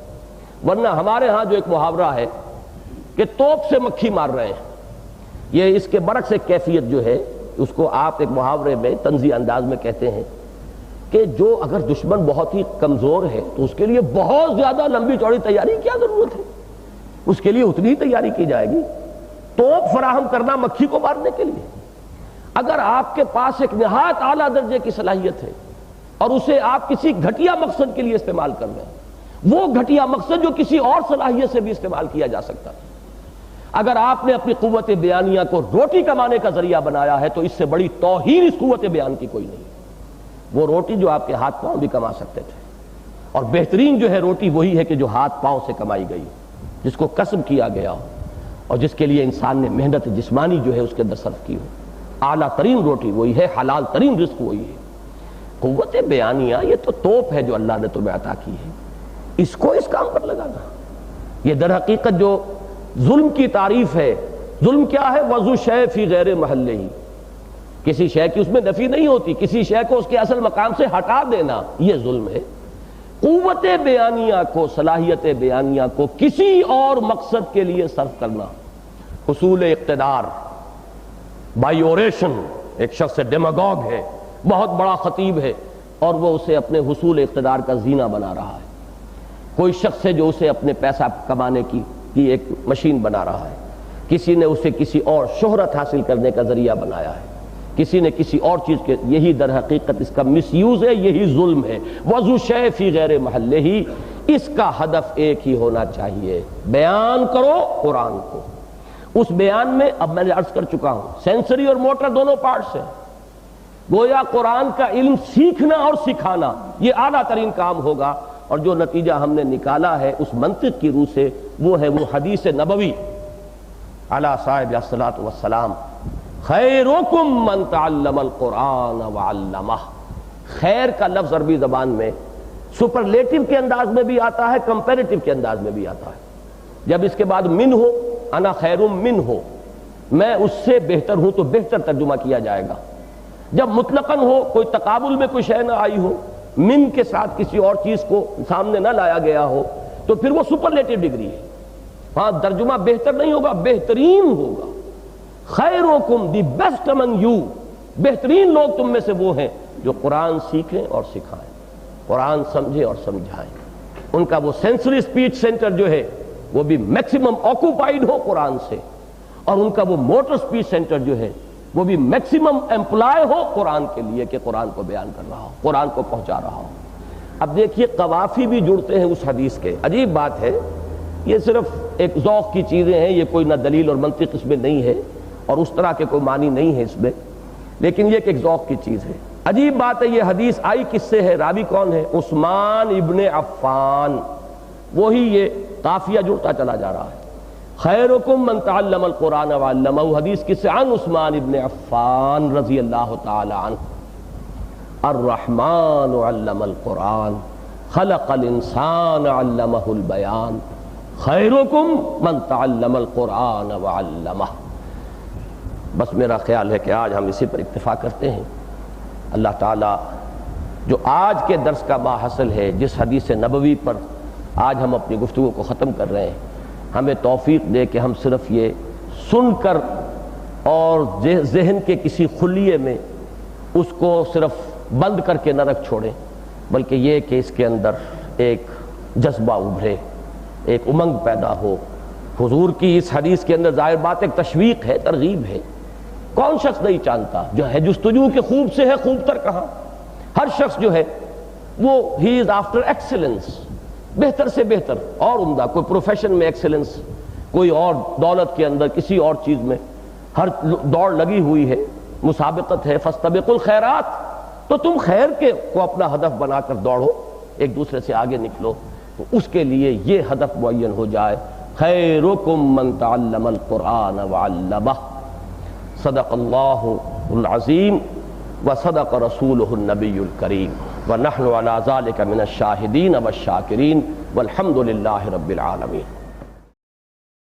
ورنہ ہمارے ہاں جو ایک محاورہ ہے کہ توپ سے مکھی مار رہے ہیں، یہ اس کے برعکس ایک کیفیت جو ہے اس کو آپ ایک محاورے میں طنزی انداز میں کہتے ہیں کہ جو اگر دشمن بہت ہی کمزور ہے تو اس کے لیے بہت زیادہ لمبی چوڑی تیاری کی کیا ضرورت ہے، اس کے لیے اتنی ہی تیاری کی جائے گی، توپ فراہم کرنا مکھی کو مارنے کے لیے۔ اگر آپ کے پاس ایک نہایت اعلیٰ درجے کی صلاحیت ہے اور اسے آپ کسی گھٹیا مقصد کے لیے استعمال کر رہے ہیں، وہ گھٹیا مقصد جو کسی اور صلاحیت سے بھی استعمال کیا جا سکتا ہے، اگر آپ نے اپنی قوت بیانیہ کو روٹی کمانے کا ذریعہ بنایا ہے تو اس سے بڑی توہین اس قوت بیان کی کوئی نہیں۔ وہ روٹی جو آپ کے ہاتھ پاؤں بھی کما سکتے تھے، اور بہترین جو ہے روٹی وہی ہے کہ جو ہاتھ پاؤں سے کمائی گئی، جس کو کسب کیا گیا ہو اور جس کے لیے انسان نے محنت جسمانی جو ہے اس کے اندر صرف کی ہو۔ اعلیٰ ترین روٹی وہی ہے، حلال ترین رزق وہی ہے۔ قوت بیانیہ یہ تو توپ ہے جو اللہ نے تمہیں عطا کی ہے، اس کو اس کام پر لگانا۔ یہ در حقیقت جو ظلم کی تعریف ہے، ظلم کیا ہے؟ وضع شے فی غیر محلہ، کسی شے کی اس میں نفی نہیں ہوتی، کسی شے کو اس کے اصل مقام سے ہٹا دینا، یہ ظلم ہے۔ قوت بیانیہ کو، صلاحیت بیانیہ کو کسی اور مقصد کے لیے صرف کرنا، حصول اقتدار، بائی اوریشن، ایک شخص ڈیماگوگ ہے، بہت بڑا خطیب ہے اور وہ اسے اپنے حصول اقتدار کا زینہ بنا رہا ہے، کوئی شخص ہے جو اسے اپنے پیسہ کمانے کی ایک مشین بنا رہا ہے، کسی نے اسے کسی اور شہرت حاصل کرنے کا ذریعہ بنایا ہے، کسی نے کسی اور چیز کے، یہی در حقیقت اس کا مس یوز ہے، یہی ظلم ہے۔ وضع شے فی غیر محلہ، اس کا ہدف ایک ہی ہونا چاہیے، بیان کرو قرآن کو۔ اس بیان میں اب میں نے عرض کر چکا ہوں سینسری اور موٹر دونوں پارٹس ہیں، گویا قرآن کا علم سیکھنا اور سکھانا یہ اعلیٰ ترین کام ہوگا، اور جو نتیجہ ہم نے نکالا ہے اس منطق کی روح سے وہ ہے وہ حدیث نبوی علی صاحب الصلاۃ والسلام، خیرکم من تعلم القرآن وعلمہ۔ خیر کا لفظ عربی زبان میں سپرلیٹو کے انداز میں بھی آتا ہے، کمپیریٹو کے انداز میں بھی آتا ہے۔ جب اس کے بعد من ہو، انا خیر من ہو، میں اس سے بہتر ہوں، تو بہتر ترجمہ کیا جائے گا۔ جب مطلقاً ہو، کوئی تقابل میں کوئی شے نہ آئی ہو، من کے ساتھ کسی اور چیز کو سامنے نہ لایا گیا ہو، تو پھر وہ سپرلیٹو ڈگری ہے، ہاں ترجمہ بہتر نہیں ہوگا، بہترین ہوگا۔ خیرکم، دی بیسٹ امنگ یو، بہترین لوگ تم میں سے وہ ہیں جو قرآن سیکھیں اور سکھائیں، قرآن سمجھیں اور سمجھائیں۔ ان کا وہ سینسری سپیچ سینٹر جو ہے وہ بھی میکسیمم آکوپائیڈ ہو قرآن سے، اور ان کا وہ موٹر سپیچ سینٹر جو ہے وہ بھی میکسیمم امپلائی ہو قرآن کے لیے، کہ قرآن کو بیان کر رہا ہو، قرآن کو پہنچا رہا ہو۔ اب دیکھیے قوافی بھی جڑتے ہیں اس حدیث کے، عجیب بات ہے، یہ صرف ایک ذوق کی چیزیں ہیں، یہ کوئی نہ دلیل اور منطق اس میں نہیں ہے اور اس طرح کے کوئی معنی نہیں ہے اس میں، لیکن یہ ایک ذوق کی چیز ہے۔ عجیب بات ہے، یہ حدیث آئی کس سے ہے؟ راوی کون ہے؟ عثمان ابن عفان، وہی یہ قافیہ جڑتا چلا جا رہا ہے۔ خیرکم من تعلم القرآن وعلمہ، حدیث کس سے؟ عن عثمان ابن عفان رضی اللہ تعالی عنہ، الرحمن علم القرآن خلق الانسان علمہ البیان خیرکم من تعلم القرآن وعلمہ۔ بس میرا خیال ہے کہ آج ہم اسی پر اکتفا کرتے ہیں۔ اللہ تعالیٰ جو آج کے درس کا ماحصل ہے، جس حدیث نبوی پر آج ہم اپنی گفتگو کو ختم کر رہے ہیں، ہمیں توفیق دے کہ ہم صرف یہ سن کر اور ذہن کے کسی خلیے میں اس کو صرف بند کر کے نہ رکھ چھوڑیں، بلکہ یہ کہ اس کے اندر ایک جذبہ ابھرے، ایک امنگ پیدا ہو۔ حضور کی اس حدیث کے اندر ظاہر بات ایک تشویق ہے، ترغیب ہے۔ کون شخص نہیں چاہتا جو ہے جستجو کے خوب سے ہے خوب تر کہاں؟ ہر شخص جو ہے وہ ہی از آفٹر ایکسلنس، بہتر سے بہتر اور عمدہ، کوئی پروفیشن میں ایکسلنس، کوئی اور دولت کے اندر، کسی اور چیز میں، ہر دوڑ لگی ہوئی ہے، مسابقت ہے، فاستبقوا الخیرات، تو تم خیر کے کو اپنا ہدف بنا کر دوڑو، ایک دوسرے سے آگے نکلو، تو اس کے لیے یہ ہدف معین ہو جائے، خیرکم من تعلم القرآن وعلمہ۔ صدق اللہ العظیم وصدق رسولہ النبی الکریم، ونحن علی ذلک من الشاہدین والشاکرین، والحمد للہ رب العالمین۔